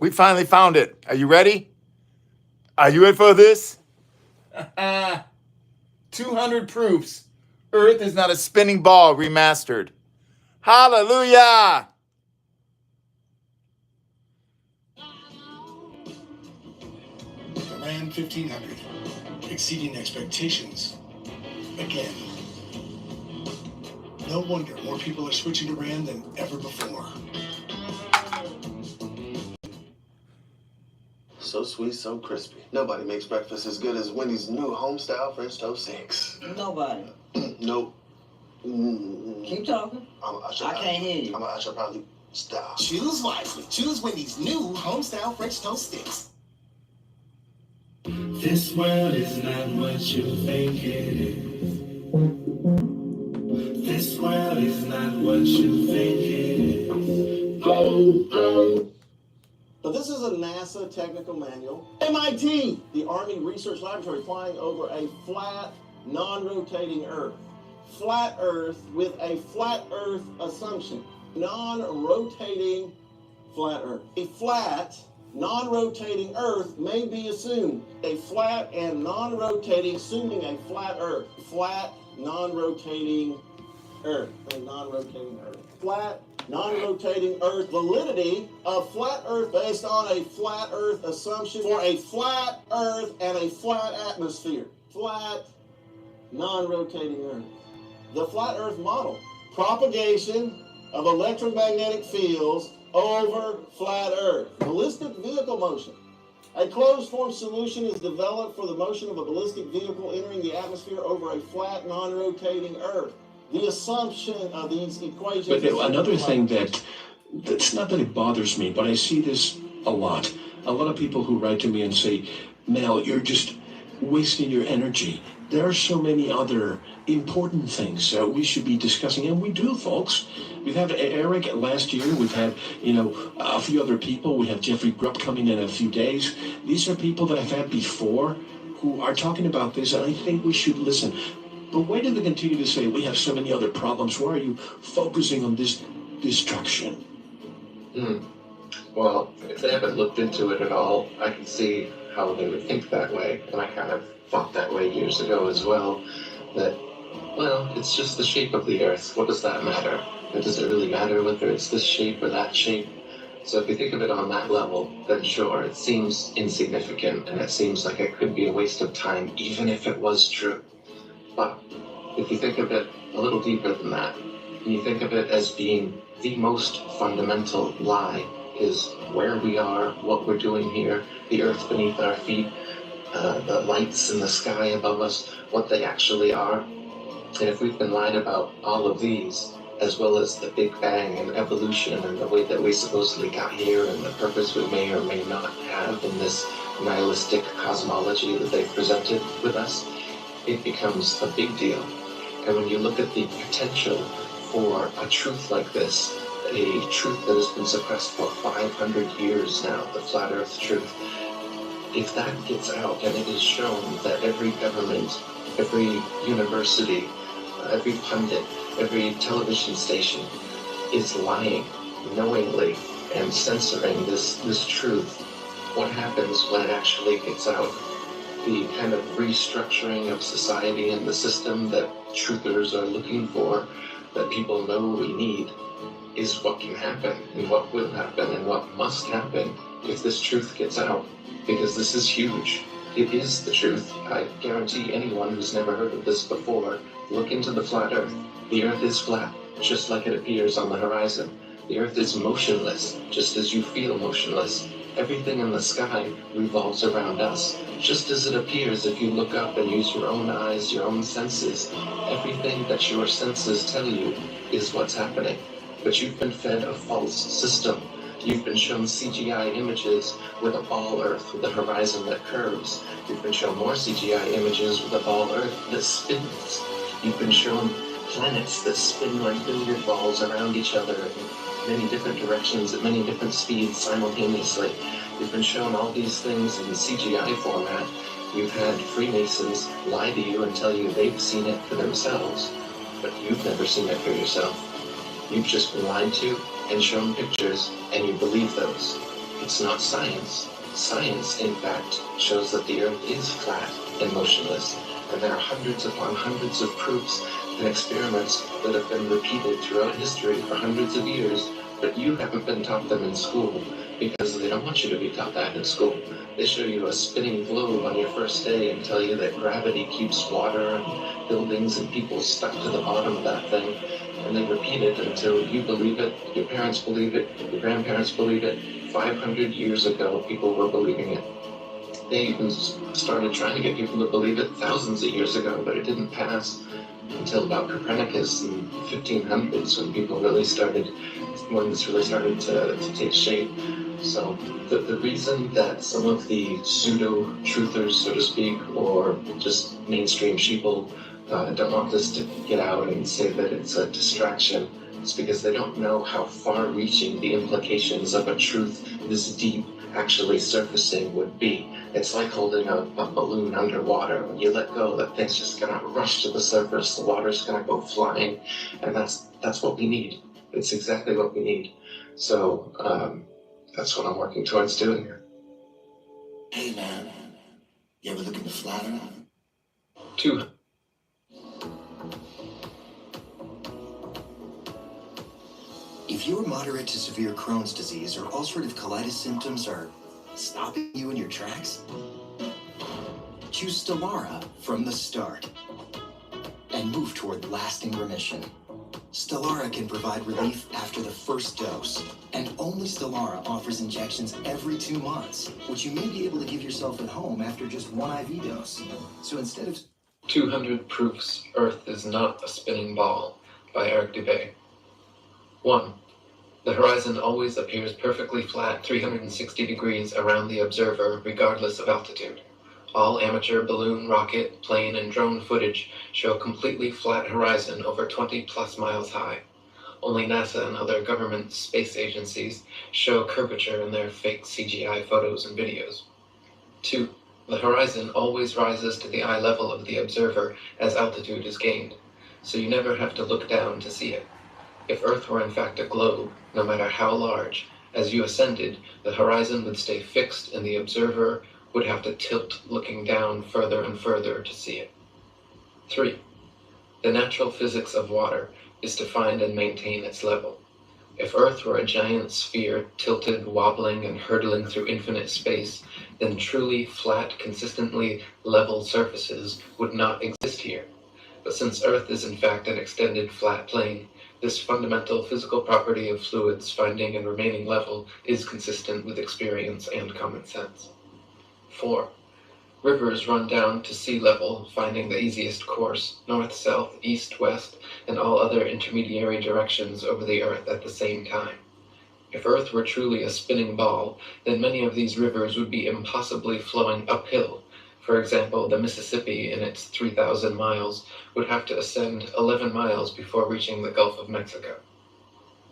We finally found it. Are you ready? Are you ready for this? 200 proofs. Earth is not a spinning ball remastered. Hallelujah! Ran 1500, exceeding expectations again. No wonder more people are switching to Rand than ever before. So sweet, so crispy. Nobody makes breakfast as good as Wendy's new home-style French toast sticks. Nobody. Nope. Keep talking. I can't hear you. I should probably stop. Choose wisely. Choose Wendy's new home-style French toast sticks. This world is not what you think it is. This world is not what you think it is. But this is a NASA technical manual. MIT, the Army Research Laboratory, flying over a flat, non-rotating Earth. Flat Earth with a flat Earth assumption. Non-rotating flat Earth. A flat, non-rotating Earth may be assumed. A flat and non-rotating, assuming a flat Earth. Flat, non-rotating Earth. A non-rotating Earth. Flat, non-rotating Earth. Validity of flat Earth based on a flat Earth assumption for a flat Earth and a flat atmosphere. Flat, non-rotating Earth. The flat Earth model. Propagation of electromagnetic fields over flat Earth. Ballistic vehicle motion. A closed-form solution is developed for the motion of a ballistic vehicle entering the atmosphere over a flat, non-rotating Earth. The assumption of these equations... But another thing that's not that it bothers me, but I see this a lot. A lot of people who write to me and say, Mel, you're just wasting your energy. There are so many other important things we should be discussing, and we do, folks. We've had Eric last year. We've had, a few other people. We have Jeffrey Grubb coming in a few days. These are people that I've had before who are talking about this, and I think we should listen. But why do they continue to say we have so many other problems? Why are you focusing on this destruction? Well, if they haven't looked into it at all, I can see how they would think that way, and I kind of thought that way years ago as well, that, well, it's just the shape of the Earth. What does that matter? And does it really matter whether it's this shape or that shape? So if you think of it on that level, then sure, it seems insignificant, and it seems like it could be a waste of time, even if it was true. But if you think of it a little deeper than that, and you think of it as being the most fundamental lie, is where we are, what we're doing here, the earth beneath our feet, the lights in the sky above us, what they actually are. And if we've been lied about all of these, as well as the Big Bang and evolution and the way that we supposedly got here and the purpose we may or may not have in this nihilistic cosmology that they've presented with us, it becomes a big deal. And when you look at the potential for a truth like this, a truth that has been suppressed for 500 years now, the flat earth truth, if that gets out and it is shown that every government, every university, every pundit, every television station is lying knowingly and censoring this truth, what happens when it actually gets out? The kind of restructuring of society and the system that truthers are looking for, that people know we need, is what can happen and what will happen and what must happen if this truth gets out, because this is huge. It is the truth. I guarantee anyone who's never heard of this before, look into the flat earth. The earth is flat, just like it appears on the horizon. The earth is motionless, just as you feel motionless. Everything in the sky revolves around us, just as it appears if you look up and use your own eyes, your own senses. Everything that your senses tell you is what's happening. But you've been fed a false system. You've been shown CGI images with a ball earth with a horizon that curves. You've been shown more CGI images with a ball earth that spins. You've been shown planets that spin like billiard balls around each other in many different directions at many different speeds simultaneously. You've been shown all these things in CGI format. You've had Freemasons lie to you and tell you they've seen it for themselves, but you've never seen it for yourself. You've just been lied to and shown pictures, and you believe those. It's not science. Science, in fact, shows that the Earth is flat and motionless, and there are hundreds upon hundreds of proofs and experiments that have been repeated throughout history for hundreds of years, but you haven't been taught them in school because they don't want you to be taught that in school. They show you a spinning globe on your first day and tell you that gravity keeps water and buildings and people stuck to the bottom of that thing, and they repeat it until you believe it, your parents believe it, your grandparents believe it. 500 years ago, people were believing it. They even started trying to get people to believe it thousands of years ago, but it didn't pass until about Copernicus in 1500s when this really started to take shape. So the reason that some of the pseudo-truthers, so to speak, or just mainstream sheeple don't want this to get out and say that it's a distraction, it's because they don't know how far-reaching the implications of a truth this deep actually surfacing would be. It's like holding a balloon underwater. When you let go, that thing's just gonna rush to the surface, the water's gonna go flying, and that's what we need. It's exactly what we need. So that's what I'm working towards doing here. Hey man, you ever look into flat earth? Two. If your moderate to severe Crohn's disease or ulcerative colitis symptoms are stopping you in your tracks, choose Stellara from the start and move toward lasting remission. Stellara can provide relief after the first dose, and only Stellara offers injections every 2 months, which you may be able to give yourself at home after just one IV dose. So instead of 200 Proofs Earth is Not a Spinning Ball by Eric Dubay. 1. The horizon always appears perfectly flat 360 degrees around the observer regardless of altitude. All amateur balloon, rocket, plane, and drone footage show completely flat horizon over 20 plus miles high. Only NASA and other government space agencies show curvature in their fake CGI photos and videos. 2. The horizon always rises to the eye level of the observer as altitude is gained, so you never have to look down to see it. If Earth were in fact a globe, no matter how large, As you ascended, the horizon would stay fixed and the observer would have to tilt looking down further and further to see it. 3. The natural physics of water is to find and maintain its level. If Earth were a giant sphere tilted, wobbling, and hurtling through infinite space, then truly flat, consistently level surfaces would not exist here. But since Earth is in fact an extended flat plane, this fundamental physical property of fluids finding and remaining level is consistent with experience and common sense. 4. Rivers run down to sea level, finding the easiest course, north, south, east, west, and all other intermediary directions over the Earth at the same time. If Earth were truly a spinning ball, then many of these rivers would be impossibly flowing uphill. For example, the Mississippi, in its 3,000 miles, would have to ascend 11 miles before reaching the Gulf of Mexico.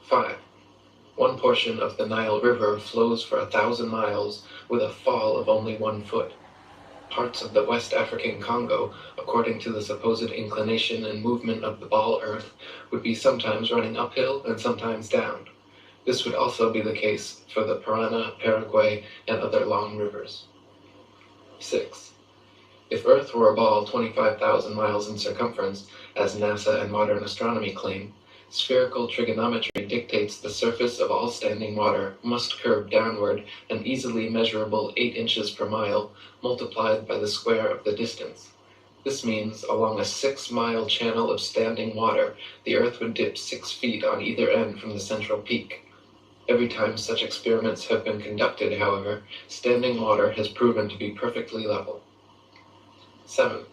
5. One portion of the Nile River flows for 1,000 miles with a fall of only 1 foot. Parts of the West African Congo, according to the supposed inclination and movement of the ball Earth, would be sometimes running uphill and sometimes down. This would also be the case for the Parana, Paraguay, and other long rivers. 6. If Earth were a ball 25,000 miles in circumference, as NASA and modern astronomy claim, spherical trigonometry dictates the surface of all standing water must curve downward an easily measurable 8 inches per mile, multiplied by the square of the distance. This means, along a 6-mile channel of standing water, the Earth would dip 6 feet on either end from the central peak. Every time such experiments have been conducted, however, standing water has proven to be perfectly level. 7.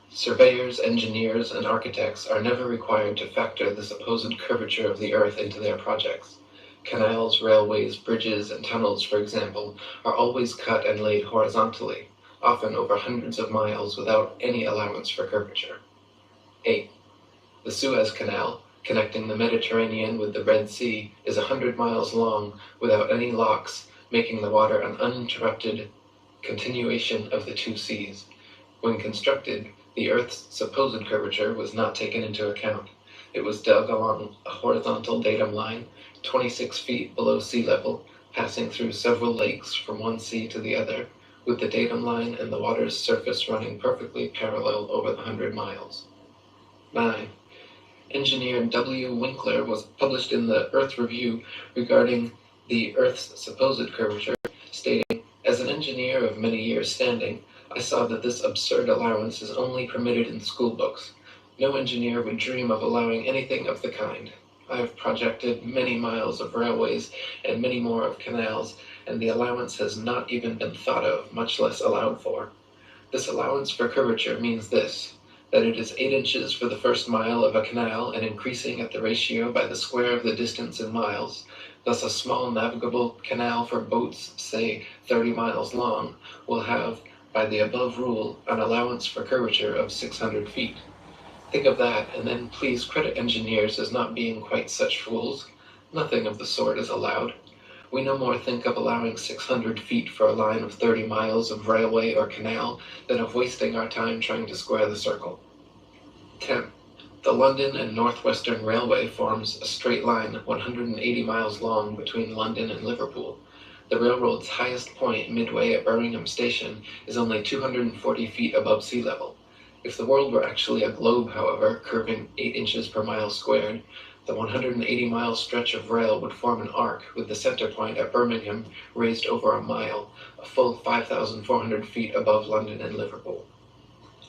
Surveyors, engineers, and architects are never required to factor the supposed curvature of the Earth into their projects. Canals, railways, bridges, and tunnels, for example, are always cut and laid horizontally, often over hundreds of miles without any allowance for curvature. 8. The Suez Canal, connecting the Mediterranean with the Red Sea, is 100 miles long without any locks, making the water an uninterrupted continuation of the two seas. When constructed, the Earth's supposed curvature was not taken into account. It was dug along a horizontal datum line, 26 feet below sea level, passing through several lakes from one sea to the other, with the datum line and the water's surface running perfectly parallel over the 100 miles. 9. Engineer W. Winkler was published in the Earth Review regarding the Earth's supposed curvature, stating, "As an engineer of many years' standing, I saw that this absurd allowance is only permitted in school books. No engineer would dream of allowing anything of the kind. I have projected many miles of railways and many more of canals, and the allowance has not even been thought of, much less allowed for. This allowance for curvature means this, that it is 8 inches for the first mile of a canal and increasing at the ratio by the square of the distance in miles. Thus a small navigable canal for boats, say 30 miles long, will have, by the above rule, an allowance for curvature of 600 feet. Think of that, and then please credit engineers as not being quite such fools. Nothing of the sort is allowed. We no more think of allowing 600 feet for a line of 30 miles of railway or canal than of wasting our time trying to square the circle. 10. The London and Northwestern Railway forms a straight line 180 miles long between London and Liverpool. The railroad's highest point midway at Birmingham Station is only 240 feet above sea level. If the world were actually a globe, however, curving 8 inches per mile squared, the 180-mile stretch of rail would form an arc with the center point at Birmingham raised over a mile, a full 5,400 feet above London and Liverpool.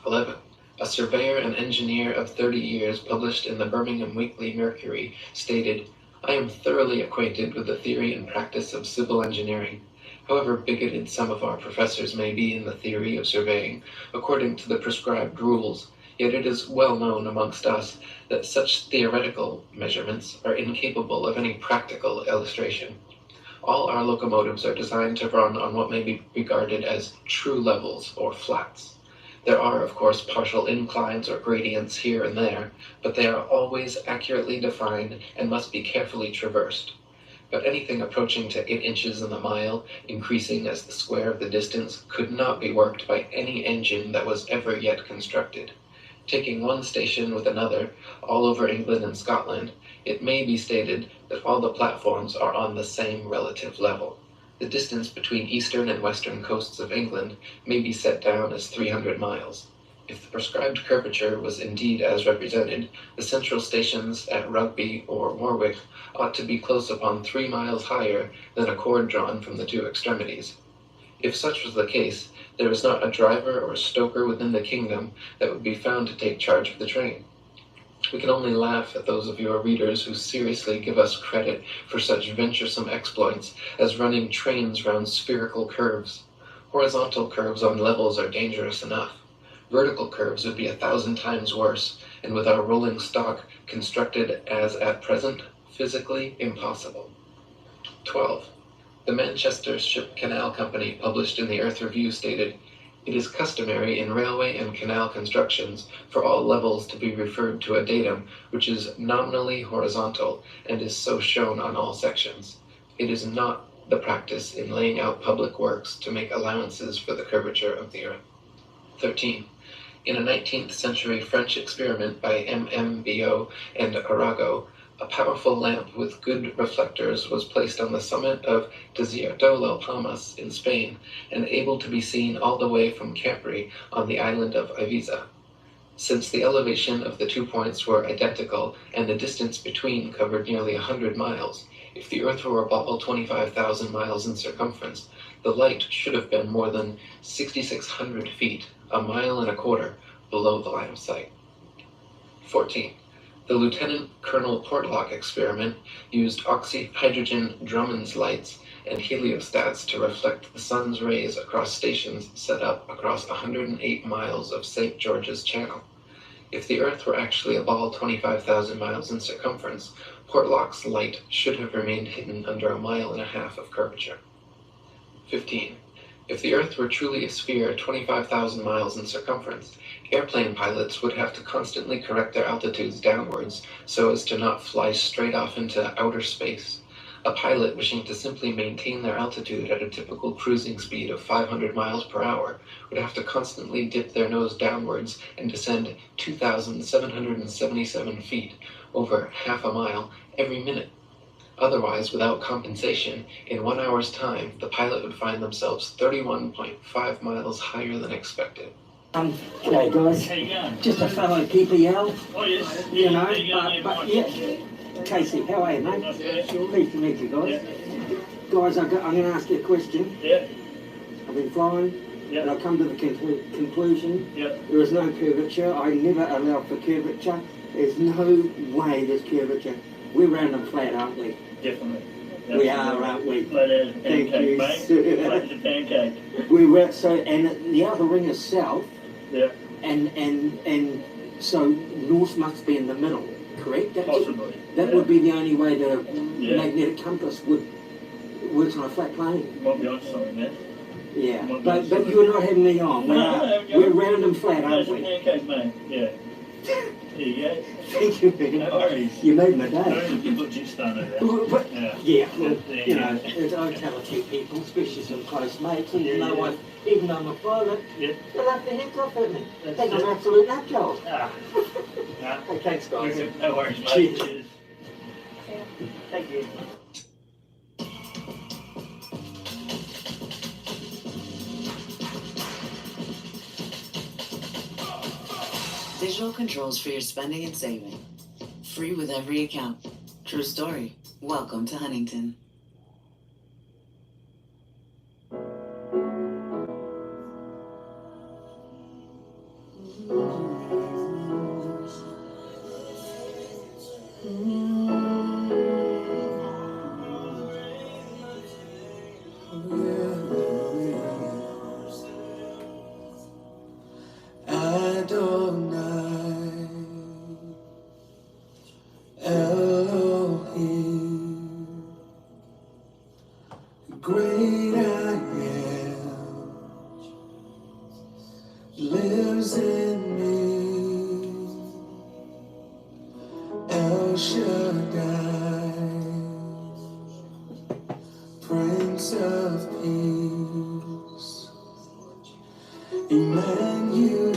11. A surveyor and engineer of 30 years published in the Birmingham Weekly Mercury stated, "I am thoroughly acquainted with the theory and practice of civil engineering. However bigoted some of our professors may be in the theory of surveying, according to the prescribed rules, yet it is well known amongst us that such theoretical measurements are incapable of any practical illustration. All our locomotives are designed to run on what may be regarded as true levels or flats. There are, of course, partial inclines or gradients here and there, but they are always accurately defined and must be carefully traversed. But anything approaching to 8 inches in the mile, increasing as the square of the distance, could not be worked by any engine that was ever yet constructed. Taking one station with another, all over England and Scotland, it may be stated that all the platforms are on the same relative level. The distance between eastern and western coasts of England may be set down as 300 miles. If the prescribed curvature was indeed as represented, the central stations at Rugby or Warwick ought to be close upon 3 miles higher than a cord drawn from the two extremities. If such was the case, there is not a driver or a stoker within the kingdom that would be found to take charge of the train. We can only laugh at those of your readers who seriously give us credit for such venturesome exploits as running trains round spherical curves. Horizontal curves on levels are dangerous enough. Vertical curves would be 1,000 times worse, and with our rolling stock constructed as at present, physically impossible. 12. The Manchester Ship Canal Company, published in the Earth Review, stated, "It is customary in railway and canal constructions for all levels to be referred to a datum which is nominally horizontal and is so shown on all sections. It is not the practice in laying out public works to make allowances for the curvature of the earth." 13. In a 19th century French experiment by MMBO and Arago, a powerful lamp with good reflectors was placed on the summit of Desierto Las Palmas in Spain and able to be seen all the way from Capri on the island of Ibiza. Since the elevation of the 2 points were identical and the distance between covered nearly 100 miles, if the Earth were a ball 25,000 miles in circumference, the light should have been more than 6,600 feet, 1.25 miles, below the line of sight. 14. The Lieutenant Colonel Portlock experiment used oxyhydrogen Drummond's lights and heliostats to reflect the sun's rays across stations set up across 108 miles of St. George's Channel. If the Earth were actually a ball 25,000 miles in circumference, Portlock's light should have remained hidden under 1.5 miles of curvature. 15. If the Earth were truly a sphere 25,000 miles in circumference, airplane pilots would have to constantly correct their altitudes downwards so as to not fly straight off into outer space. A pilot wishing to simply maintain their altitude at a typical cruising speed of 500 miles per hour would have to constantly dip their nose downwards and descend 2,777 feet, over 0.5 mile, every minute. Otherwise, without compensation, in 1 hour's time, the pilot would find themselves 31.5 miles higher than expected. G'day guys. How you going? Just a fellow PPL. Oh, yes. You know, Yeah, but yeah. Casey, how are you, mate? Pleased to meet you guys. Guys, I'm going to ask you a question. Yeah. I've been flying, and I've come to the conclusion there is no curvature. I never allow for curvature. There's no way there's curvature. We're round and flat, aren't we? Definitely. We are, aren't we? Flat as a Thank pancake, you. mate. Flat as a pancake. We were so, and the outer ring is south, Yeah. and so north must be in the middle, correct? Possibly. That would be the only way the Yeah. magnetic compass works on a flat plane. Might be on something there. Yeah, Might be but on something. you're not having me on. No, We're round and flat, Flat aren't as a we? pancake, mate. Yeah. There you go. Thank you, man. No worries. You made my No, day. you put your stun at that. But, Yeah. yeah, well, There you you know, go. I tell a few people, especially some close mates, and Yeah, yeah. even though I'm a pilot, Yeah. they laugh their heads off at me. They That's think I'm it. an absolute nut job. Ah. Ah. Hey, thanks, guys. No worries, mate. Cheers. Cheers. Thank you. Digital controls for your spending and saving. Free with every account. True story. Welcome to Huntington. Adonai, Elohim, great I am, lives in me, El Shaddai, Prince of Peace, Emmanuel,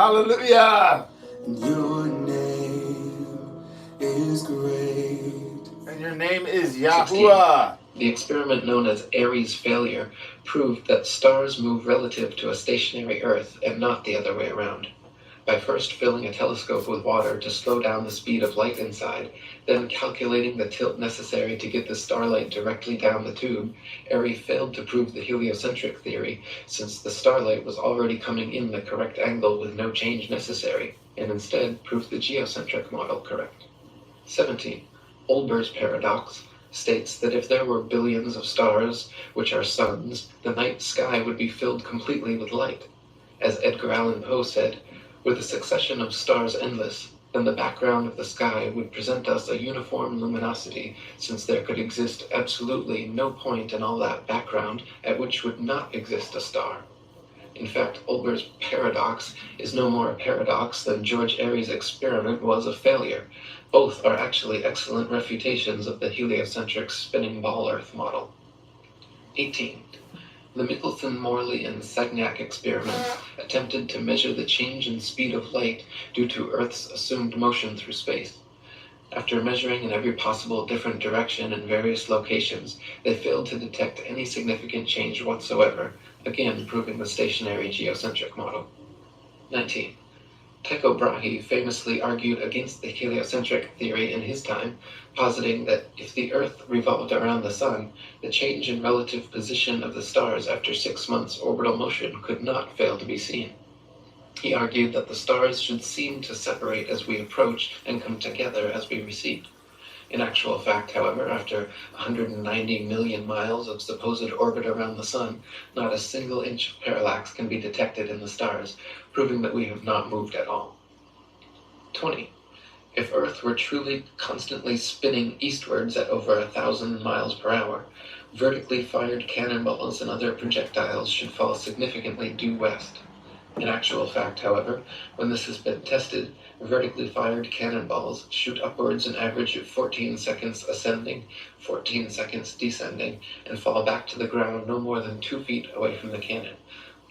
Hallelujah. Your name is great. And your name is 16. Yahuwah. The experiment known as Aries failure proved that stars move relative to a stationary Earth and not the other way around. By first filling a telescope with water to slow down the speed of light inside, then calculating the tilt necessary to get the starlight directly down the tube, Airy failed to prove the heliocentric theory, since the starlight was already coming in the correct angle with no change necessary, and instead proved the geocentric model correct. 17. Olber's paradox states that if there were billions of stars, which are suns, the night sky would be filled completely with light. As Edgar Allan Poe said, "Were the succession of stars endless, then the background of the sky would present us a uniform luminosity, since there could exist absolutely no point in all that background at which would not exist a star." In fact, Olber's paradox is no more a paradox than George Airy's experiment was a failure. Both are actually excellent refutations of the heliocentric spinning ball Earth model. 18. The Michelson-Morley and Sagnac experiments attempted to measure the change in speed of light due to Earth's assumed motion through space. After measuring in every possible different direction in various locations, they failed to detect any significant change whatsoever, again proving the stationary geocentric model. 19. Tycho Brahe famously argued against the heliocentric theory in his time, positing that if the Earth revolved around the Sun, the change in relative position of the stars after 6 months' orbital motion could not fail to be seen. He argued that the stars should seem to separate as we approach and come together as we recede. In actual fact, however, after 190 million miles of supposed orbit around the Sun, not a single inch of parallax can be detected in the stars, proving that we have not moved at all. 20. If Earth were truly constantly spinning eastwards at over 1,000 miles per hour, vertically fired cannonballs and other projectiles should fall significantly due west. In actual fact, however, when this has been tested, vertically fired cannonballs shoot upwards an average of 14 seconds ascending, 14 seconds descending, and fall back to the ground no more than 2 feet away from the cannon,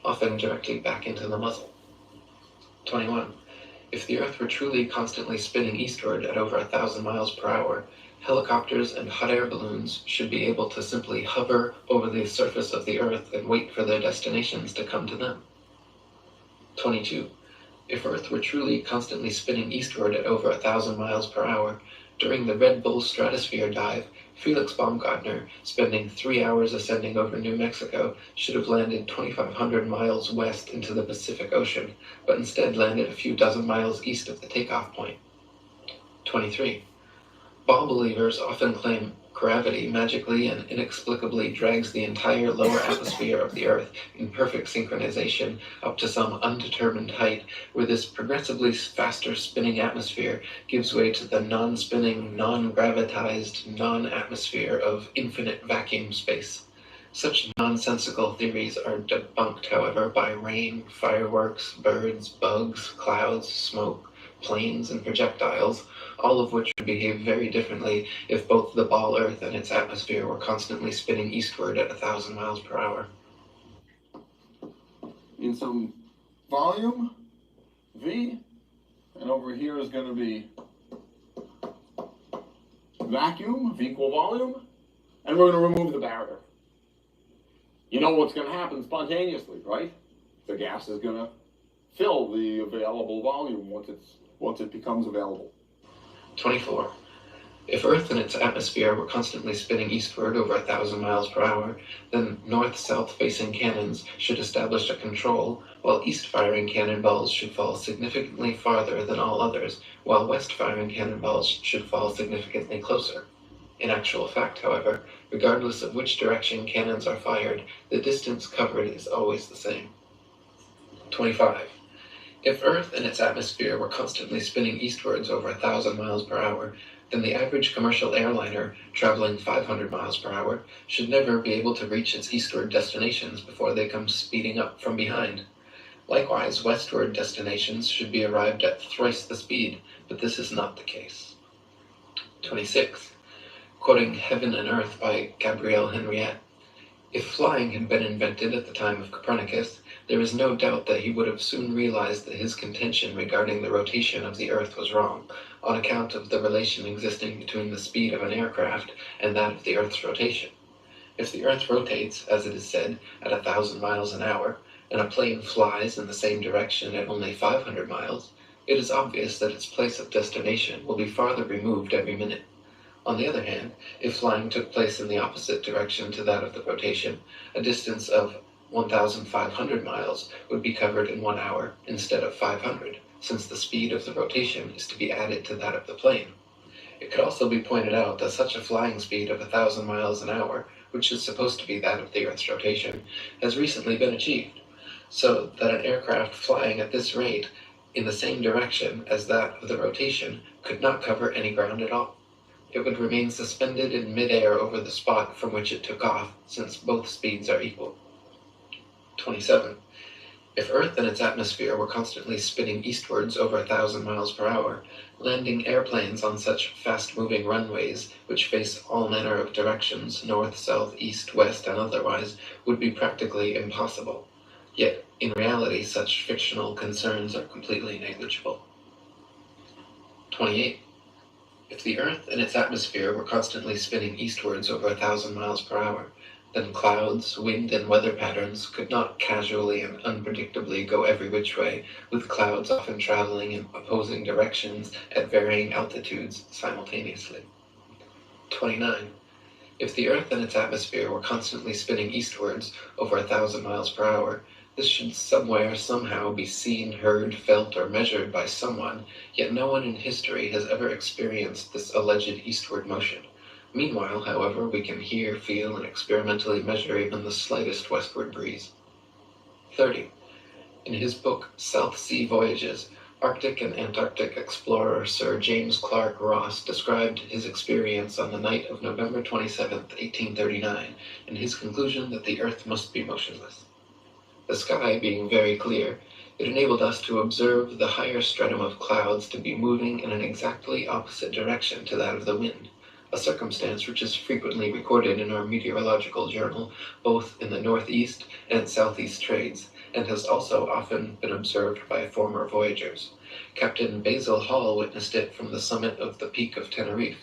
often directly back into the muzzle. 21. If the Earth were truly constantly spinning eastward at over 1,000 miles per hour, helicopters and hot air balloons should be able to simply hover over the surface of the Earth and wait for their destinations to come to them. 22. If Earth were truly constantly spinning eastward at over 1,000 miles per hour, during the Red Bull stratosphere dive, Felix Baumgartner, spending 3 hours ascending over New Mexico, should have landed 2,500 miles west into the Pacific Ocean, but instead landed a few dozen miles east of the takeoff point. 23. Ball believers often claim gravity magically and inexplicably drags the entire lower atmosphere of the Earth in perfect synchronization up to some undetermined height, where this progressively faster spinning atmosphere gives way to the non-spinning, non-gravitized, non-atmosphere of infinite vacuum space. Such nonsensical theories are debunked, however, by rain, fireworks, birds, bugs, clouds, smoke, planes, and projectiles, all of which would behave very differently if both the ball Earth and its atmosphere were constantly spinning eastward at 1,000 miles per hour. In some volume, V, and over here is going to be vacuum of equal volume, and we're going to remove the barrier. You know what's going to happen spontaneously, right? The gas is going to fill the available volume once it becomes available. 24. If Earth and its atmosphere were constantly spinning eastward over 1,000 miles per hour, then north-south facing cannons should establish a control, while east-firing cannonballs should fall significantly farther than all others, while west-firing cannonballs should fall significantly closer. In actual fact, however, regardless of which direction cannons are fired, the distance covered is always the same. 25. If Earth and its atmosphere were constantly spinning eastwards over 1,000 miles per hour, then the average commercial airliner, traveling 500 miles per hour, should never be able to reach its eastward destinations before they come speeding up from behind. Likewise, westward destinations should be arrived at thrice the speed, but this is not the case. 26. Quoting Heaven and Earth by Gabrielle Henriette, If flying had been invented at the time of Copernicus, there is no doubt that he would have soon realized that his contention regarding the rotation of the Earth was wrong, on account of the relation existing between the speed of an aircraft and that of the Earth's rotation. If the Earth rotates, as it is said, at 1,000 miles an hour, and a plane flies in the same direction at only 500 miles, it is obvious that its place of destination will be farther removed every minute. On the other hand, if flying took place in the opposite direction to that of the rotation, a distance of 1,500 miles would be covered in 1 hour instead of 500, since the speed of the rotation is to be added to that of the plane. It could also be pointed out that such a flying speed of 1,000 miles an hour, which is supposed to be that of the Earth's rotation, has recently been achieved, so that an aircraft flying at this rate in the same direction as that of the rotation could not cover any ground at all. It would remain suspended in midair over the spot from which it took off, since both speeds are equal. 27. If Earth and its atmosphere were constantly spinning eastwards over 1,000 miles per hour, landing airplanes on such fast-moving runways, which face all manner of directions, north, south, east, west, and otherwise, would be practically impossible. Yet, in reality, such fictional concerns are completely negligible. 28. If the Earth and its atmosphere were constantly spinning eastwards over 1,000 miles per hour, then clouds, wind, and weather patterns could not casually and unpredictably go every which way, with clouds often traveling in opposing directions at varying altitudes simultaneously. 29. If the Earth and its atmosphere were constantly spinning eastwards over 1,000 miles per hour, this should somewhere, somehow be seen, heard, felt, or measured by someone, yet no one in history has ever experienced this alleged eastward motion. Meanwhile, however, we can hear, feel, and experimentally measure even the slightest westward breeze. 30. In his book South Sea Voyages, Arctic and Antarctic explorer Sir James Clark Ross described his experience on the night of November 27, 1839, and his conclusion that the Earth must be motionless. The sky being very clear, it enabled us to observe the higher stratum of clouds to be moving in an exactly opposite direction to that of the wind, a circumstance which is frequently recorded in our meteorological journal, both in the northeast and southeast trades, and has also often been observed by former voyagers. Captain Basil Hall witnessed it from the summit of the Peak of Tenerife,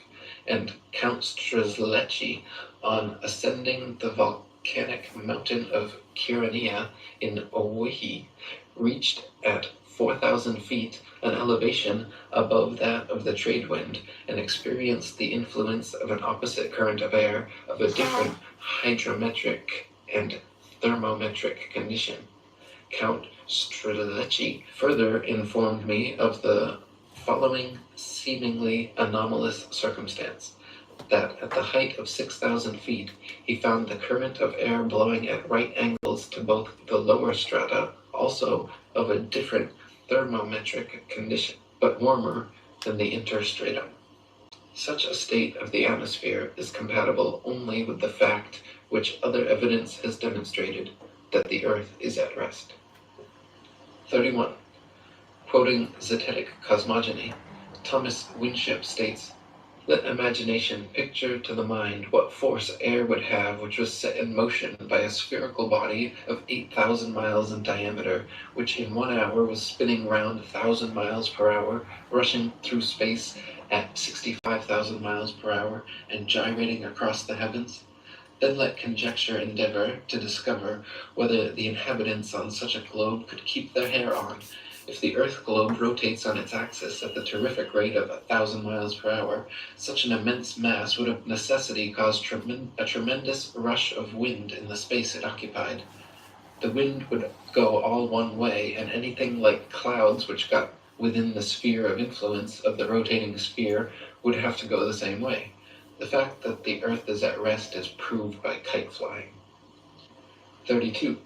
and Count Strzelecki, on ascending the volcanic mountain of Kyrenia in Owyhee, reached at 4,000 feet an elevation above that of the trade wind, and experienced the influence of an opposite current of air of a different hydrometric and thermometric condition. Count Strzelecki further informed me of the following seemingly anomalous circumstance, that at the height of 6,000 feet he found the current of air blowing at right angles to both the lower strata, also of a different thermometric condition, but warmer than the interstratum. Such a state of the atmosphere is compatible only with the fact which other evidence has demonstrated, that the Earth is at rest. 31. Quoting Zetetic Cosmogony, Thomas Winship states, "Let imagination picture to the mind what force air would have which was set in motion by a spherical body of 8,000 miles in diameter, which in 1 hour was spinning round 1,000 miles per hour, rushing through space at 65,000 miles per hour, and gyrating across the heavens. Then let conjecture endeavor to discover whether the inhabitants on such a globe could keep their hair on. If the Earth globe rotates on its axis at the terrific rate of 1,000 miles per hour, such an immense mass would of necessity cause a tremendous rush of wind in the space it occupied. The wind would go all one way, and anything like clouds which got within the sphere of influence of the rotating sphere would have to go the same way. The fact that the Earth is at rest is proved by kite flying." 32.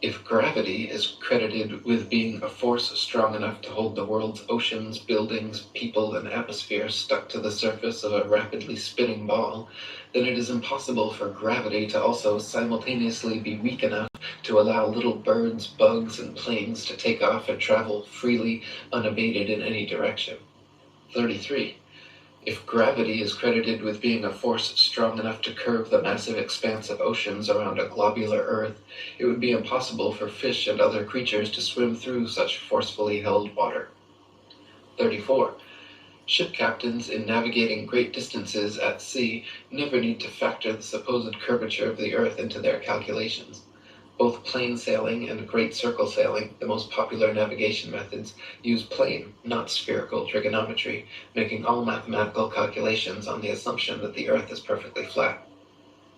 If gravity is credited with being a force strong enough to hold the world's oceans, buildings, people, and atmosphere stuck to the surface of a rapidly spinning ball, then it is impossible for gravity to also simultaneously be weak enough to allow little birds, bugs, and planes to take off and travel freely, unabated in any direction. 33. If gravity is credited with being a force strong enough to curve the massive expanse of oceans around a globular Earth, it would be impossible for fish and other creatures to swim through such forcefully held water. 34. Ship captains in navigating great distances at sea never need to factor the supposed curvature of the Earth into their calculations. Both plain sailing and great circle sailing, the most popular navigation methods, use plane, not spherical trigonometry, making all mathematical calculations on the assumption that the Earth is perfectly flat.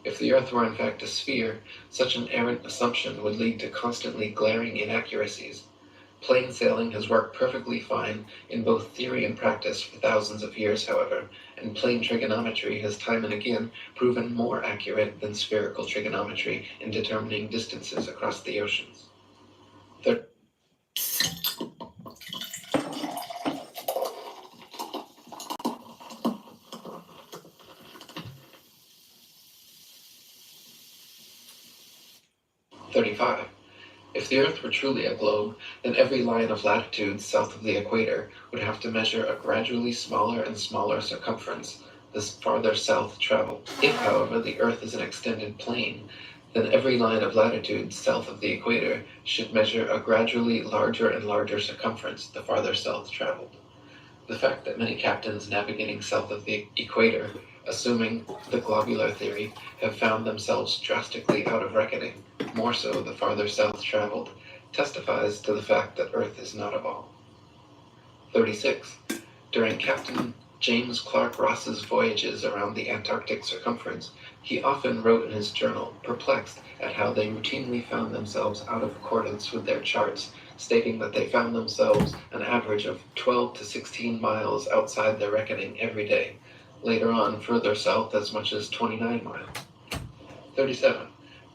If the Earth were in fact a sphere, such an errant assumption would lead to constantly glaring inaccuracies. Plain sailing has worked perfectly fine in both theory and practice for thousands of years, however, and plain trigonometry has time and again proven more accurate than spherical trigonometry in determining distances across the oceans. 35. If the Earth were truly a globe, then every line of latitude south of the equator would have to measure a gradually smaller and smaller circumference the farther south traveled. If, however, the Earth is an extended plane, then every line of latitude south of the equator should measure a gradually larger and larger circumference the farther south traveled. The fact that many captains navigating south of the equator, assuming the globular theory, have found themselves drastically out of reckoning, more so the farther south traveled, testifies to the fact that Earth is not a ball. 36. During Captain James Clark Ross's voyages around the Antarctic circumference, he often wrote in his journal, perplexed at how they routinely found themselves out of accordance with their charts, stating that they found themselves an average of 12 to 16 miles outside their reckoning every day, later on further south as much as 29 miles. 37.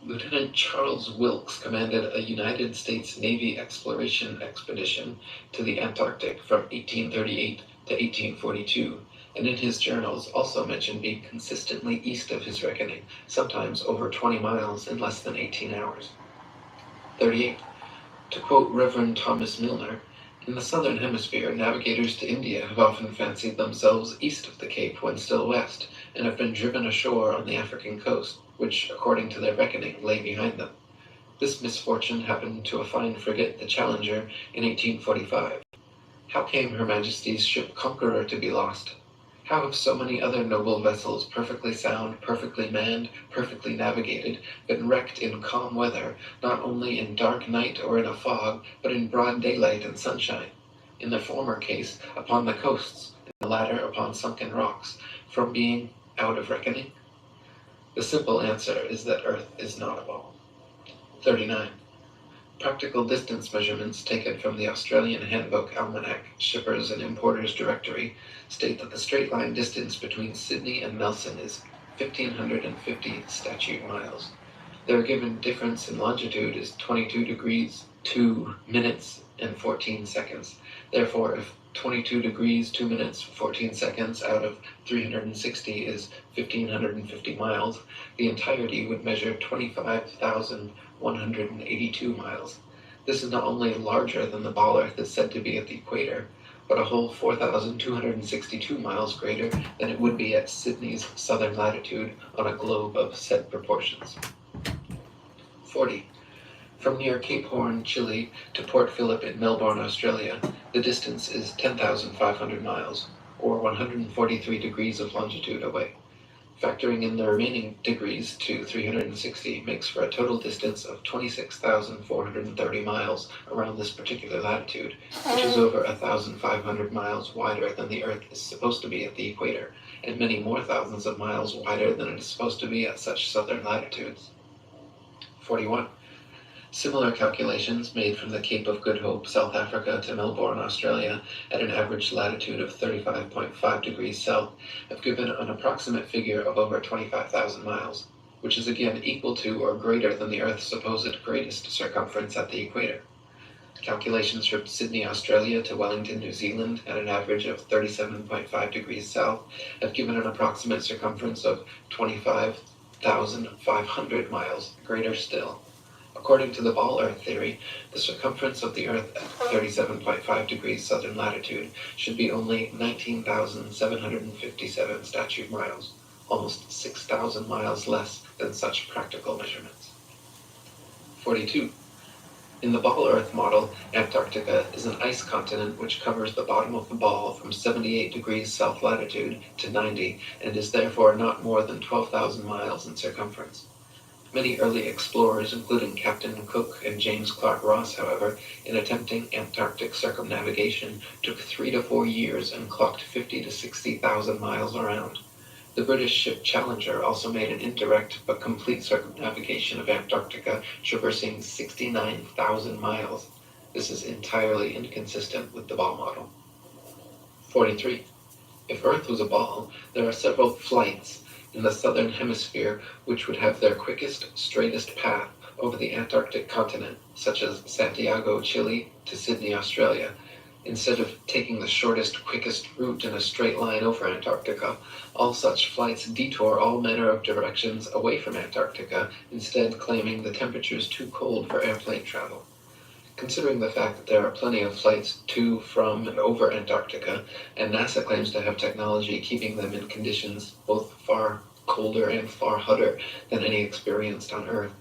Lieutenant Charles Wilkes commanded a United States Navy exploration expedition to the Antarctic from 1838 to 1842, and in his journals also mentioned being consistently east of his reckoning, sometimes over 20 miles in less than 18 hours. 38. To quote Reverend Thomas Milner, in the southern hemisphere, navigators to India have often fancied themselves east of the Cape when still west, and have been driven ashore on the African coast, which, according to their reckoning, lay behind them. This misfortune happened to a fine frigate, the Challenger, in 1845. How came Her Majesty's ship Conqueror to be lost? How have so many other noble vessels, perfectly sound, perfectly manned, perfectly navigated, been wrecked in calm weather, not only in dark night or in a fog, but in broad daylight and sunshine? In the former case, upon the coasts, in the latter upon sunken rocks, from being out of reckoning? The simple answer is that Earth is not a ball. 39. Practical distance measurements taken from the Australian Handbook Almanac, Shippers and Importers Directory, state that the straight line distance between Sydney and Nelson is 1,550 statute miles. Their given difference in longitude is 22 degrees, 2 minutes, and 14 seconds. Therefore, if 22 degrees, 2 minutes, 14 seconds out of 360 is 1,550 miles, the entirety would measure 25,182 miles. This is not only larger than the ball Earth is said to be at the equator, but a whole 4,262 miles greater than it would be at Sydney's southern latitude on a globe of said proportions. 40. From near Cape Horn, Chile, to Port Phillip in Melbourne, Australia, the distance is 10,500 miles, or 143 degrees of longitude away. Factoring in the remaining degrees to 360 makes for a total distance of 26,430 miles around this particular latitude, which is over 1,500 miles wider than the Earth is supposed to be at the equator, and many more thousands of miles wider than it is supposed to be at such southern latitudes. 41. Similar calculations made from the Cape of Good Hope, South Africa to Melbourne, Australia, at an average latitude of 35.5 degrees south, have given an approximate figure of over 25,000 miles, which is again equal to or greater than the Earth's supposed greatest circumference at the equator. Calculations from Sydney, Australia to Wellington, New Zealand, at an average of 37.5 degrees south, have given an approximate circumference of 25,500 miles, greater still. According to the ball Earth theory, the circumference of the Earth at 37.5 degrees southern latitude should be only 19,757 statute miles, almost 6,000 miles less than such practical measurements. 42. In the ball Earth model, Antarctica is an ice continent which covers the bottom of the ball from 78 degrees south latitude to 90 and is therefore not more than 12,000 miles in circumference. Many early explorers, including Captain Cook and James Clark Ross, however, in attempting Antarctic circumnavigation, took 3 to 4 years and clocked 50 to 60,000 miles around. The British ship Challenger also made an indirect but complete circumnavigation of Antarctica, traversing 69,000 miles. This is entirely inconsistent with the ball model. 43. If Earth was a ball, there are several flights in the southern hemisphere which would have their quickest, straightest path over the Antarctic continent, such as Santiago, Chile to Sydney, Australia. Instead of taking the shortest, quickest route in a straight line over Antarctica, all such flights detour all manner of directions away from Antarctica, instead claiming the temperature is too cold for airplane travel. Considering the fact that there are plenty of flights to, from, and over Antarctica, and NASA claims to have technology keeping them in conditions both far colder and far hotter than any experienced on Earth,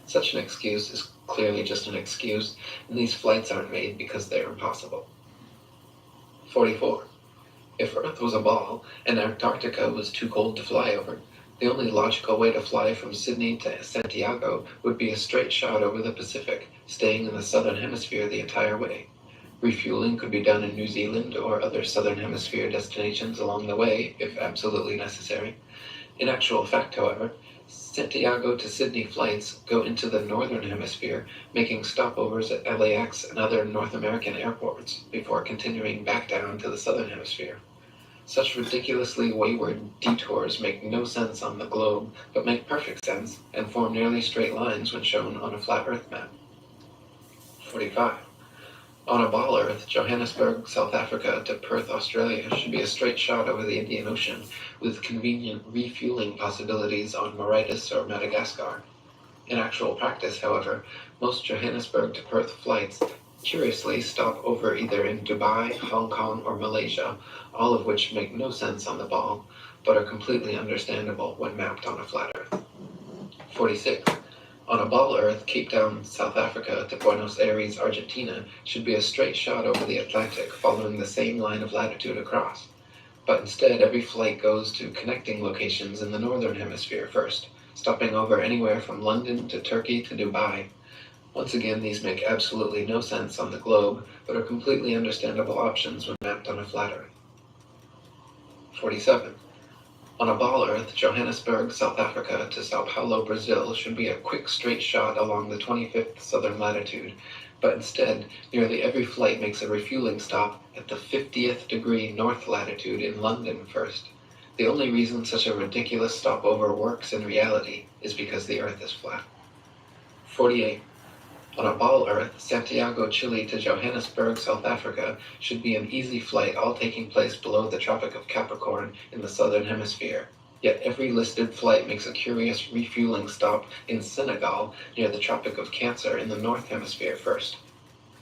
such an excuse is clearly just an excuse, and these flights aren't made because they're impossible. 44. If Earth was a ball and Antarctica was too cold to fly over, the only logical way to fly from Sydney to Santiago would be a straight shot over the Pacific, staying in the southern hemisphere the entire way. Refueling could be done in New Zealand or other southern hemisphere destinations along the way, if absolutely necessary. In actual fact, however, Santiago to Sydney flights go into the northern hemisphere, making stopovers at LAX and other North American airports before continuing back down to the southern hemisphere. Such ridiculously wayward detours make no sense on the globe, but make perfect sense and form nearly straight lines when shown on a flat Earth map. 45. On a ball Earth, Johannesburg, South Africa to Perth, Australia should be a straight shot over the Indian Ocean, with convenient refueling possibilities on Mauritius or Madagascar. In actual practice, however, most Johannesburg to Perth flights curiously stop over either in Dubai, Hong Kong, or Malaysia, all of which make no sense on the ball, but are completely understandable when mapped on a flat Earth. 46. On a ball Earth, Cape Town, South Africa to Buenos Aires, Argentina should be a straight shot over the Atlantic following the same line of latitude across. But instead, every flight goes to connecting locations in the northern hemisphere first, stopping over anywhere from London to Turkey to Dubai. Once again, these make absolutely no sense on the globe, but are completely understandable options when mapped on a flat Earth. 47. On a ball Earth, Johannesburg, South Africa to Sao Paulo, Brazil should be a quick straight shot along the 25th southern latitude, but instead, nearly every flight makes a refueling stop at the 50th degree north latitude in London first. The only reason such a ridiculous stopover works in reality is because the Earth is flat. 48. On a ball Earth, Santiago, Chile to Johannesburg, South Africa should be an easy flight, all taking place below the Tropic of Capricorn in the southern hemisphere. Yet every listed flight makes a curious refueling stop in Senegal near the Tropic of Cancer in the north hemisphere first.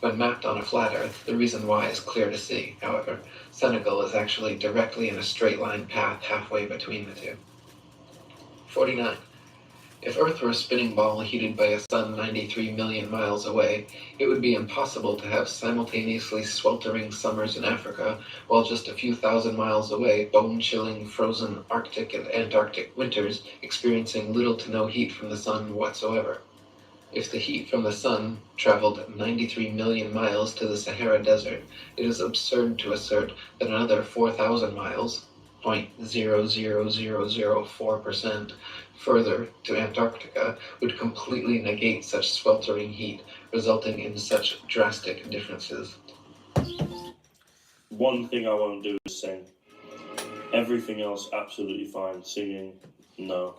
When mapped on a flat Earth, the reason why is clear to see. However, Senegal is actually directly in a straight line path halfway between the two. 49. If Earth were a spinning ball heated by a sun 93 million miles away, it would be impossible to have simultaneously sweltering summers in Africa, while just a few thousand miles away, bone-chilling, frozen Arctic and Antarctic winters experiencing little to no heat from the sun whatsoever. If the heat from the sun traveled 93 million miles to the Sahara Desert, it is absurd to assert that another 4,000 miles, 0.00004%, further to Antarctica would completely negate such sweltering heat, resulting in such drastic differences. One thing I won't do is sing. Everything else absolutely fine. Singing, no.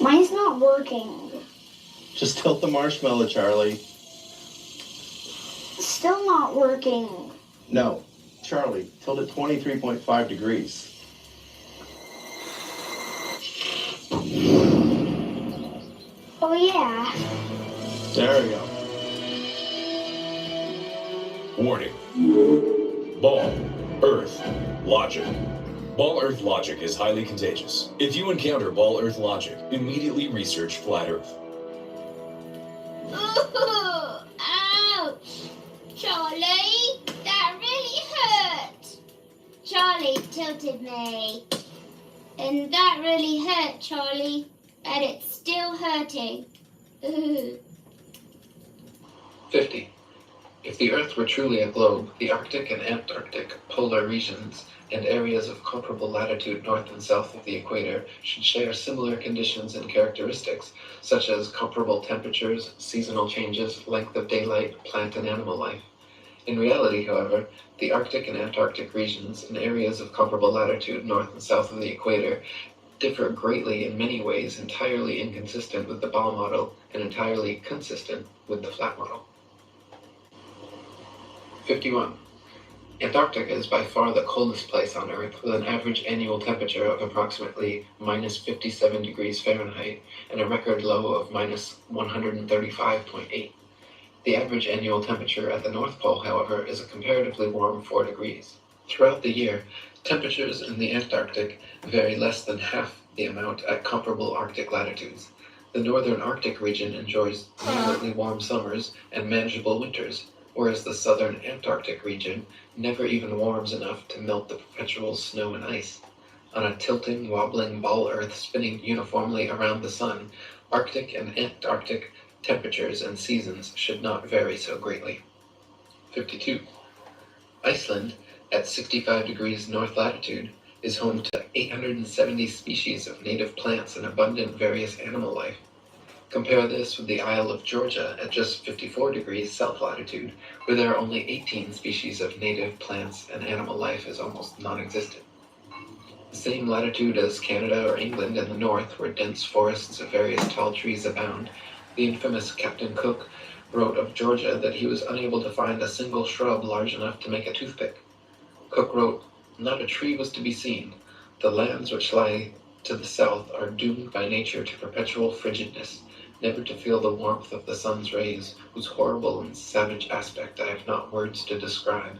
Mine's not working. Just tilt the marshmallow, Charlie. Still working. No. Charlie, tilt at 23.5 degrees. Oh, yeah. There we go. Warning. Ball, Earth, Logic. Ball Earth logic is highly contagious. If you encounter Ball Earth logic, immediately research Flat Earth. Ooh, ouch! Charlie, that really hurt. Charlie tilted me. And that really hurt, Charlie. And it's still hurting. Ooh. 50. If the Earth were truly a globe, the Arctic and Antarctic polar regions and areas of comparable latitude north and south of the equator should share similar conditions and characteristics, such as comparable temperatures, seasonal changes, length of daylight, plant and animal life. In reality, however, the Arctic and Antarctic regions and areas of comparable latitude north and south of the equator differ greatly in many ways, entirely inconsistent with the ball model and entirely consistent with the flat model. 51. Antarctica is by far the coldest place on Earth, with an average annual temperature of approximately minus 57 degrees Fahrenheit and a record low of minus 135.8. The average annual temperature at the North Pole, however, is a comparatively warm 4 degrees. Throughout the year, temperatures in the Antarctic vary less than half the amount at comparable Arctic latitudes. The northern Arctic region enjoys moderately warm summers and manageable winters, whereas the southern Antarctic region never even warms enough to melt the perpetual snow and ice. On a tilting, wobbling ball Earth spinning uniformly around the sun, Arctic and Antarctic temperatures and seasons should not vary so greatly. 52. Iceland, at 65 degrees north latitude, is home to 870 species of native plants and abundant various animal life. Compare this with the Isle of Georgia at just 54 degrees south latitude, where there are only 18 species of native plants and animal life is almost non-existent. The same latitude as Canada or England in the north, where dense forests of various tall trees abound, the infamous Captain Cook wrote of Georgia that he was unable to find a single shrub large enough to make a toothpick. Cook wrote, "Not a tree was to be seen. The lands which lie to the south are doomed by nature to perpetual frigidness, never to feel the warmth of the sun's rays, whose horrible and savage aspect I have not words to describe.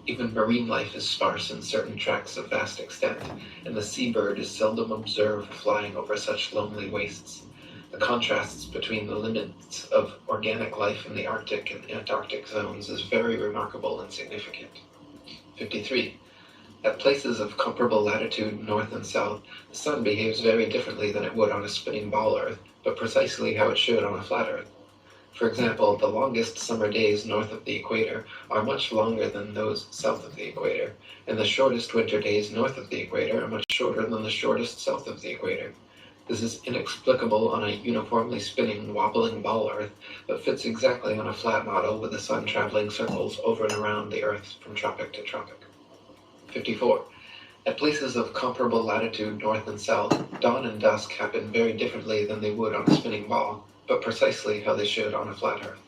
Even marine life is sparse in certain tracts of vast extent, and the seabird is seldom observed flying over such lonely wastes. The contrasts between the limits of organic life in the Arctic and Antarctic zones is very remarkable and significant." 53. At places of comparable latitude north and south, the sun behaves very differently than it would on a spinning ball Earth, but precisely how it should on a flat Earth. For example, the longest summer days north of the equator are much longer than those south of the equator, and the shortest winter days north of the equator are much shorter than the shortest south of the equator. This is inexplicable on a uniformly spinning, wobbling ball Earth, but fits exactly on a flat model with the sun traveling circles over and around the Earth from tropic to tropic. 54. At places of comparable latitude north and south, dawn and dusk happen very differently than they would on a spinning ball, but precisely how they should on a flat Earth.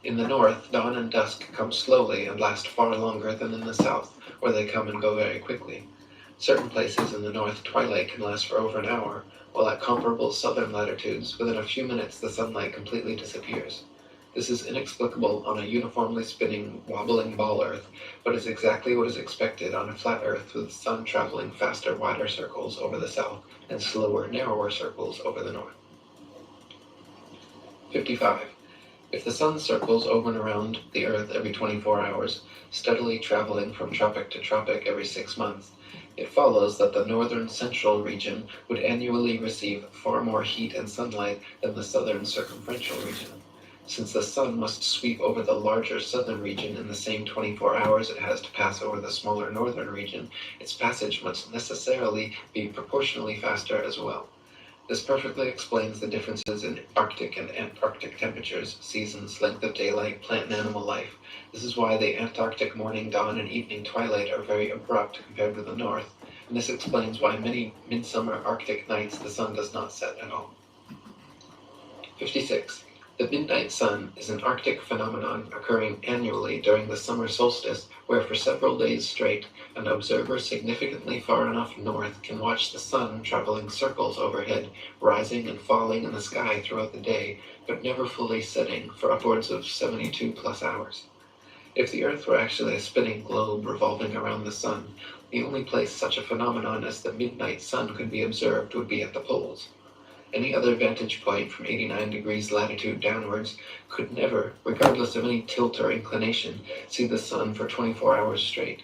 In the north, dawn and dusk come slowly and last far longer than in the south, where they come and go very quickly. Certain places in the north, twilight can last for over an hour, while at comparable southern latitudes, within a few minutes the sunlight completely disappears. This is inexplicable on a uniformly spinning, wobbling ball Earth, but is exactly what is expected on a flat Earth with the sun traveling faster, wider circles over the south and slower, narrower circles over the north. 55. If the sun circles over and around the Earth every 24 hours, steadily traveling from tropic to tropic every 6 months, it follows that the northern central region would annually receive far more heat and sunlight than the southern circumferential region. Since the sun must sweep over the larger southern region in the same 24 hours it has to pass over the smaller northern region, its passage must necessarily be proportionally faster as well. This perfectly explains the differences in Arctic and Antarctic temperatures, seasons, length of daylight, plant and animal life. This is why the Antarctic morning, dawn, and evening twilight are very abrupt compared with the north, and this explains why many midsummer Arctic nights the sun does not set at all. 56. The midnight sun is an Arctic phenomenon occurring annually during the summer solstice, where for several days straight, an observer significantly far enough north can watch the sun traveling circles overhead, rising and falling in the sky throughout the day, but never fully setting for upwards of 72 plus hours. If the Earth were actually a spinning globe revolving around the sun, the only place such a phenomenon as the midnight sun could be observed would be at the poles. Any other vantage point from 89 degrees latitude downwards could never, regardless of any tilt or inclination, see the sun for 24 hours straight.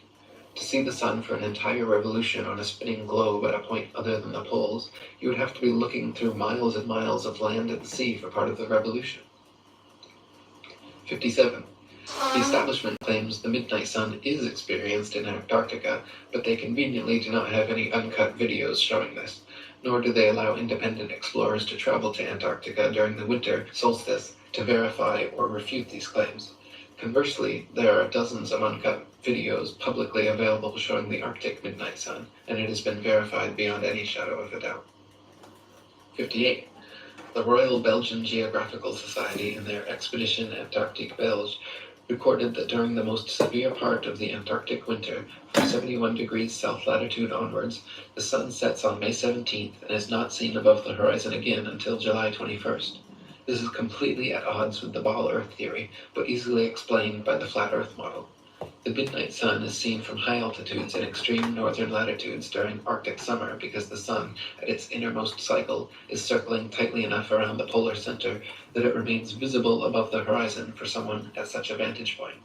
To see the sun for an entire revolution on a spinning globe at a point other than the poles, you would have to be looking through miles and miles of land and sea for part of the revolution. 57. The establishment claims the midnight sun is experienced in Antarctica, but they conveniently do not have any uncut videos showing this, nor do they allow independent explorers to travel to Antarctica during the winter solstice to verify or refute these claims. Conversely, there are dozens of uncut videos publicly available showing the Arctic midnight sun, and it has been verified beyond any shadow of a doubt. 58. The Royal Belgian Geographical Society, in their Expedition Antarctique Belge, recorded that during the most severe part of the Antarctic winter, from 71 degrees south latitude onwards, the sun sets on May 17th and is not seen above the horizon again until July 21st. This is completely at odds with the ball Earth theory, but easily explained by the flat Earth model. The midnight sun is seen from high altitudes in extreme northern latitudes during Arctic summer because the sun, at its innermost cycle, is circling tightly enough around the polar center that it remains visible above the horizon for someone at such a vantage point.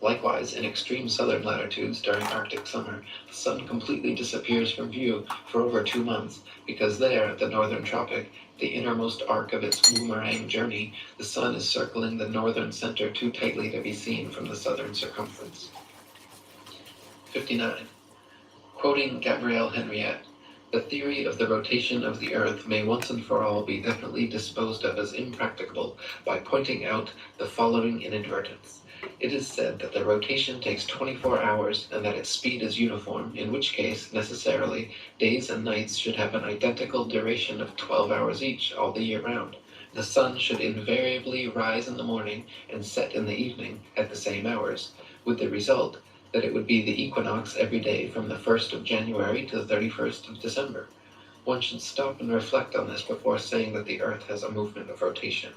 Likewise, in extreme southern latitudes during Arctic summer, the sun completely disappears from view for over 2 months because there, at the northern tropic, the innermost arc of its boomerang journey, the sun is circling the northern center too tightly to be seen from the southern circumference. 59. Quoting Gabrielle Henriette, the theory of the rotation of the Earth may once and for all be definitely disposed of as impracticable by pointing out the following inadvertence. It is said that the rotation takes 24 hours and that its speed is uniform, in which case, necessarily, days and nights should have an identical duration of 12 hours each all the year round. The sun should invariably rise in the morning and set in the evening at the same hours, with the result that it would be the equinox every day from the 1st of January to the 31st of December. One should stop and reflect on this before saying that the Earth has a movement of rotation.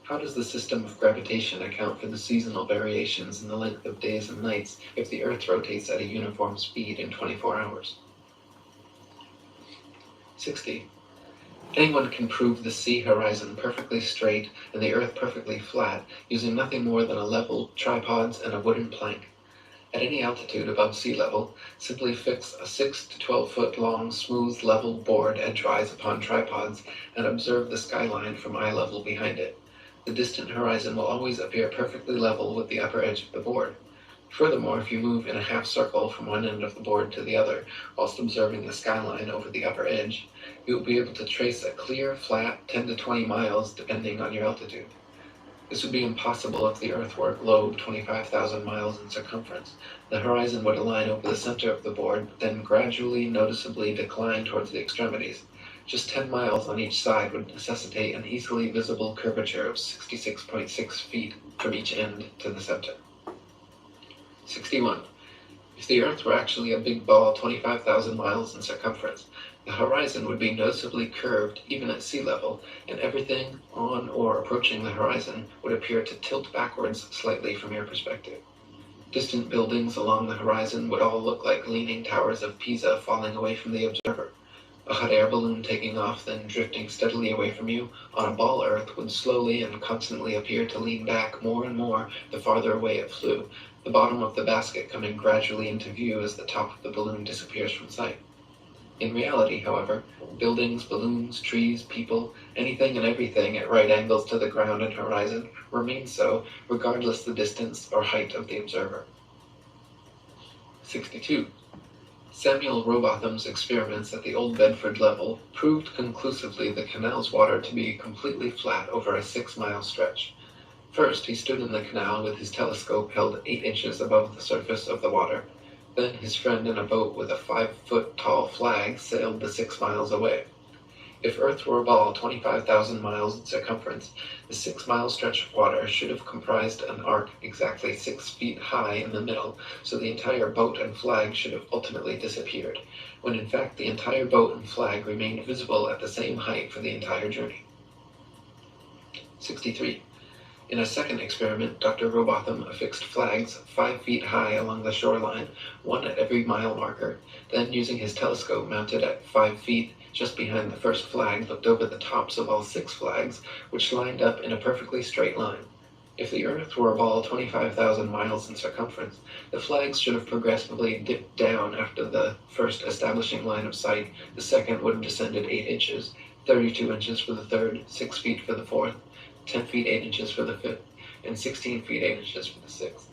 How does the system of gravitation account for the seasonal variations in the length of days and nights if the Earth rotates at a uniform speed in 24 hours? 60. Anyone can prove the sea horizon perfectly straight and the Earth perfectly flat using nothing more than a level, tripods, and a wooden plank. At any altitude above sea level, simply fix a 6 to 12 foot long smooth level board edgewise upon tripods and observe the skyline from eye level behind it. The distant horizon will always appear perfectly level with the upper edge of the board. Furthermore, if you move in a half circle from one end of the board to the other, whilst observing the skyline over the upper edge, you will be able to trace a clear, flat 10 to 20 miles depending on your altitude. This would be impossible if the Earth were a globe 25,000 miles in circumference. The horizon would align over the center of the board, then gradually, noticeably decline towards the extremities. Just 10 miles on each side would necessitate an easily visible curvature of 66.6 feet from each end to the center. 61. If the Earth were actually a big ball 25,000 miles in circumference, the horizon would be noticeably curved even at sea level, and everything on or approaching the horizon would appear to tilt backwards slightly from your perspective. Distant buildings along the horizon would all look like leaning towers of Pisa falling away from the observer. A hot air balloon taking off, then drifting steadily away from you on a ball Earth would slowly and constantly appear to lean back more and more the farther away it flew, the bottom of the basket coming gradually into view as the top of the balloon disappears from sight. In reality, however, buildings, balloons, trees, people, anything and everything at right angles to the ground and horizon remain so, regardless the distance or height of the observer. 62. Samuel Rowbotham's experiments at the Old Bedford level proved conclusively the canal's water to be completely flat over a 6-mile stretch. First, he stood in the canal with his telescope held 8 inches above the surface of the water. Then his friend in a boat with a 5-foot tall flag sailed the 6 miles away. If Earth were a ball 25,000 miles in circumference, the 6-mile stretch of water should have comprised an arc exactly 6 feet high in the middle, so the entire boat and flag should have ultimately disappeared, when in fact the entire boat and flag remained visible at the same height for the entire journey. 63. In a second experiment, Dr. Robotham affixed flags 5 feet high along the shoreline, one at every mile marker. Then, using his telescope mounted at 5 feet just behind the first flag, looked over the tops of all 6 flags, which lined up in a perfectly straight line. If the Earth were a ball 25,000 miles in circumference, the flags should have progressively dipped down after the first establishing line of sight. The second would have descended 8 inches, 32 inches for the third, 6 feet for the fourth, 10 feet 8 inches for the fifth, and 16 feet 8 inches for the sixth.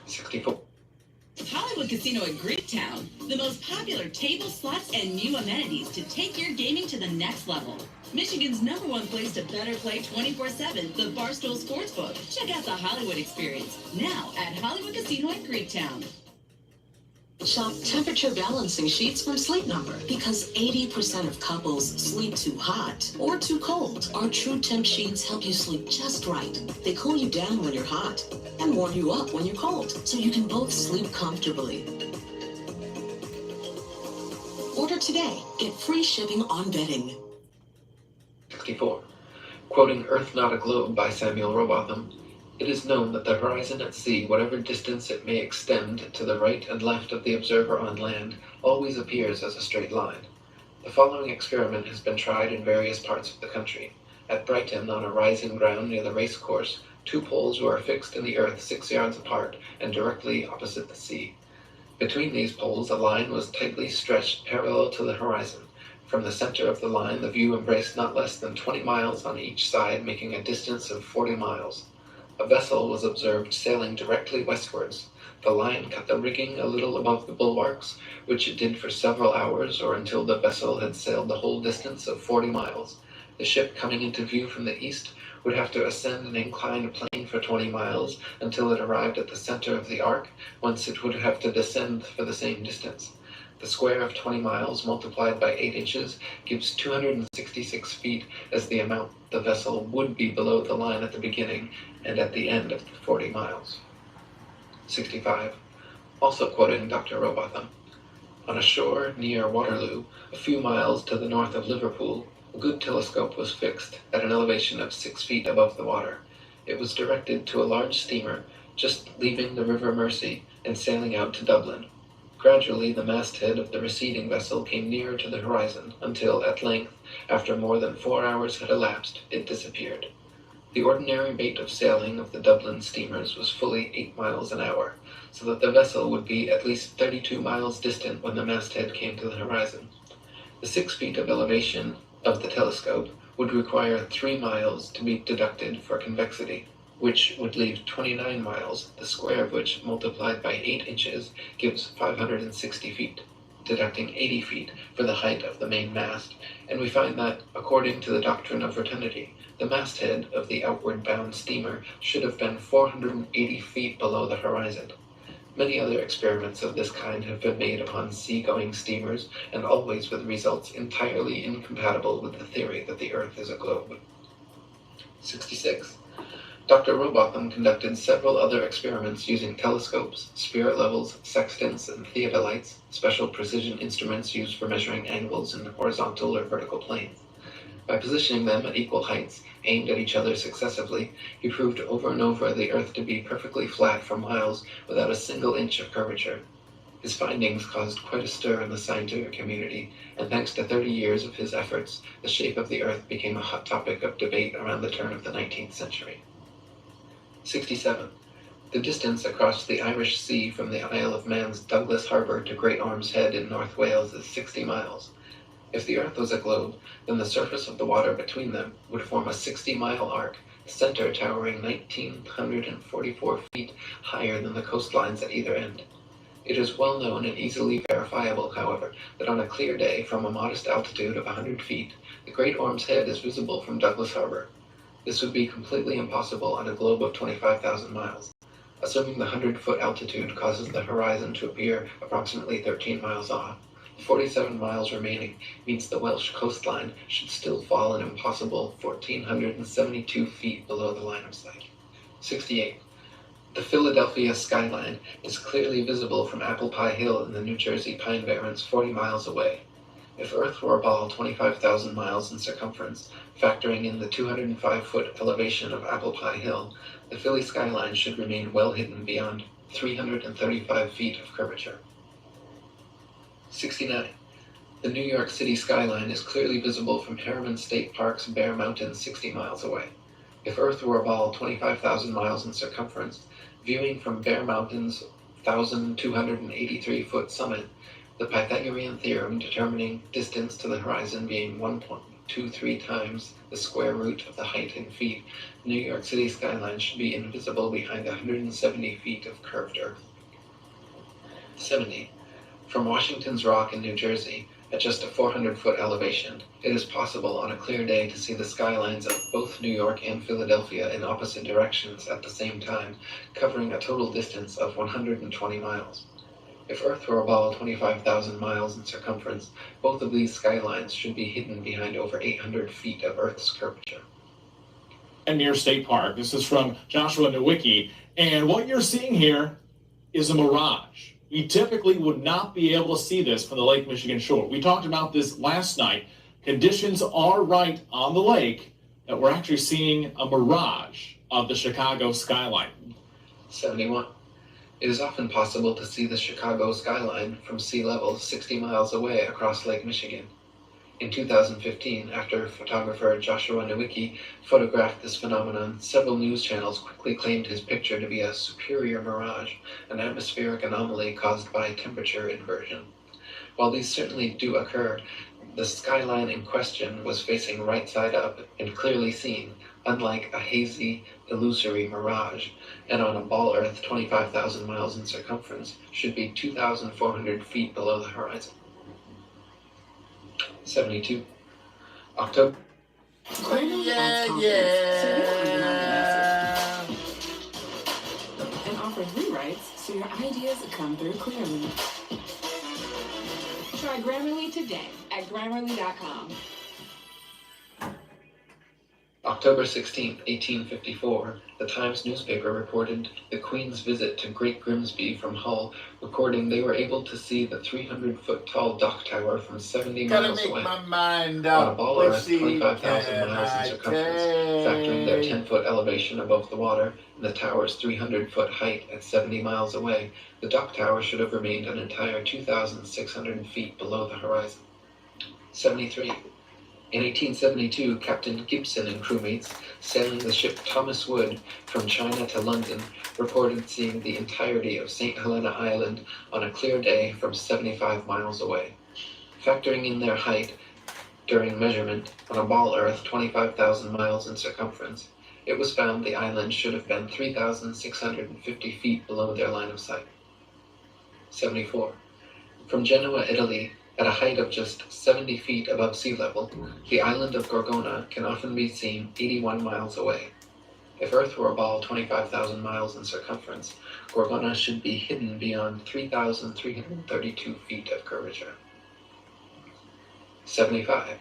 64. Hollywood Casino at Greektown, the most popular table, slots, and new amenities to take your gaming to the next level. Michigan's #1 place to better play 24/7, the Barstool Sportsbook. Check out the Hollywood experience now at Hollywood Casino at Greektown. Shop temperature balancing sheets from Sleep Number because 80% of couples sleep too hot or too cold. Our True Temp sheets help you sleep just right. They cool you down when you're hot and warm you up when you're cold, so you can both sleep comfortably. Order today. Get free shipping on bedding. 64. Quoting Earth Not a Globe by Samuel Robotham, it is known that the horizon at sea, whatever distance it may extend to the right and left of the observer on land, always appears as a straight line. The following experiment has been tried in various parts of the country. At Brighton, on a rising ground near the race course, 2 poles were affixed in the earth 6 yards apart and directly opposite the sea. Between these poles, a line was tightly stretched parallel to the horizon. From the center of the line, the view embraced not less than 20 miles on each side, making a distance of 40 miles. A vessel was observed sailing directly westwards. The line cut the rigging a little above the bulwarks, which it did for several hours or until the vessel had sailed the whole distance of 40 miles. The ship coming into view from the east would have to ascend an inclined plane for 20 miles until it arrived at the center of the arc, whence it would have to descend for the same distance. The square of 20 miles multiplied by 8 inches gives 266 feet as the amount the vessel would be below the line at the beginning and at the end of the 40 miles. 65. Also quoting Dr. Robotham, on a shore near Waterloo, a few miles to the north of Liverpool, a good telescope was fixed at an elevation of 6 feet above the water. It was directed to a large steamer just leaving the River Mersey and sailing out to Dublin. Gradually, the masthead of the receding vessel came nearer to the horizon until, at length, after more than 4 hours had elapsed, it disappeared. The ordinary rate of sailing of the Dublin steamers was fully 8 miles an hour, so that the vessel would be at least 32 miles distant when the masthead came to the horizon. The 6 feet of elevation of the telescope would require 3 miles to be deducted for convexity, which would leave 29 miles, the square of which multiplied by 8 inches gives 560 feet, deducting 80 feet for the height of the main mast, and we find that, according to the doctrine of rotundity, the masthead of the outward-bound steamer should have been 480 feet below the horizon. Many other experiments of this kind have been made upon sea-going steamers, and always with results entirely incompatible with the theory that the Earth is a globe. 66. Dr. Robotham conducted several other experiments using telescopes, spirit levels, sextants, and theodolites, special precision instruments used for measuring angles in horizontal or vertical planes. By positioning them at equal heights, aimed at each other successively, he proved over and over the Earth to be perfectly flat for miles without a single inch of curvature. His findings caused quite a stir in the scientific community, and thanks to 30 years of his efforts, the shape of the Earth became a hot topic of debate around the turn of the 19th century. 67. The distance across the Irish Sea from the Isle of Man's Douglas Harbour to Great Orme's Head in North Wales is 60 miles. If the Earth was a globe, then the surface of the water between them would form a 60-mile arc, the center towering 1,944 feet higher than the coastlines at either end. It is well known and easily verifiable, however, that on a clear day from a modest altitude of 100 feet, the Great Orme's Head is visible from Douglas Harbour. This would be completely impossible on a globe of 25,000 miles. Assuming the 100-foot altitude causes the horizon to appear approximately 13 miles off, The 47 miles remaining means the Welsh coastline should still fall an impossible 1,472 feet below the line of sight. 68. The Philadelphia skyline is clearly visible from Apple Pie Hill in the New Jersey Pine Barrens 40 miles away. If Earth were a ball 25,000 miles in circumference, factoring in the 205-foot elevation of Apple Pie Hill, the Philly skyline should remain well hidden beyond 335 feet of curvature. 69. The New York City skyline is clearly visible from Harriman State Park's Bear Mountain 60 miles away. If Earth were a ball 25,000 miles in circumference, viewing from Bear Mountain's 1,283-foot summit, the Pythagorean theorem determining distance to the horizon being 1.23 times the square root of the height in feet, New York City skyline should be invisible behind 170 feet of curved Earth. 70. From Washington's Rock in New Jersey, at just a 400-foot elevation, it is possible on a clear day to see the skylines of both New York and Philadelphia in opposite directions at the same time, covering a total distance of 120 miles. If Earth were a ball 25,000 miles in circumference, both of these skylines should be hidden behind over 800 feet of Earth's curvature. And near State Park, this is from Joshua Nowicki, and what you're seeing here is a mirage. You typically would not be able to see this from the Lake Michigan shore. We talked about this last night. Conditions are right on the lake that we're actually seeing a mirage of the Chicago skyline. 71. It is often possible to see the Chicago skyline from sea level 60 miles away across Lake Michigan. In 2015, after photographer Joshua Nowicki photographed this phenomenon, several news channels quickly claimed his picture to be a superior mirage, an atmospheric anomaly caused by temperature inversion. While these certainly do occur, the skyline in question was facing right side up and clearly seen, unlike a hazy, illusory mirage, and on a ball Earth 25,000 miles in circumference should be 2,400 feet below the horizon. 72. October. Yeah. And offers rewrites so your ideas come through clearly. Try Grammarly today at Grammarly.com. October 16, 1854, the Times newspaper reported the Queen's visit to Great Grimsby from Hull, recording they were able to see the 300-foot-tall dock tower from 70 miles away. My mind On up. a ball Earth 25,000 miles in circumference, factoring their 10-foot elevation above the water and the tower's 300-foot height at 70 miles away, the dock tower should have remained an entire 2,600 feet below the horizon. 73. In 1872, Captain Gibson and crewmates, sailing the ship Thomas Wood from China to London, reported seeing the entirety of St. Helena Island on a clear day from 75 miles away. Factoring in their height during measurement on a ball Earth 25,000 miles in circumference, it was found the island should have been 3,650 feet below their line of sight. 74. From Genoa, Italy, at a height of just 70 feet above sea level, the island of Gorgona can often be seen 81 miles away. If Earth were a ball 25,000 miles in circumference, Gorgona should be hidden beyond 3,332 feet of curvature. 75.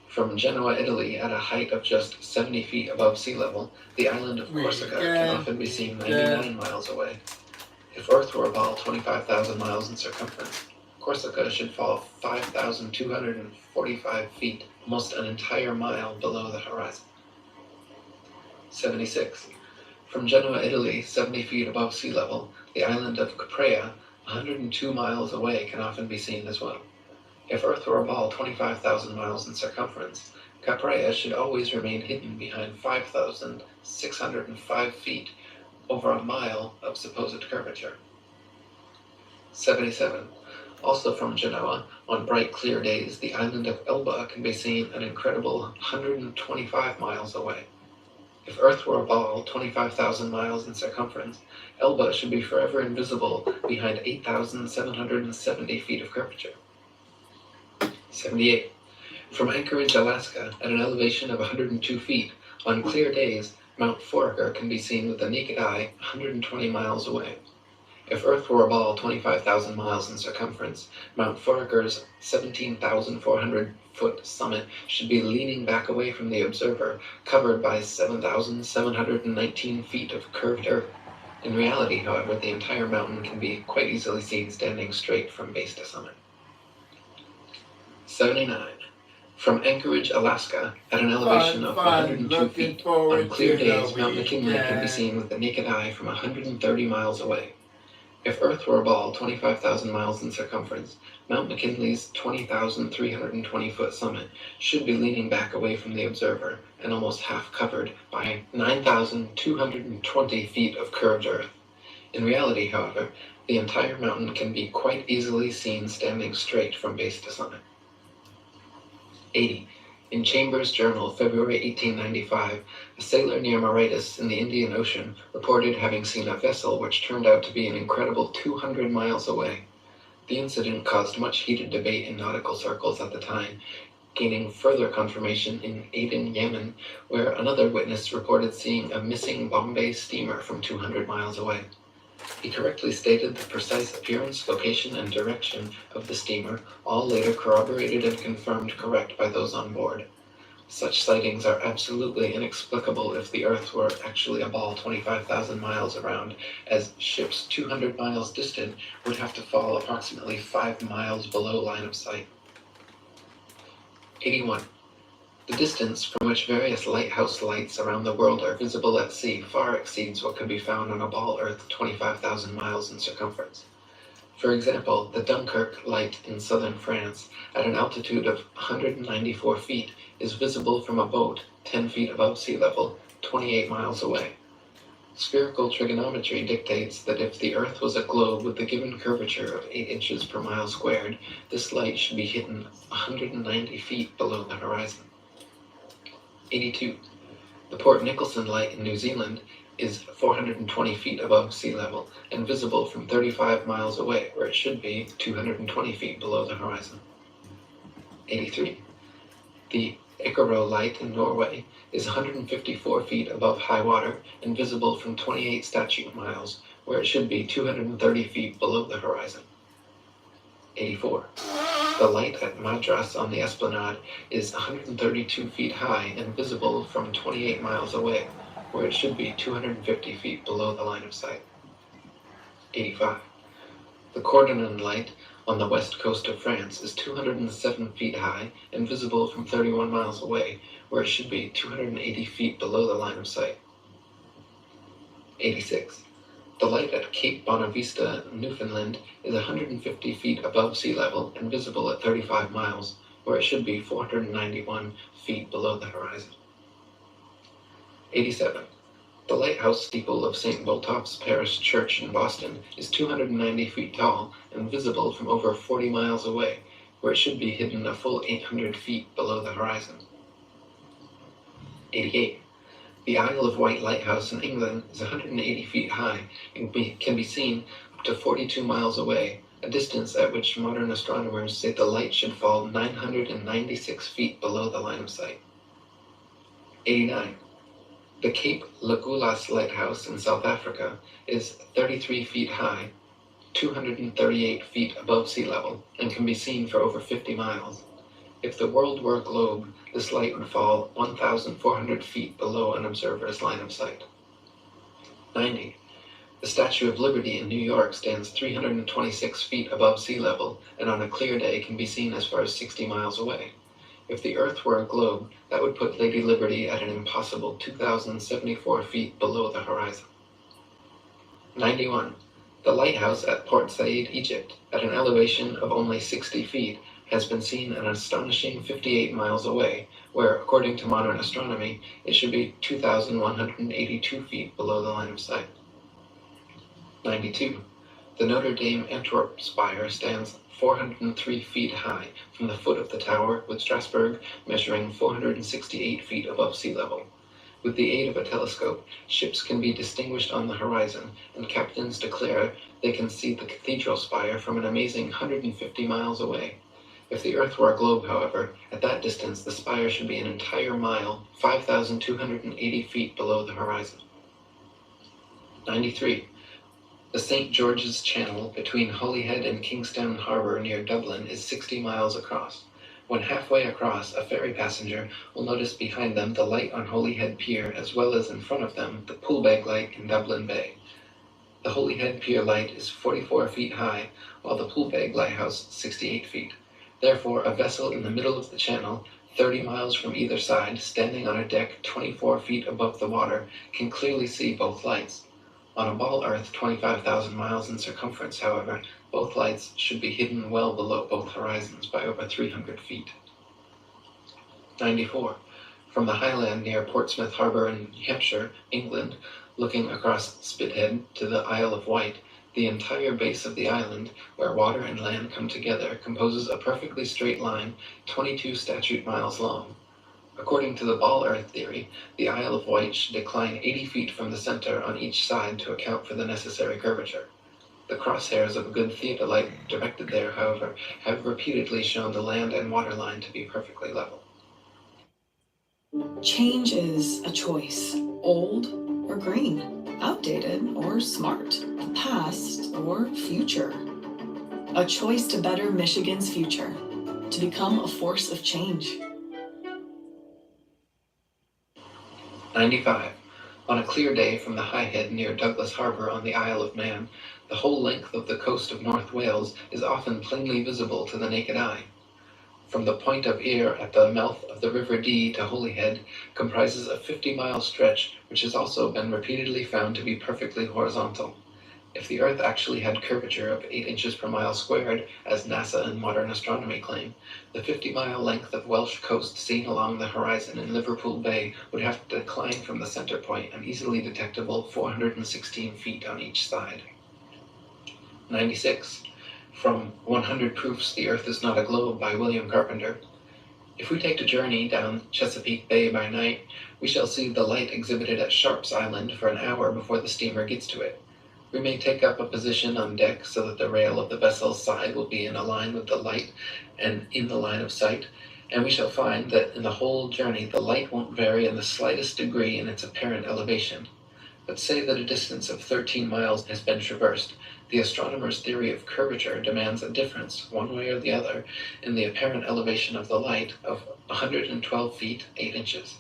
From Genoa, Italy, at a height of just 70 feet above sea level, the island of Corsica can often be seen 99 miles away. If Earth were a ball 25,000 miles in circumference, Corsica should fall 5,245 feet, almost an entire mile below the horizon. 76. From Genoa, Italy, 70 feet above sea level, the island of Caprea, 102 miles away, can often be seen as well. If Earth were a ball 25,000 miles in circumference, Caprea should always remain hidden behind 5,605 feet, over a mile of supposed curvature. 77. Also from Genoa, on bright clear days, the island of Elba can be seen an incredible 125 miles away. If Earth were a ball 25,000 miles in circumference, Elba should be forever invisible behind 8,770 feet of curvature. 78. From Anchorage, Alaska, at an elevation of 102 feet, on clear days, Mount Foraker can be seen with the naked eye 120 miles away. If Earth were a ball 25,000 miles in circumference, Mount Foraker's 17,400-foot summit should be leaning back away from the observer, covered by 7,719 feet of curved earth. In reality, however, the entire mountain can be quite easily seen standing straight from base to summit. 79. From Anchorage, Alaska, at an elevation of 102 feet, on clear days, Mount McKinley can be seen with the naked eye from 130 miles away. If Earth were a ball 25,000 miles in circumference, Mount McKinley's 20,320-foot summit should be leaning back away from the observer and almost half covered by 9,220 feet of curved earth. In reality, however, the entire mountain can be quite easily seen standing straight from base to summit. 80. In Chambers' Journal, February 1895, a sailor near Mauritius in the Indian Ocean reported having seen a vessel which turned out to be an incredible 200 miles away. The incident caused much heated debate in nautical circles at the time, gaining further confirmation in Aden, Yemen, where another witness reported seeing a missing Bombay steamer from 200 miles away. He correctly stated the precise appearance, location, and direction of the steamer, all later corroborated and confirmed correct by those on board. Such sightings are absolutely inexplicable if the Earth were actually a ball 25,000 miles around, as ships 200 miles distant would have to fall approximately 5 miles below line of sight. 81. The distance from which various lighthouse lights around the world are visible at sea far exceeds what could be found on a ball Earth 25,000 miles in circumference. For example, the Dunkirk light in southern France, at an altitude of 194 feet, is visible from a boat 10 feet above sea level, 28 miles away. Spherical trigonometry dictates that if the Earth was a globe with the given curvature of 8 inches per mile squared, this light should be hidden 190 feet below the horizon. 82. The Port Nicholson light in New Zealand is 420 feet above sea level and visible from 35 miles away, where it should be 220 feet below the horizon. 83. The Icaro light in Norway is 154 feet above high water and visible from 28 statute miles, where it should be 230 feet below the horizon. 84. The light at Madras on the Esplanade is 132 feet high and visible from 28 miles away, where it should be 250 feet below the line of sight. 85. The Cordonan light on the west coast of France is 207 feet high and visible from 31 miles away, where it should be 280 feet below the line of sight. 86. The light at Cape Bonavista, Newfoundland, is 150 feet above sea level and visible at 35 miles, where it should be 491 feet below the horizon. 87. The lighthouse steeple of St. Botolph's Parish Church in Boston is 290 feet tall and visible from over 40 miles away, where it should be hidden a full 800 feet below the horizon. 88. The Isle of Wight Lighthouse in England is 180 feet high and can be seen up to 42 miles away, a distance at which modern astronomers say the light should fall 996 feet below the line of sight. 89. The Cape Legulas Lighthouse in South Africa is 33 feet high, 238 feet above sea level, and can be seen for over 50 miles. If the world were a globe, this light would fall 1,400 feet below an observer's line of sight. 90. The Statue of Liberty in New York stands 326 feet above sea level, and on a clear day can be seen as far as 60 miles away. If the Earth were a globe, that would put Lady Liberty at an impossible 2,074 feet below the horizon. 91. The lighthouse at Port Said, Egypt, at an elevation of only 60 feet, has been seen an astonishing 58 miles away, where, according to modern astronomy, it should be 2,182 feet below the line of sight. 92. The Notre Dame Antwerp spire stands 403 feet high from the foot of the tower, with Strasbourg measuring 468 feet above sea level. With the aid of a telescope, ships can be distinguished on the horizon, and captains declare they can see the cathedral spire from an amazing 150 miles away. If the Earth were a globe, however, at that distance the spire should be an entire mile, 5,280 feet below the horizon. 93. The St. George's Channel between Holyhead and Kingstown Harbour near Dublin is 60 miles across. When halfway across, a ferry passenger will notice behind them the light on Holyhead Pier, as well as in front of them the Poolbeg light in Dublin Bay. The Holyhead Pier light is 44 feet high, while the Poolbeg lighthouse 68 feet. Therefore, a vessel in the middle of the channel, 30 miles from either side, standing on a deck 24 feet above the water, can clearly see both lights. On a ball Earth 25,000 miles in circumference, however, both lights should be hidden well below both horizons by over 300 feet. 94. From the highland near Portsmouth Harbour in New Hampshire, England, looking across Spithead to the Isle of Wight, the entire base of the island, where water and land come together, composes a perfectly straight line, 22 statute miles long. According to the ball Earth theory, the Isle of Wight should decline 80 feet from the center on each side to account for the necessary curvature. The crosshairs of a good theodolite directed there, however, have repeatedly shown the land and water line to be perfectly level. Change is a choice. Old or green. Outdated or smart. Past or future. A choice to better Michigan's future. To become a force of change. 95. On a clear day from the High Head near Douglas Harbour on the Isle of Man, the whole length of the coast of North Wales is often plainly visible to the naked eye. From the Point of Ayr at the mouth of the River Dee to Holyhead comprises a 50-mile stretch which has also been repeatedly found to be perfectly horizontal. If the Earth actually had curvature of 8 inches per mile squared, as NASA and modern astronomy claim, the 50-mile length of Welsh coast seen along the horizon in Liverpool Bay would have to decline from the center point an easily detectable 416 feet on each side. 96. From 100 Proofs the Earth is Not a Globe by William Carpenter. If we take a journey down Chesapeake Bay by night, we shall see the light exhibited at Sharp's Island for an hour before the steamer gets to it. We may take up a position on deck so that the rail of the vessel's side will be in a line with the light and in the line of sight, and we shall find that in the whole journey the light won't vary in the slightest degree in its apparent elevation. But say that a distance of 13 miles has been traversed, the astronomer's theory of curvature demands a difference, one way or the other, in the apparent elevation of the light of 112 feet 8 inches.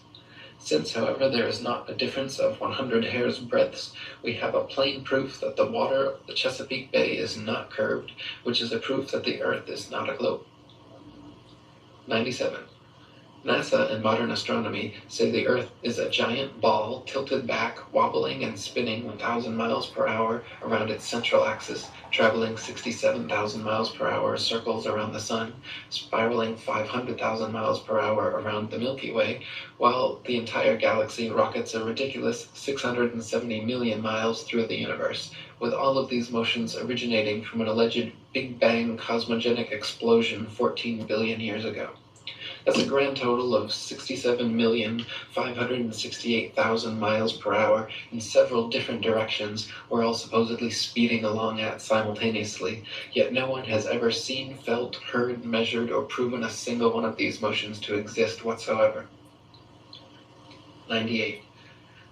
Since, however, there is not a difference of 100 hair's breadths, we have a plain proof that the water of the Chesapeake Bay is not curved, which is a proof that the Earth is not a globe. 97. NASA and modern astronomy say the Earth is a giant ball tilted back, wobbling and spinning 1,000 miles per hour around its central axis, traveling 67,000 miles per hour circles around the Sun, spiraling 500,000 miles per hour around the Milky Way, while the entire galaxy rockets a ridiculous 670 million miles through the universe, with all of these motions originating from an alleged Big Bang cosmogenic explosion 14 billion years ago. That's a grand total of 67,568,000 miles per hour in several different directions we're all supposedly speeding along at simultaneously, yet no one has ever seen, felt, heard, measured, or proven a single one of these motions to exist whatsoever. 98.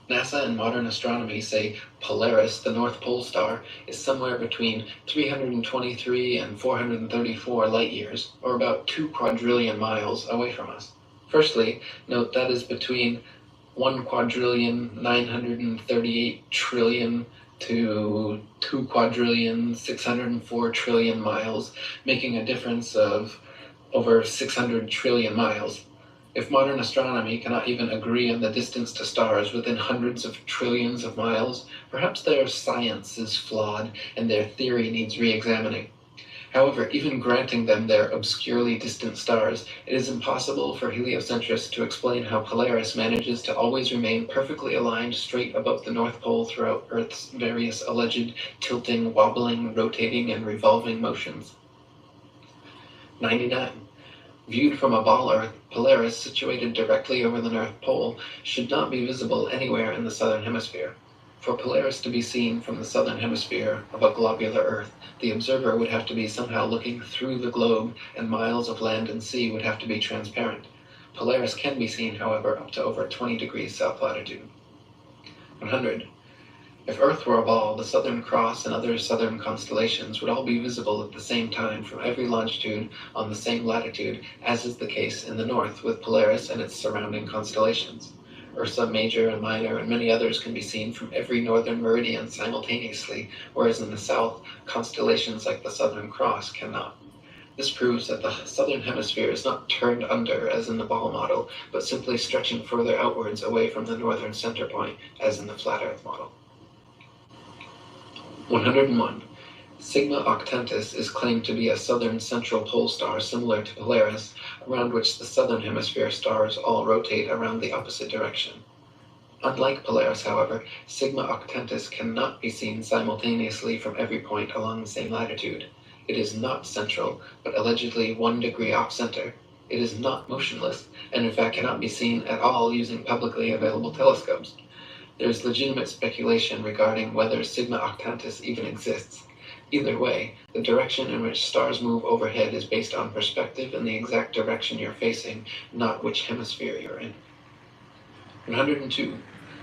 NASA and modern astronomy say Polaris, the North Pole star, is somewhere between 323 and 434 light years, or about 2 quadrillion miles away from us. Firstly, note that is between 1,938 trillion to 2,604 trillion miles, making a difference of over 600 trillion miles. If modern astronomy cannot even agree on the distance to stars within hundreds of trillions of miles, perhaps their science is flawed and their theory needs re-examining. However, even granting them their obscurely distant stars, it is impossible for heliocentrists to explain how Polaris manages to always remain perfectly aligned straight above the North Pole throughout Earth's various alleged tilting, wobbling, rotating, and revolving motions. 99. Viewed from a ball Earth, Polaris, situated directly over the North Pole, should not be visible anywhere in the southern hemisphere. For Polaris to be seen from the southern hemisphere of a globular Earth, the observer would have to be somehow looking through the globe, and miles of land and sea would have to be transparent. Polaris can be seen, however, up to over 20 degrees south latitude. 100. If Earth were a ball, the Southern Cross and other southern constellations would all be visible at the same time from every longitude on the same latitude, as is the case in the north with Polaris and its surrounding constellations. Ursa Major and Minor and many others can be seen from every northern meridian simultaneously, whereas in the south, constellations like the Southern Cross cannot. This proves that the southern hemisphere is not turned under as in the ball model, but simply stretching further outwards away from the northern center point as in the flat Earth model. 101. Sigma Octantis is claimed to be a southern central pole star similar to Polaris, around which the southern hemisphere stars all rotate around the opposite direction. Unlike Polaris, however, Sigma Octantis cannot be seen simultaneously from every point along the same latitude. It is not central, but allegedly 1 degree off-center. It is not motionless, and in fact cannot be seen at all using publicly available telescopes. There is legitimate speculation regarding whether Sigma Octantis even exists. Either way, the direction in which stars move overhead is based on perspective and the exact direction you're facing, not which hemisphere you're in. 102.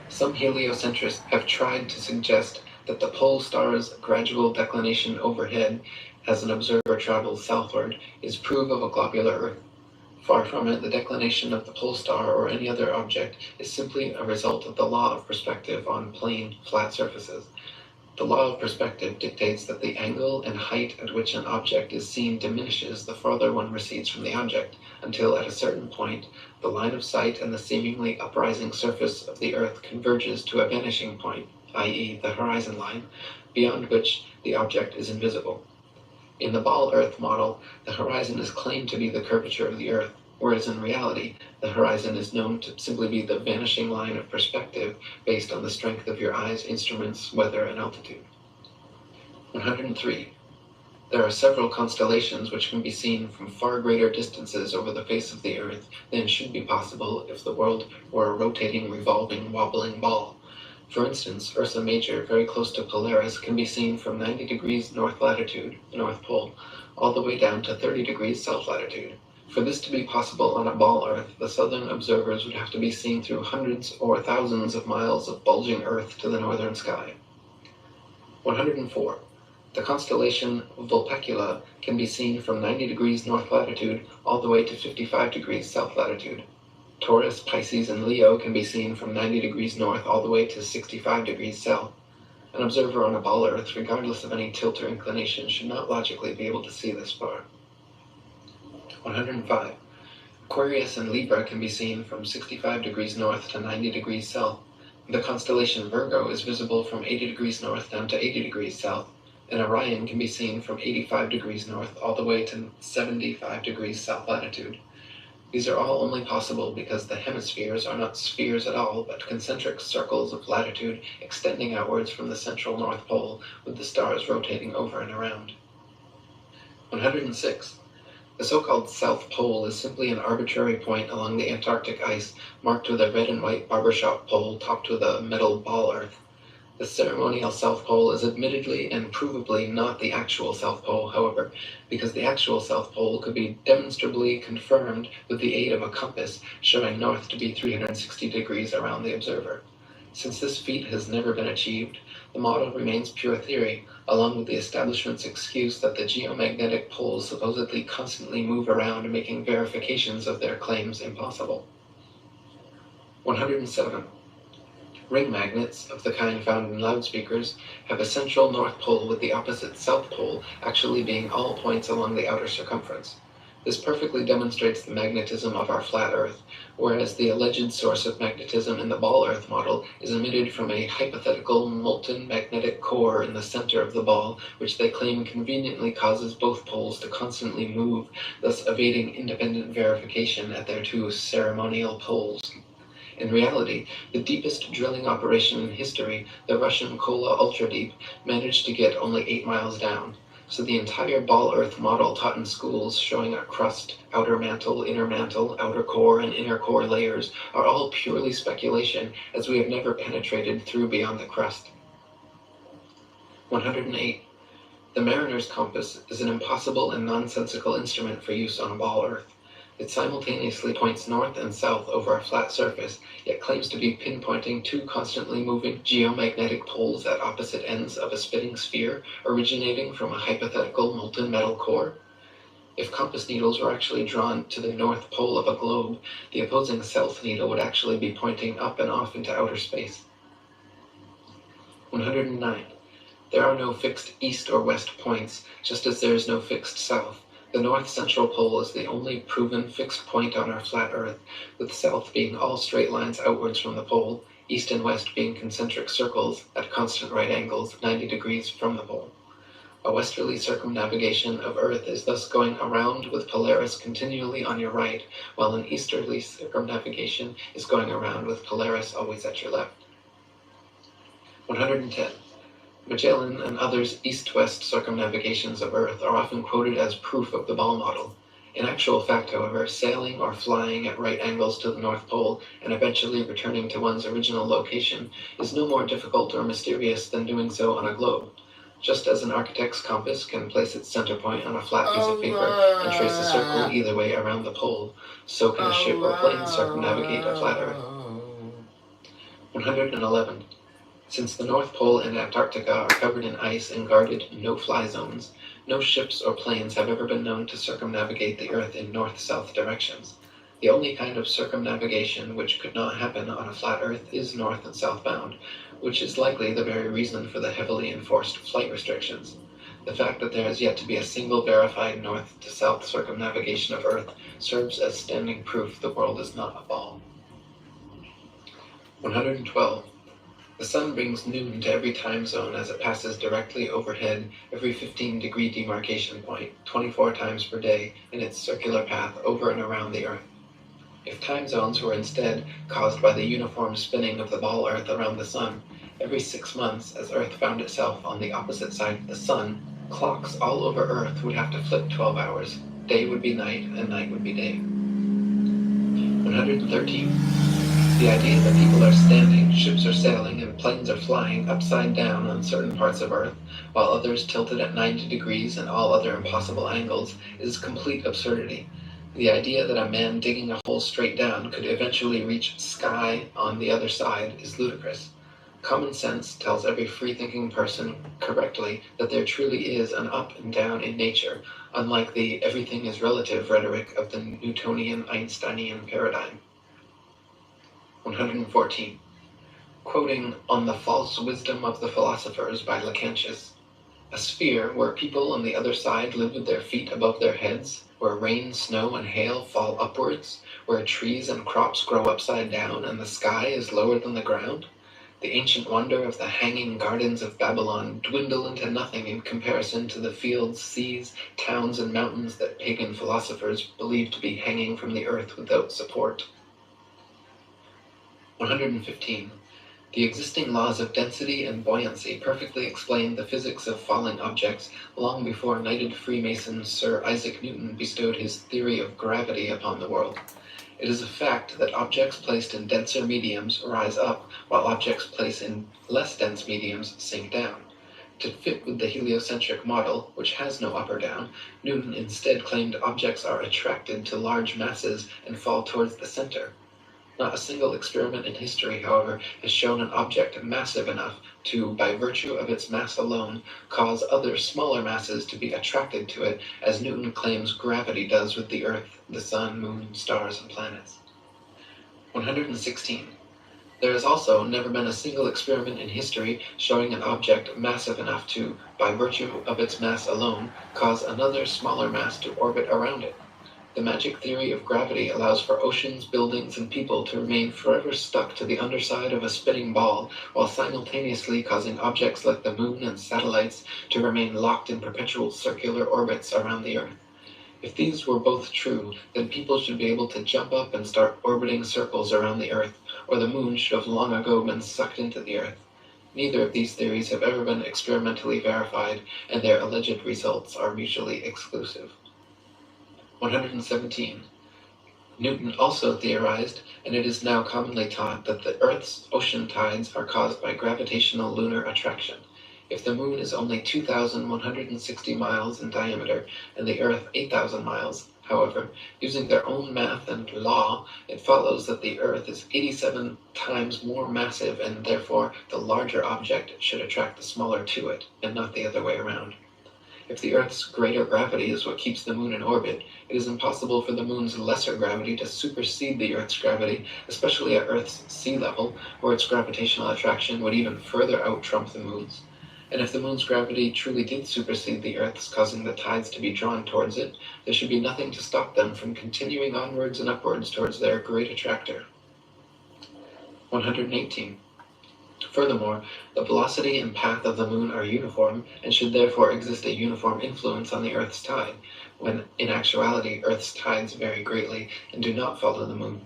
Some heliocentrists have tried to suggest that the pole star's gradual declination overhead as an observer travels southward is proof of a globular Earth. Far from it, the declination of the pole star or any other object is simply a result of the law of perspective on plane, flat surfaces. The law of perspective dictates that the angle and height at which an object is seen diminishes the farther one recedes from the object, until at a certain point, the line of sight and the seemingly uprising surface of the Earth converges to a vanishing point, i.e. the horizon line, beyond which the object is invisible. In the ball Earth model, the horizon is claimed to be the curvature of the Earth, whereas in reality, the horizon is known to simply be the vanishing line of perspective based on the strength of your eyes, instruments, weather, and altitude. 103. There are several constellations which can be seen from far greater distances over the face of the Earth than should be possible if the world were a rotating, revolving, wobbling ball. For instance, Ursa Major, very close to Polaris, can be seen from 90 degrees north latitude, the North Pole, all the way down to 30 degrees south latitude. For this to be possible on a ball Earth, the southern observers would have to be seen through hundreds or thousands of miles of bulging Earth to the northern sky. 104. The constellation Vulpecula can be seen from 90 degrees north latitude all the way to 55 degrees south latitude. Taurus, Pisces, and Leo can be seen from 90 degrees north all the way to 65 degrees south. An observer on a ball Earth, regardless of any tilt or inclination, should not logically be able to see this far. 105. Aquarius and Libra can be seen from 65 degrees north to 90 degrees south. The constellation Virgo is visible from 80 degrees north down to 80 degrees south, and Orion can be seen from 85 degrees north all the way to 75 degrees south latitude. These are all only possible because the hemispheres are not spheres at all, but concentric circles of latitude extending outwards from the central North Pole, with the stars rotating over and around. 106. The so-called South Pole is simply an arbitrary point along the Antarctic ice, marked with a red and white barbershop pole topped with a metal ball Earth. The ceremonial South Pole is admittedly and provably not the actual South Pole, however, because the actual South Pole could be demonstrably confirmed with the aid of a compass showing north to be 360 degrees around the observer. Since this feat has never been achieved, the model remains pure theory, along with the establishment's excuse that the geomagnetic poles supposedly constantly move around, making verifications of their claims impossible. 107. Ring magnets, of the kind found in loudspeakers, have a central North Pole with the opposite South Pole actually being all points along the outer circumference. This perfectly demonstrates the magnetism of our flat Earth, whereas the alleged source of magnetism in the ball Earth model is emitted from a hypothetical molten magnetic core in the center of the ball, which they claim conveniently causes both poles to constantly move, thus evading independent verification at their two ceremonial poles. In reality, the deepest drilling operation in history, the Russian Kola Ultra Deep, managed to get only 8 miles down. So the entire ball Earth model taught in schools showing a crust, outer mantle, outer core, and inner core layers are all purely speculation, as we have never penetrated through beyond the crust. 108. The mariner's compass is an impossible and nonsensical instrument for use on a ball Earth. It simultaneously points north and south over a flat surface, yet claims to be pinpointing two constantly moving geomagnetic poles at opposite ends of a spinning sphere originating from a hypothetical molten metal core. If compass needles were actually drawn to the north pole of a globe, the opposing south needle would actually be pointing up and off into outer space. 109. There are no fixed east or west points, just as there is no fixed south. The north central pole is the only proven fixed point on our flat Earth, with south being all straight lines outwards from the pole, east and west being concentric circles at constant right angles 90 degrees from the pole. A westerly circumnavigation of Earth is thus going around with Polaris continually on your right, while an easterly circumnavigation is going around with Polaris always at your left. 110. Magellan and others' east-west circumnavigations of Earth are often quoted as proof of the ball model. In actual fact, however, sailing or flying at right angles to the North Pole and eventually returning to one's original location is no more difficult or mysterious than doing so on a globe. Just as an architect's compass can place its center point on a flat piece of paper and trace a circle either way around the pole, so can a ship or plane circumnavigate a flat Earth. 111. Since the North Pole and Antarctica are covered in ice and guarded no-fly zones, no ships or planes have ever been known to circumnavigate the Earth in north-south directions. The only kind of circumnavigation which could not happen on a flat Earth is north and southbound, which is likely the very reason for the heavily enforced flight restrictions. The fact that there has yet to be a single verified north-to-south circumnavigation of Earth serves as standing proof the world is not a ball. 112. The sun brings noon to every time zone as it passes directly overhead every 15-degree demarcation point, 24 times per day, in its circular path over and around the Earth. If time zones were instead caused by the uniform spinning of the ball Earth around the sun, every 6 months, as Earth found itself on the opposite side of the sun, clocks all over Earth would have to flip 12 hours. Day would be night, and night would be day. 113. The idea that people are standing, ships are sailing, and planes are flying upside down on certain parts of Earth, while others tilted at 90 degrees and all other impossible angles, is complete absurdity. The idea that a man digging a hole straight down could eventually reach sky on the other side is ludicrous. Common sense tells every free-thinking person correctly that there truly is an up and down in nature, unlike the everything is relative rhetoric of the Newtonian Einsteinian paradigm. 114. Quoting On the False Wisdom of the Philosophers by Lactantius, a sphere where people on the other side live with their feet above their heads, where rain, snow, and hail fall upwards, where trees and crops grow upside down and the sky is lower than the ground, the ancient wonder of the hanging gardens of Babylon dwindle into nothing in comparison to the fields, seas, towns, and mountains that pagan philosophers believe to be hanging from the earth without support. 115. The existing laws of density and buoyancy perfectly explain the physics of falling objects long before knighted Freemason Sir Isaac Newton bestowed his theory of gravity upon the world. It is a fact that objects placed in denser mediums rise up, while objects placed in less dense mediums sink down. To fit with the heliocentric model, which has no up or down, Newton instead claimed objects are attracted to large masses and fall towards the center. Not a single experiment in history, however, has shown an object massive enough to, by virtue of its mass alone, cause other smaller masses to be attracted to it, as Newton claims gravity does with the Earth, the Sun, Moon, stars, and planets. 116. There has also never been a single experiment in history showing an object massive enough to, by virtue of its mass alone, cause another smaller mass to orbit around it. The magic theory of gravity allows for oceans, buildings, and people to remain forever stuck to the underside of a spinning ball, while simultaneously causing objects like the moon and satellites to remain locked in perpetual circular orbits around the Earth. If these were both true, then people should be able to jump up and start orbiting circles around the Earth, or the moon should have long ago been sucked into the Earth. Neither of these theories have ever been experimentally verified, and their alleged results are mutually exclusive. 117. Newton also theorized, and it is now commonly taught, that the Earth's ocean tides are caused by gravitational lunar attraction. If the moon is only 2,160 miles in diameter and the Earth 8,000 miles, However, using their own math and law, it follows that the Earth is 87 times more massive, and therefore the larger object should attract the smaller to it, and not the other way around. If the Earth's greater gravity is what keeps the Moon in orbit, it is impossible for the Moon's lesser gravity to supersede the Earth's gravity, especially at Earth's sea level, where its gravitational attraction would even further out-trump the Moon's. And if the Moon's gravity truly did supersede the Earth's, causing the tides to be drawn towards it, there should be nothing to stop them from continuing onwards and upwards towards their great attractor. 118. Furthermore, the velocity and path of the Moon are uniform, and should therefore exist a uniform influence on the Earth's tide, when in actuality Earth's tides vary greatly and do not follow the Moon.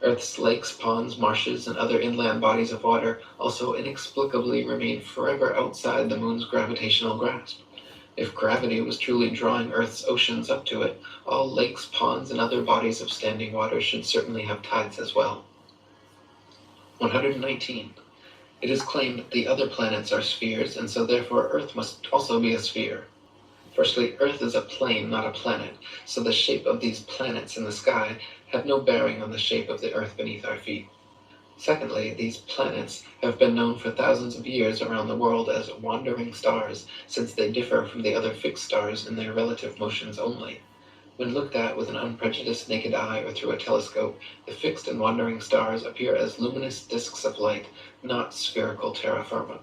Earth's lakes, ponds, marshes, and other inland bodies of water also inexplicably remain forever outside the Moon's gravitational grasp. If gravity was truly drawing Earth's oceans up to it, all lakes, ponds, and other bodies of standing water should certainly have tides as well. 119. It is claimed that the other planets are spheres, and so therefore Earth must also be a sphere. Firstly, Earth is a plane, not a planet, so the shape of these planets in the sky have no bearing on the shape of the Earth beneath our feet. Secondly, these planets have been known for thousands of years around the world as wandering stars, since they differ from the other fixed stars in their relative motions only. When looked at with an unprejudiced naked eye or through a telescope, the fixed and wandering stars appear as luminous disks of light, not spherical terra firma.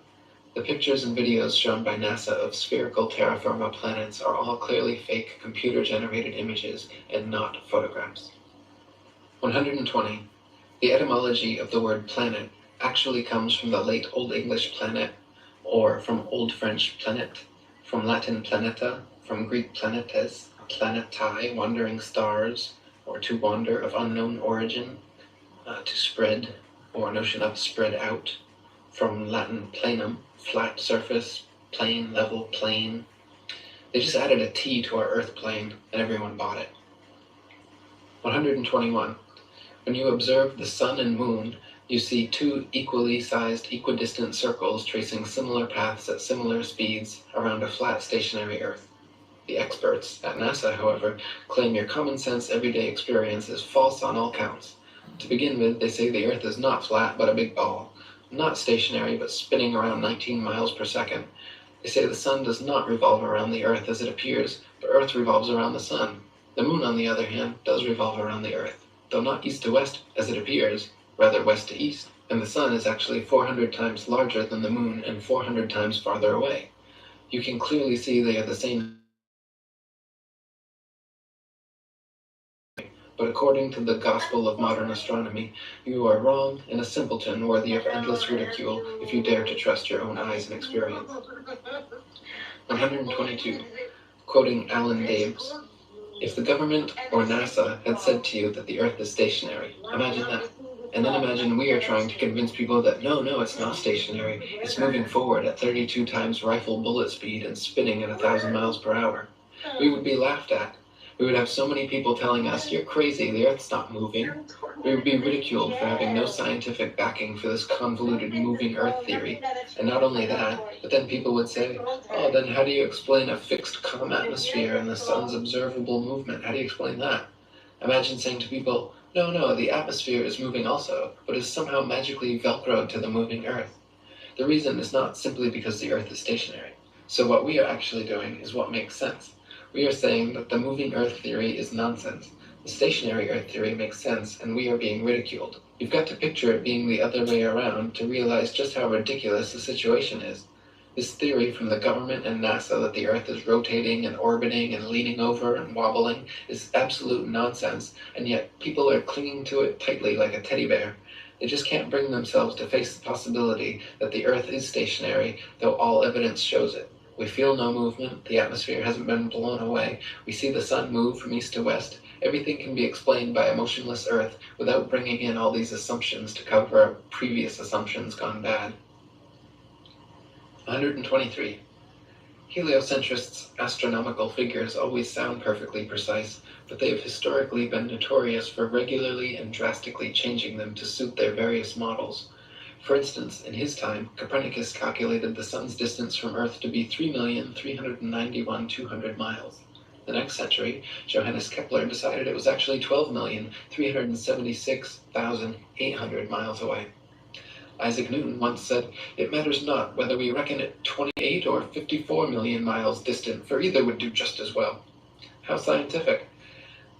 The pictures and videos shown by NASA of spherical terra firma planets are all clearly fake computer-generated images and not photographs. 120. The etymology of the word planet actually comes from the late Old English planet, or from Old French planet, from Latin planeta, from Greek planetes, planetae, wandering stars, or to wander of unknown origin, to spread, or notion of spread out, from Latin planum, flat surface, plane, level, plane. They just added a T to our Earth plane, and everyone bought it. 121. When you observe the Sun and Moon, you see two equally sized, equidistant circles tracing similar paths at similar speeds around a flat, stationary Earth. The experts at NASA, however, claim your common sense everyday experience is false on all counts. To begin with, they say the Earth is not flat, but a big ball. Not stationary, but spinning around 19 miles per second. They say the Sun does not revolve around the Earth as it appears, but Earth revolves around the Sun. The Moon, on the other hand, does revolve around the Earth, though not east to west as it appears, rather west to east, and the Sun is actually 400 times larger than the Moon and 400 times farther away. You can clearly see they are the same. But according to the gospel of modern astronomy, you are wrong and a simpleton worthy of endless ridicule if you dare to trust your own eyes and experience. 122. Quoting Alan Daves, if the government or NASA had said to you that the Earth is stationary, imagine that. And then imagine we are trying to convince people that no, it's not stationary. It's moving forward at 32 times rifle bullet speed and spinning at 1,000 miles per hour. We would be laughed at. We would have so many people telling us, you're crazy, the Earth's not moving. We would be ridiculed for having no scientific backing for this convoluted moving Earth theory. And not only that, but then people would say, oh, then how do you explain a fixed calm atmosphere and the sun's observable movement? How do you explain that? Imagine saying to people, no, the atmosphere is moving also, but is somehow magically velcroed to the moving Earth. The reason is not simply because the Earth is stationary. So what we are actually doing is what makes sense. We are saying that the moving Earth theory is nonsense. The stationary Earth theory makes sense, and we are being ridiculed. You've got to picture it being the other way around to realize just how ridiculous the situation is. This theory from the government and NASA that the Earth is rotating and orbiting and leaning over and wobbling is absolute nonsense, and yet people are clinging to it tightly like a teddy bear. They just can't bring themselves to face the possibility that the Earth is stationary, though all evidence shows it. We feel no movement, the atmosphere hasn't been blown away, we see the sun move from east to west. Everything can be explained by a motionless Earth without bringing in all these assumptions to cover previous assumptions gone bad. 123. Heliocentrists' astronomical figures always sound perfectly precise, but they have historically been notorious for regularly and drastically changing them to suit their various models. For instance, in his time, Copernicus calculated the sun's distance from Earth to be 3,391,200 miles. The next century, Johannes Kepler decided it was actually 12,376,800 miles away. Isaac Newton once said, "It matters not whether we reckon it 28 or 54 million miles distant, for either would do just as well." How scientific.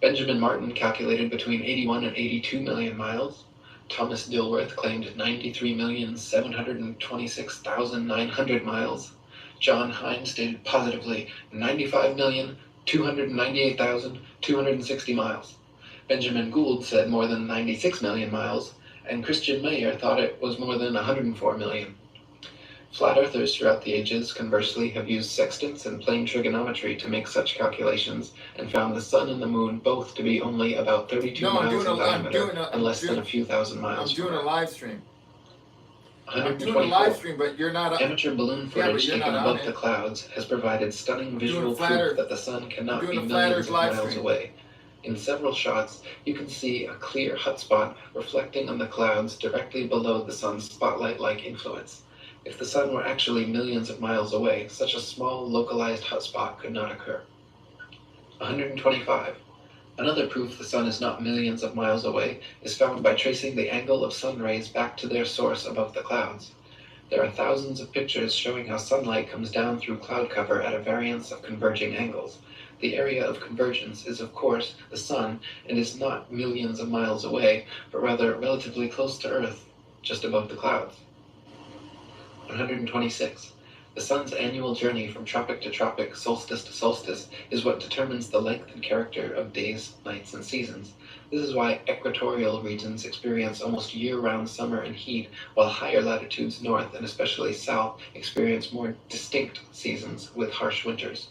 Benjamin Martin calculated between 81 and 82 million miles. Thomas Dilworth claimed 93,726,900 miles. John Hine stated positively 95,298,260 miles. Benjamin Gould said more than 96 million miles, and Christian Mayer thought it was more than 104 million. Flat earthers throughout the ages, conversely, have used sextants and plane trigonometry to make such calculations, and found the sun and the moon both to be only about 32 miles in diameter and less than a few thousand miles. I'm doing a live stream. I'm doing a live stream, but you're not. Amateur balloon footage taken above the clouds has provided stunning visual proof that the sun cannot be millions of miles away. In several shots, you can see a clear hot spot reflecting on the clouds directly below the sun's spotlight-like influence. If the sun were actually millions of miles away, such a small, localized hot spot could not occur. 125. Another proof the sun is not millions of miles away is found by tracing the angle of sun rays back to their source above the clouds. There are thousands of pictures showing how sunlight comes down through cloud cover at a variance of converging angles. The area of convergence is, of course, the sun, and is not millions of miles away, but rather relatively close to Earth, just above the clouds. 126. The sun's annual journey from tropic to tropic, solstice to solstice, is what determines the length and character of days, nights, and seasons. This is why equatorial regions experience almost year-round summer and heat, while higher latitudes north and especially south experience more distinct seasons with harsh winters.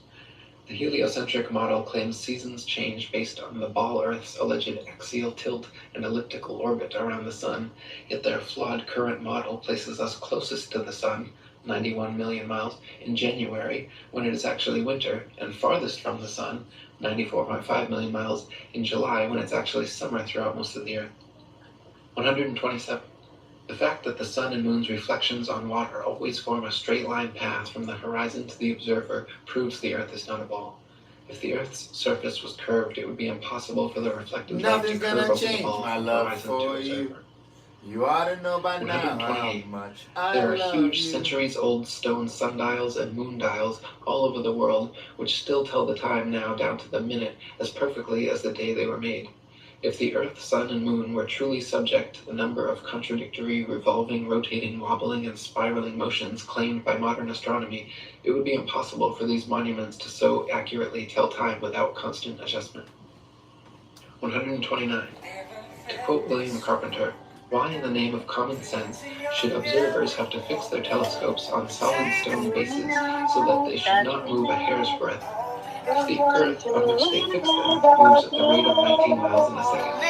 The heliocentric model claims seasons change based on the ball Earth's alleged axial tilt and elliptical orbit around the sun, yet their flawed current model places us closest to the sun, 91 million miles, in January, when it is actually winter, and farthest from the sun, 94.5 million miles, in July, when it's actually summer throughout most of the Earth. 127. The fact that the sun and moon's reflections on water always form a straight line path from the horizon to the observer proves the Earth is not a ball. If the Earth's surface was curved, it would be impossible for the reflected light to curve over the ball from the horizon to observer. You ought to know by now how much there are huge centuries-old stone sundials and moon dials all over the world, which still tell the time now down to the minute as perfectly as the day they were made. If the Earth, Sun, and Moon were truly subject to the number of contradictory, revolving, rotating, wobbling, and spiraling motions claimed by modern astronomy, it would be impossible for these monuments to so accurately tell time without constant adjustment. 129. To quote William Carpenter, "Why in the name of common sense should observers have to fix their telescopes on solid stone bases so that they should not move a hair's breadth? If the Earth on which they fix them moves at the rate of 19 miles in a second.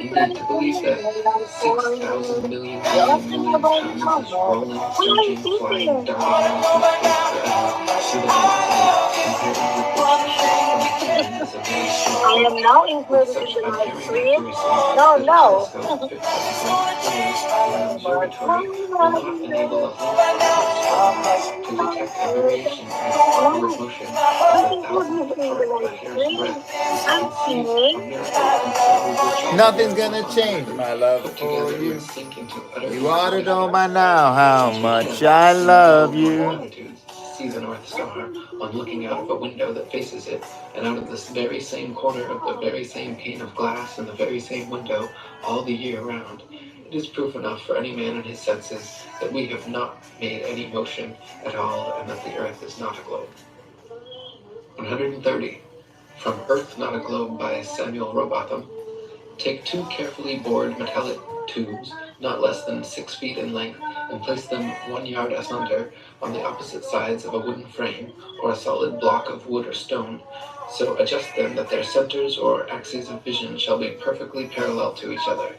Indeed, to believe that 6,000 million tons is rolling, surging, flying, darting through space forever through the velocity compared with the shape of the sun is a very small. I am now included in the live stream. No. Observatory will not enable a whole to detect a variation in its onward motion of a thousandth part of a hair's breadth. Nothing's gonna change, my love for you. You ought to know by now how much I love you. See the North Star on looking out of a window that faces it, and out of this very same corner of the very same pane of glass in the very same window all the year round. It is proof enough for any man in his senses that we have not made any motion at all, and that the Earth is not a globe. 130. From Earth Not a Globe by Samuel Robotham. Take two carefully bored metallic tubes, not less than 6 feet in length, and place them 1 yard asunder on the opposite sides of a wooden frame, or a solid block of wood or stone. So adjust them that their centers or axes of vision shall be perfectly parallel to each other.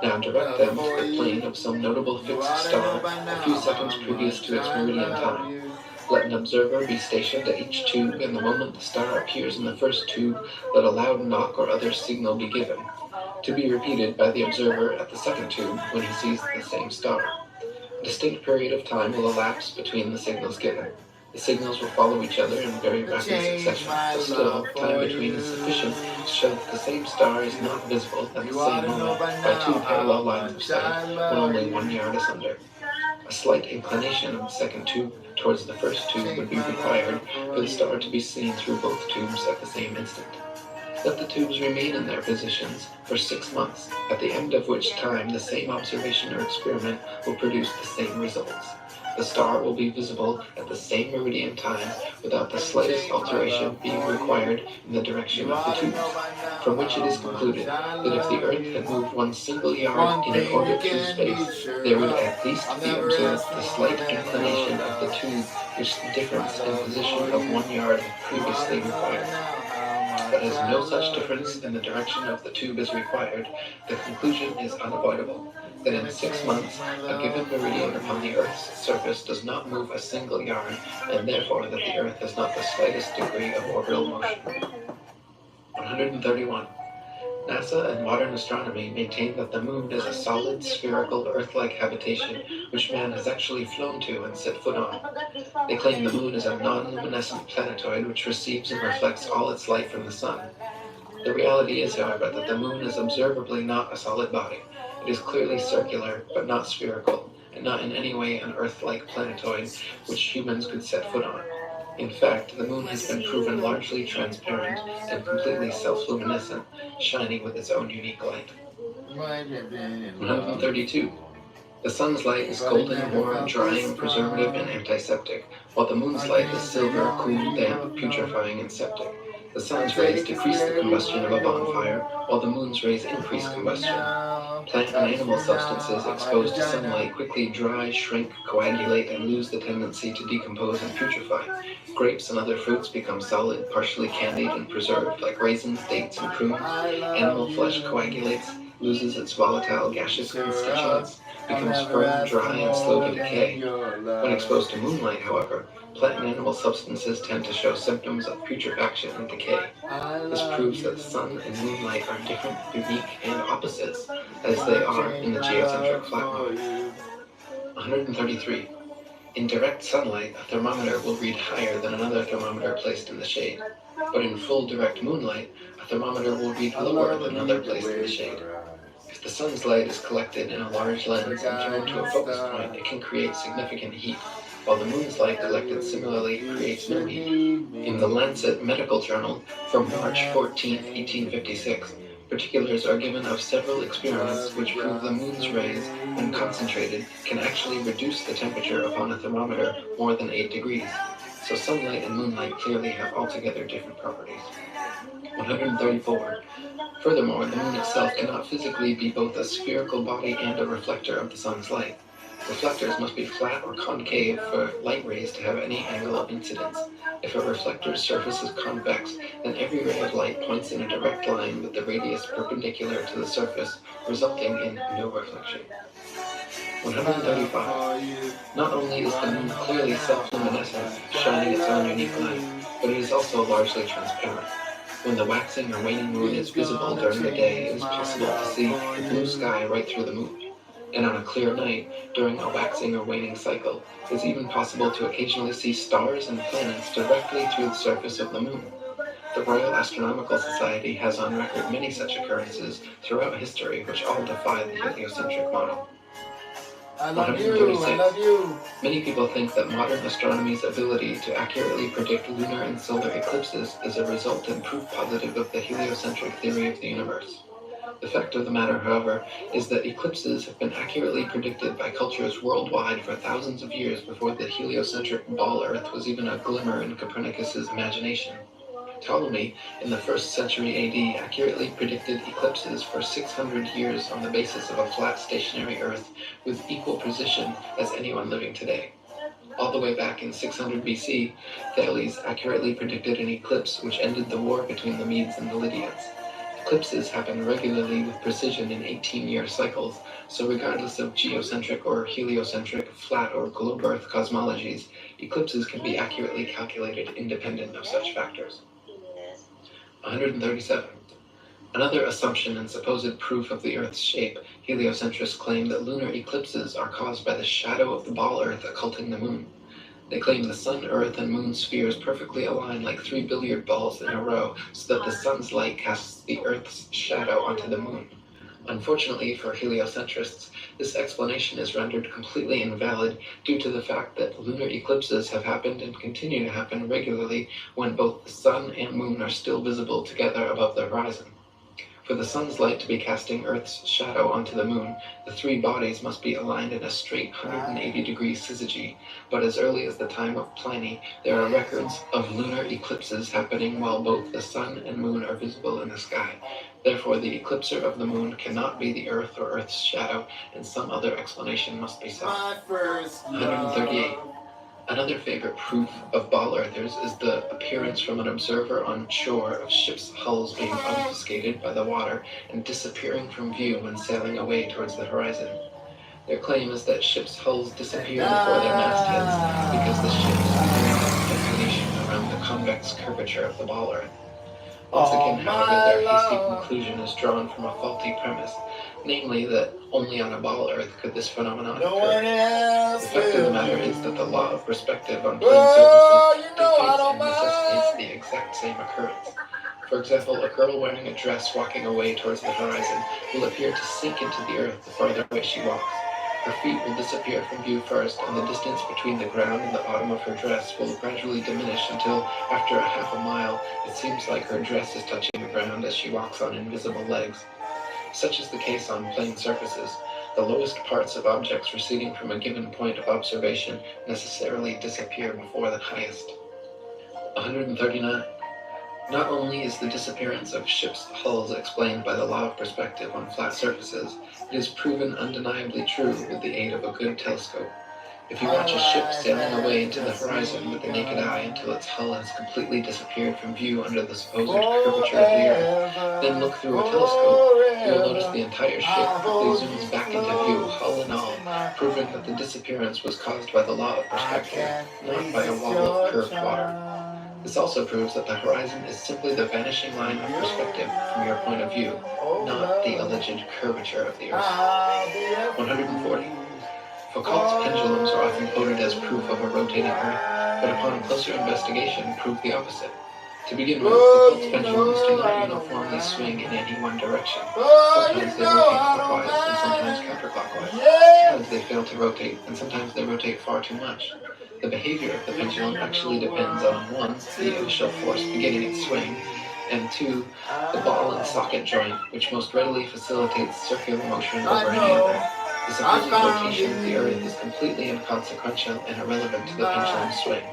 Now direct them to the plane of some notable fixed star a few seconds previous to its meridian time. Let an observer be stationed at each tube, and the moment the star appears in the first tube, let a loud knock or other signal be given, to be repeated by the observer at the second tube when he sees the same star. A distinct period of time will elapse between the signals given. The signals will follow each other in very rapid succession, but still, time between is sufficient to show that the same star is not visible at the same moment by two parallel lines of sight when only 1 yard asunder. A slight inclination of the second tube towards the first tube would be required for the star to be seen through both tubes at the same instant. Let the tubes remain in their positions for 6 months, at the end of which time the same observation or experiment will produce the same results. The star will be visible at the same meridian time without the slightest alteration being required in the direction of the tubes, from which it is concluded that if the Earth had moved 1 single yard in an orbit through space, there would at least be observed the slight inclination of the tube which the difference in position of 1 yard had previously required. But as no such difference in the direction of the tube is required, the conclusion is unavoidable that in 6 months a given meridian upon the Earth's surface does not move a single yard, and therefore that the Earth has not the slightest degree of orbital motion. 131. NASA and modern astronomy maintain that the moon is a solid, spherical, Earth-like habitation which man has actually flown to and set foot on. They claim the moon is a non-luminescent planetoid which receives and reflects all its light from the sun. The reality is, however, that the moon is observably not a solid body. It is clearly circular, but not spherical, and not in any way an Earth-like planetoid which humans could set foot on. In fact, the moon has been proven largely transparent and completely self-luminescent, shining with its own unique light. 132. The sun's light is golden, warm, drying, preservative, and antiseptic, while the moon's light is silver, cool, damp, putrefying, and septic. The sun's rays decrease the combustion of a bonfire, while the moon's rays increase combustion. Plant and animal substances exposed to sunlight quickly dry, shrink, coagulate, and lose the tendency to decompose and putrefy. Grapes and other fruits become solid, partially candied and preserved, like raisins, dates, and prunes. Animal flesh coagulates, loses its volatile gaseous constituents, becomes firm, dry, and slow to decay. When exposed to moonlight, however, plant and animal substances tend to show symptoms of putrefaction and decay. This proves that the sun and moonlight are different, unique, and opposites, as they are in the geocentric flat mode. 133. In direct sunlight, a thermometer will read higher than another thermometer placed in the shade. But in full direct moonlight, a thermometer will read lower than another placed in the shade. If the sun's light is collected in a large lens and thrown to a focus point, it can create significant heat, while the moon's light collected similarly creates no heat. In the Lancet Medical Journal from March 14, 1856, particulars are given of several experiments which prove the moon's rays, when concentrated, can actually reduce the temperature upon a thermometer more than 8 degrees. So sunlight and moonlight clearly have altogether different properties. 134. Furthermore, the moon itself cannot physically be both a spherical body and a reflector of the sun's light. Reflectors must be flat or concave for light rays to have any angle of incidence. If a reflector's surface is convex, then every ray of light points in a direct line with the radius perpendicular to the surface, resulting in no reflection. 135. Not only is the moon clearly self-luminescent, shining its own unique light, but it is also largely transparent. When the waxing or waning moon is visible during the day, it is possible to see the blue sky right through the moon. And on a clear night, during a waxing or waning cycle, it is even possible to occasionally see stars and planets directly through the surface of the moon. The Royal Astronomical Society has on record many such occurrences throughout history which all defy the heliocentric model. I love you. Many people think that modern astronomy's ability to accurately predict lunar and solar eclipses is a result and proof positive of the heliocentric theory of the universe. The fact of the matter, however, is that eclipses have been accurately predicted by cultures worldwide for thousands of years before the heliocentric ball Earth was even a glimmer in Copernicus's imagination. Ptolemy, in the 1st century AD, accurately predicted eclipses for 600 years on the basis of a flat stationary Earth with equal precision as anyone living today. All the way back in 600 BC, Thales accurately predicted an eclipse which ended the war between the Medes and the Lydians. Eclipses happen regularly with precision in 18-year cycles, so regardless of geocentric or heliocentric, flat or globe Earth cosmologies, eclipses can be accurately calculated independent of such factors. 137. Another assumption and supposed proof of the Earth's shape, heliocentrists claim that lunar eclipses are caused by the shadow of the ball Earth occulting the moon. They claim the sun, earth, and moon spheres perfectly align like 3 billiard balls in a row, so that the sun's light casts the earth's shadow onto the moon. Unfortunately for heliocentrists, this explanation is rendered completely invalid due to the fact that lunar eclipses have happened and continue to happen regularly when both the sun and moon are still visible together above the horizon. For the sun's light to be casting Earth's shadow onto the moon, the three bodies must be aligned in a straight 180-degree syzygy, but as early as the time of Pliny, there are records of lunar eclipses happening while both the sun and moon are visible in the sky. Therefore, the eclipser of the moon cannot be the Earth or Earth's shadow, and some other explanation must be sought. 138. Another favorite proof of ball earthers is the appearance from an observer on shore of ships' hulls being obfuscated by the water and disappearing from view when sailing away towards the horizon. Their claim is that ships' hulls disappear before their mastheads because the ships are in declination around the convex curvature of the ball earth. Once again, however, their hasty conclusion is drawn from a faulty premise, namely that only on a ball earth could this phenomenon occur. The fact of the matter is that the law of perspective on plane surfaces dictates and necessitates the exact same occurrence. For example, a girl wearing a dress walking away towards the horizon will appear to sink into the earth the farther away she walks. Her feet will disappear from view first, and the distance between the ground and the bottom of her dress will gradually diminish until, after a half a mile, it seems like her dress is touching the ground as she walks on invisible legs. Such is the case on plane surfaces. The lowest parts of objects receding from a given point of observation necessarily disappear before the highest. 139. Not only is the disappearance of ships' hulls explained by the law of perspective on flat surfaces, it is proven undeniably true with the aid of a good telescope. If you watch a ship sailing away into the horizon with the naked eye until its hull has completely disappeared from view under the supposed curvature of the earth, then look through a telescope, you'll notice the entire ship quickly zooms back into view, hull and all, proving that the disappearance was caused by the law of perspective, not by a wall of curved water. This also proves that the horizon is simply the vanishing line of perspective from your point of view, not the alleged curvature of the earth. 140. Foucault's pendulums are often quoted as proof of a rotating earth, but upon closer investigation prove the opposite. To begin with, Foucault's pendulums do not uniformly swing in any one direction. Sometimes they rotate clockwise and sometimes counterclockwise. Sometimes they fail to rotate, and sometimes they rotate far too much. The behavior of the pendulum actually depends on 1, the initial force beginning its swing, and 2, the ball and socket joint, which most readily facilitates circular motion over any other. The supposed rotation of the earth is completely inconsequential and irrelevant to the pendulum's swing.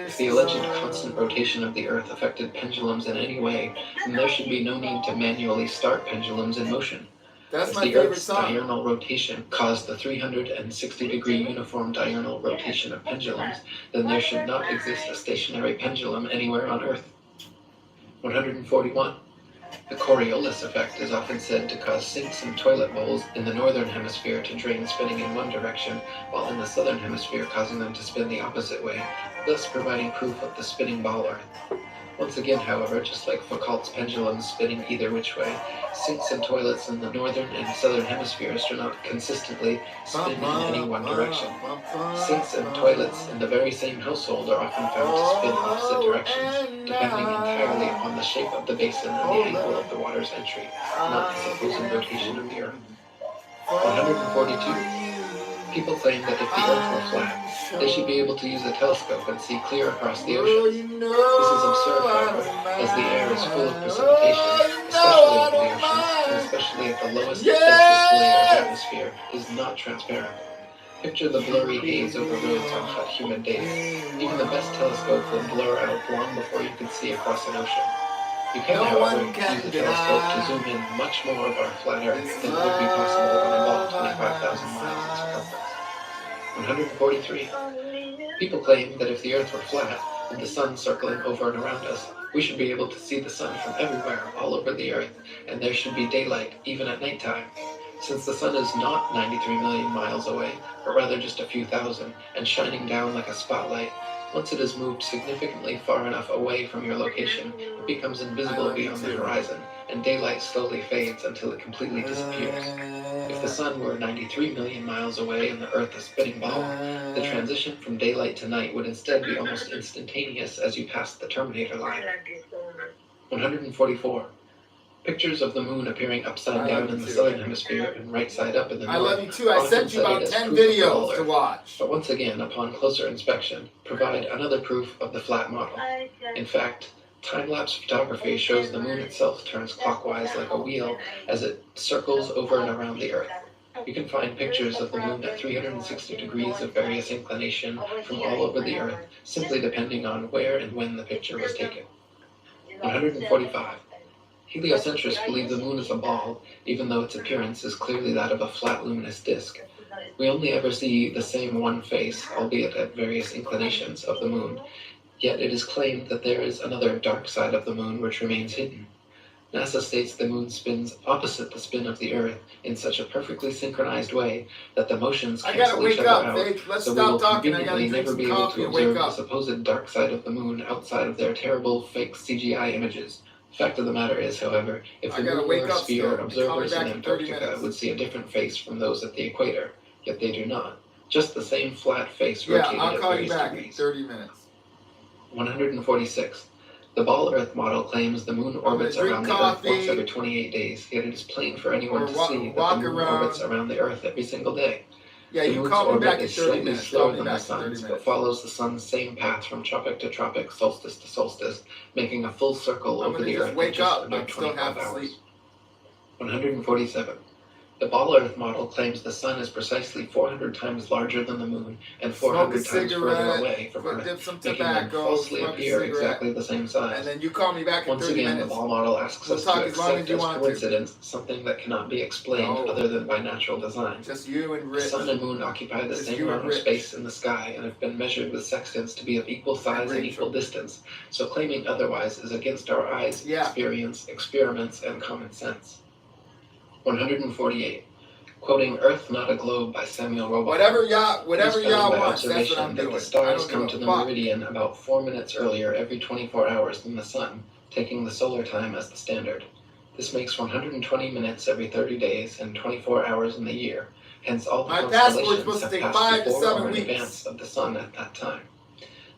If the alleged constant rotation of the earth affected pendulums in any way, then there should be no need to manually start pendulums in motion. If the Earth's diurnal rotation caused the 360-degree uniform diurnal rotation of pendulums, then there should not exist a stationary pendulum anywhere on Earth. 141. The Coriolis effect is often said to cause sinks and toilet bowls in the northern hemisphere to drain spinning in one direction, while in the southern hemisphere causing them to spin the opposite way, thus providing proof of the spinning ball Earth. Once again, however, just like Foucault's pendulums spinning either which way, sinks and toilets in the northern and southern hemispheres do not consistently spin in any one direction. Sinks and toilets in the very same household are often found to spin opposite directions, depending entirely upon the shape of the basin and the angle of the water's entry, not the supposed rotation of the earth. 142. People claim that if the earth were flat, they should be able to use a telescope and see clear across the ocean. This is absurd, however, as the air is full of precipitation, especially over the ocean, and especially at the lowest densest layer of atmosphere, is not transparent. Picture the blurry haze over roads on hot, humid days. Even the best telescope will blur out long before you can see across an ocean. You can, however, use a telescope to zoom in much more of our flat Earth than would be possible on a ball 25,000 miles in circumference. 143. People claim that if the Earth were flat, with the sun circling over and around us, we should be able to see the sun from everywhere, all over the Earth, and there should be daylight, even at nighttime. Since the sun is not 93 million miles away, but rather just a few thousand, and shining down like a spotlight, Once it is moved significantly far enough away from your location, it becomes invisible beyond the horizon, and daylight slowly fades until it completely disappears. If the sun were 93 million miles away and the Earth a spinning ball, the transition from daylight to night would instead be almost instantaneous as you pass the terminator line. 144. Pictures of the moon appearing upside down in the southern hemisphere and right side up in the north. I love you too. I sent you about 10 videos to watch. But once again, upon closer inspection, provide another proof of the flat model. In fact, time-lapse photography shows the moon itself turns clockwise like a wheel as it circles over and around the Earth. You can find pictures of the moon at 360 degrees of various inclination from all over the Earth, simply depending on where and when the picture was taken. 145. Heliocentrists believe the moon is a ball, even though its appearance is clearly that of a flat luminous disk. We only ever see the same one face, albeit at various inclinations, of the moon, yet it is claimed that there is another dark side of the moon which remains hidden. NASA states the moon spins opposite the spin of the Earth in such a perfectly synchronized way that the motions cancel each other out, so we will conveniently never be able to observe the supposed dark side of the moon outside of their terrible fake CGI images. Fact of the matter is, however, if the moon were a sphere, observers in Antarctica would see a different face from those at the equator, yet they do not. Just the same flat face rotated at various degrees. 30 minutes. 146. The ball Earth model claims the moon orbits around the Earth once every 28 days, yet it is plain for anyone to see that the moon orbits around the Earth every single day. Yeah, the you moon's call me orbit back in is 30 slightly minutes. slower than the sun's, but follows the sun's same path from tropic to tropic, solstice to solstice, making a full circle over the Earth in just under 25 hours. 147. The ball Earth model claims the sun is precisely 400 times larger than the moon and 400 times further away from Earth, making them falsely appear exactly the same size. And then you call me back in 30 minutes. Once again, the ball model asks us to accept as coincidence something that cannot be explained other than by natural design. Just you and Rich. The sun and moon occupy the same amount of space in the sky and have been measured with sextants to be of equal size and equal distance, so claiming otherwise is against our eyes, experience, experiments, and common sense. 148. Quoting Earth Not a Globe by Samuel Robotham. Whatever y'all want, that's what I'm doing. The stars come to the meridian about 4 minutes earlier every 24 hours than the sun, taking the solar time as the standard. This makes 120 minutes every 30 days and 24 hours in the year. Hence, all the constellations have passed before or in advance of the sun at that time.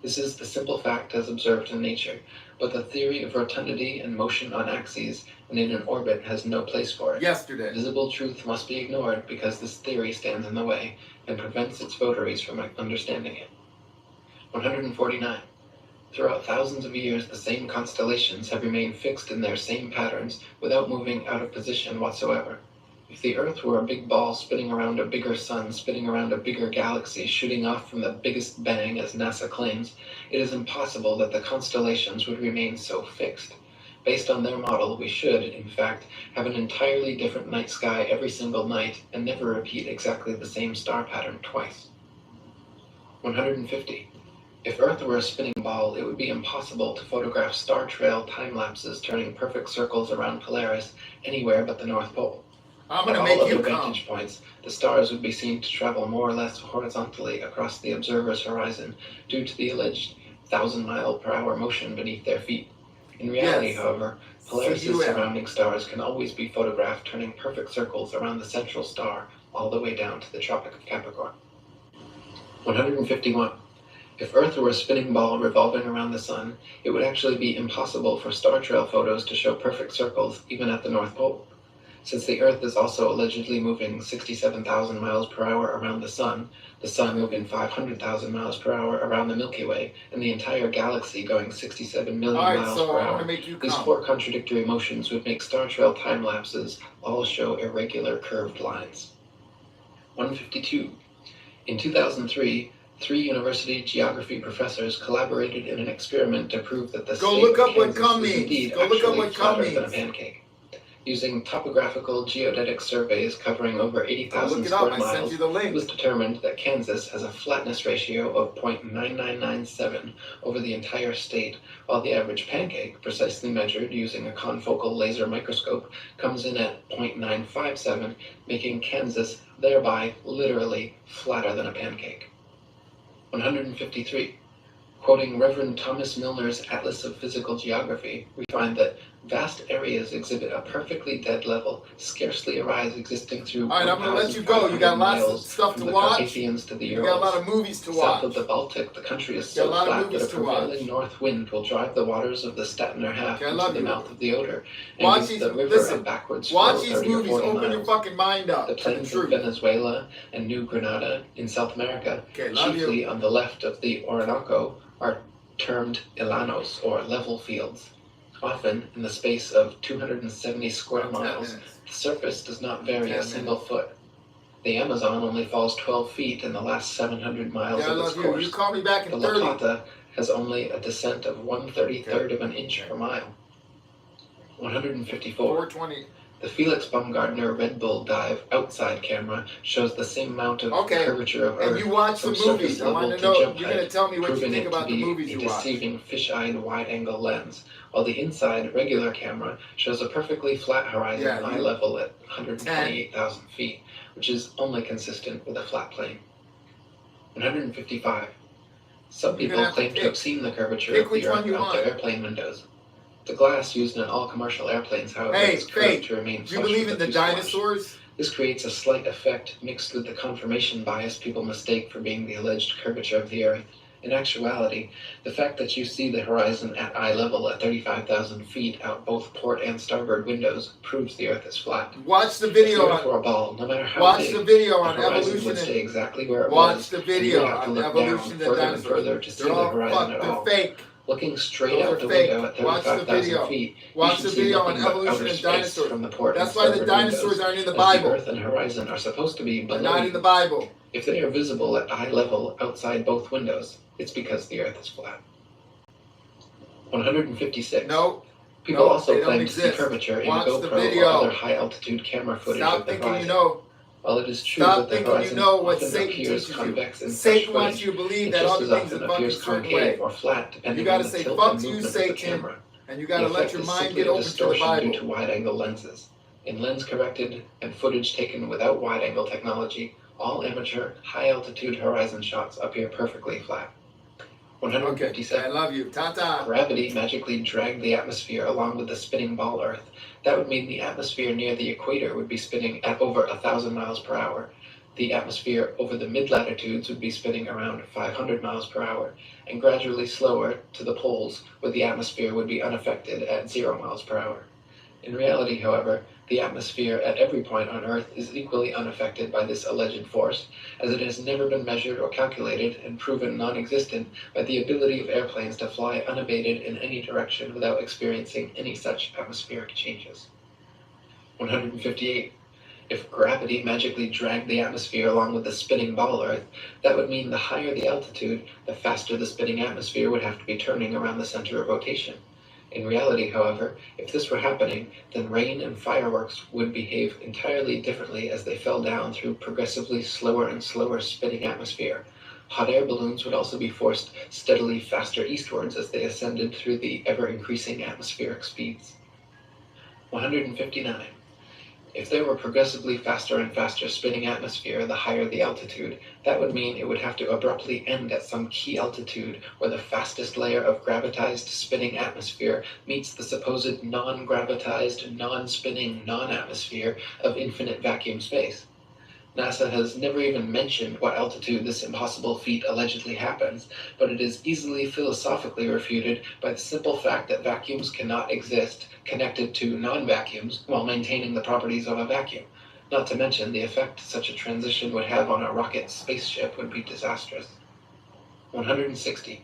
This is the simple fact as observed in nature, but the theory of rotundity and motion on axes and in an orbit has no place for it. Visible truth must be ignored because this theory stands in the way and prevents its votaries from understanding it. 149. Throughout thousands of years, the same constellations have remained fixed in their same patterns without moving out of position whatsoever. If the Earth were a big ball spinning around a bigger sun, spinning around a bigger galaxy, shooting off from the biggest bang, as NASA claims, it is impossible that the constellations would remain so fixed. Based on their model, we should, in fact, have an entirely different night sky every single night and never repeat exactly the same star pattern twice. 150. If Earth were a spinning ball, it would be impossible to photograph star trail time-lapses turning perfect circles around Polaris anywhere but the North Pole. I'm going to At make all you other come. vantage points, the stars would be seen to travel more or less horizontally across the observer's horizon due to the alleged 1,000-mile-per-hour motion beneath their feet. In reality, however, Polaris's surrounding stars can always be photographed turning perfect circles around the central star all the way down to the Tropic of Capricorn. 151. If Earth were a spinning ball revolving around the sun, it would actually be impossible for star trail photos to show perfect circles even at the North Pole. Since the Earth is also allegedly moving 67,000 miles per hour around the sun moving 500,000 miles per hour around the Milky Way, and the entire galaxy going 67 million miles per hour, these four contradictory motions would make star trail time lapses all show irregular curved lines. 152. In 2003, 3 university geography professors collaborated in an experiment to prove that the state of Kansas is indeed actually flatter than a pancake. Using topographical geodetic surveys covering over 80,000 square miles, it was determined that Kansas has a flatness ratio of 0.9997 over the entire state, while the average pancake, precisely measured using a confocal laser microscope, comes in at 0.957, making Kansas thereby literally flatter than a pancake. 153. Quoting Reverend Thomas Milner's Atlas of Physical Geography, we find that vast areas exhibit a perfectly dead level, scarcely a rise existing through. All right, I'm going to let you go. You got lots of stuff to watch. To the you got a lot of movies to watch. South of the Baltic, the country is so flat that a prevailing north wind will drive the waters of the Stettiner Half into the mouth of the Oder, and the river a backwards watch these movies, open your fucking mind up. The plains of Venezuela and New Granada in South America, chiefly on the left of the Orinoco, are termed llanos, or level fields. Often, in the space of 270 square miles, the surface does not vary a single foot. The Amazon only falls 12 feet in the last 700 miles of its course. You call me back in 30. The La Plata has only a descent of 1/33 of an inch per mile. 154. 420. The Felix Baumgartner Red Bull Dive outside camera shows the same amount of curvature of Earth. And you watch the movies. I want to know. You're going to tell me what you think about the movies you watch. Deceiving fish-eyed wide-angle lens, while the inside regular camera shows a perfectly flat horizon at eye level at 128,000 feet, which is only consistent with a flat plane. 155. Some people claim to have seen the curvature of the Earth out their airplane windows. The glass used in all commercial airplanes, however, is curved to remain flush. Do you believe in the dinosaurs? This creates a slight effect mixed with the confirmation bias people mistake for being the alleged curvature of the Earth. In actuality, the fact that you see the horizon at eye level at 35,000 feet out both port and starboard windows proves the Earth is flat. Watch the video on a ball, no matter how watch big, the video on evolution would stay exactly where it watch was. The video on evolution further and further to see the horizon at all. Fake. Looking straight out the window at 35,000 feet, watch the video on evolution and dinosaurs. From the port. That's why the dinosaurs aren't in the Bible. The Earth and horizon are supposed to be below. Not in the Bible. If they are visible at eye level outside both windows, it's because the Earth is flat. 156. No. People also claim to see curvature in GoPro or other high-altitude camera footage of the horizon. You know. While it is true that the horizon often appears convex in Satan wants you to believe that all the things are fucking certain way. Or flat, depending you gotta on the say, tilt fuck and you, movement Satan, of the camera. and you gotta let your mind get open to the Bible. Due to wide-angle lenses. In lens-corrected and footage taken without wide-angle technology, all amateur, high-altitude horizon shots appear perfectly flat. 157. I love you. Ta-ta. Gravity magically dragged the atmosphere along with the spinning ball Earth. That would mean the atmosphere near the equator would be spinning at over 1,000 miles per hour. The atmosphere over the mid-latitudes would be spinning around 500 miles per hour, and gradually slower to the poles, where the atmosphere would be unaffected at 0 miles per hour. In reality, however, the atmosphere at every point on Earth is equally unaffected by this alleged force, as it has never been measured or calculated and proven non-existent by the ability of airplanes to fly unabated in any direction without experiencing any such atmospheric changes. 158. If gravity magically dragged the atmosphere along with the spinning ball Earth, that would mean the higher the altitude, the faster the spinning atmosphere would have to be turning around the center of rotation. In reality, however, if this were happening, then rain and fireworks would behave entirely differently as they fell down through progressively slower and slower spinning atmosphere. Hot air balloons would also be forced steadily faster eastwards as they ascended through the ever-increasing atmospheric speeds. 159. If there were progressively faster and faster spinning atmosphere the higher the altitude, that would mean it would have to abruptly end at some key altitude where the fastest layer of gravitized spinning atmosphere meets the supposed non-gravitized, non-spinning, non-atmosphere of infinite vacuum space. NASA has never even mentioned what altitude this impossible feat allegedly happens, but it is easily philosophically refuted by the simple fact that vacuums cannot exist connected to non-vacuums while maintaining the properties of a vacuum. Not to mention the effect such a transition would have on a rocket spaceship would be disastrous. 160.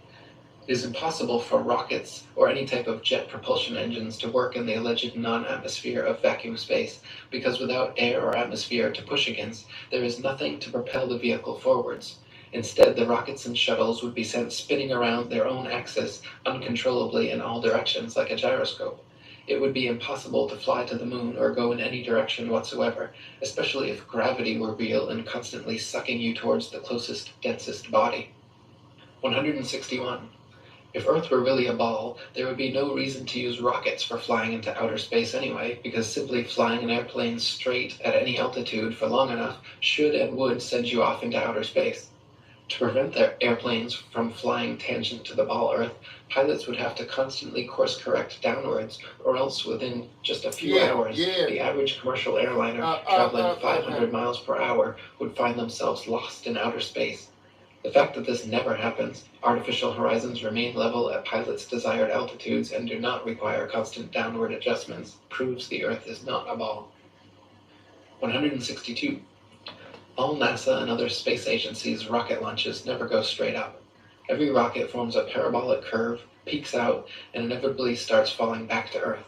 It is impossible for rockets or any type of jet propulsion engines to work in the alleged non-atmosphere of vacuum space, because without air or atmosphere to push against, there is nothing to propel the vehicle forwards. Instead, the rockets and shuttles would be sent spinning around their own axis uncontrollably in all directions like a gyroscope. It would be impossible to fly to the moon or go in any direction whatsoever, especially if gravity were real and constantly sucking you towards the closest, densest body. 161. If Earth were really a ball, there would be no reason to use rockets for flying into outer space anyway, because simply flying an airplane straight at any altitude for long enough should and would send you off into outer space. To prevent their airplanes from flying tangent to the ball Earth, pilots would have to constantly course correct downwards, or else within just a few hours, the average commercial airliner traveling 500 miles per hour would find themselves lost in outer space. The fact that this never happens, artificial horizons remain level at pilots' desired altitudes and do not require constant downward adjustments, proves the Earth is not a ball. 162. All NASA and other space agencies' rocket launches never go straight up. Every rocket forms a parabolic curve, peaks out, and inevitably starts falling back to Earth.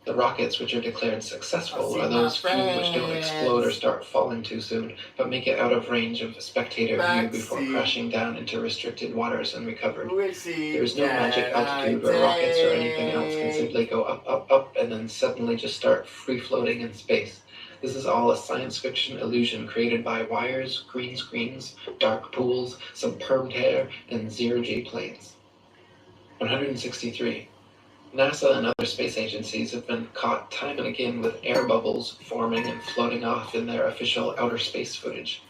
The rockets which are declared successful are those few which don't explode or start falling too soon, but make it out of range of spectator view before crashing down into restricted waters and recovered. There is no magic altitude where rockets or anything else can simply go up, up, up, and then suddenly just start free-floating in space. This is all a science fiction illusion created by wires, green screens, dark pools, some permed hair, and zero-G planes. 163. NASA and other space agencies have been caught time and again with air bubbles forming and floating off in their official outer space footage.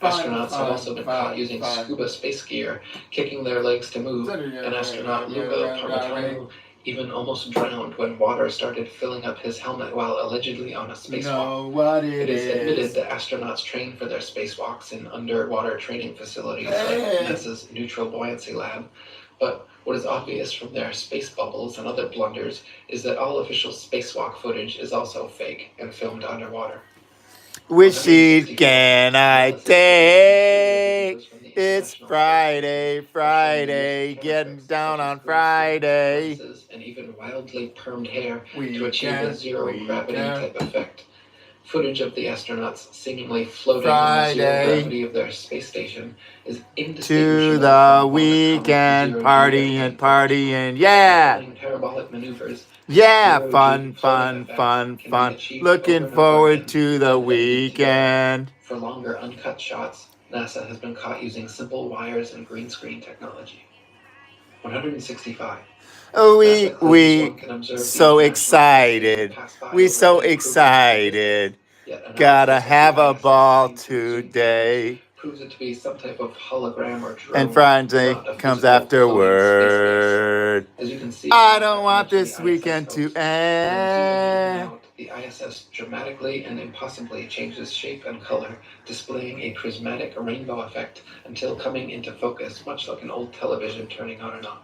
Astronauts have also been caught using scuba space gear, kicking their legs to move, and astronaut Luca Parmigiano even almost drowned when water started filling up his helmet while allegedly on a spacewalk. It is admitted that astronauts train for their spacewalks in underwater training facilities like NASA's Neutral Buoyancy Lab, but what is obvious from their space bubbles and other blunders is that all official spacewalk footage is also fake and filmed underwater. Which seat can I take? It's Friday, getting down on Friday. And even wildly permed hair to achieve a zero-gravity type effect. Footage of the astronauts seemingly floating in the zero gravity of their space station is indistinguishable to the weekend, partying, yeah! Parabolic maneuvers. Yeah, fun. Looking forward to the weekend. For longer uncut shots, NASA has been caught using simple wires and green screen technology. 165. We so excited. We so excited. Gotta have a ball today. Proves it to be some type of hologram or drone. And Friday comes afterward. As you can see, I don't want this weekend to end. The ISS dramatically and impossibly changes shape and color, displaying a prismatic rainbow effect until coming into focus, much like an old television turning on and off.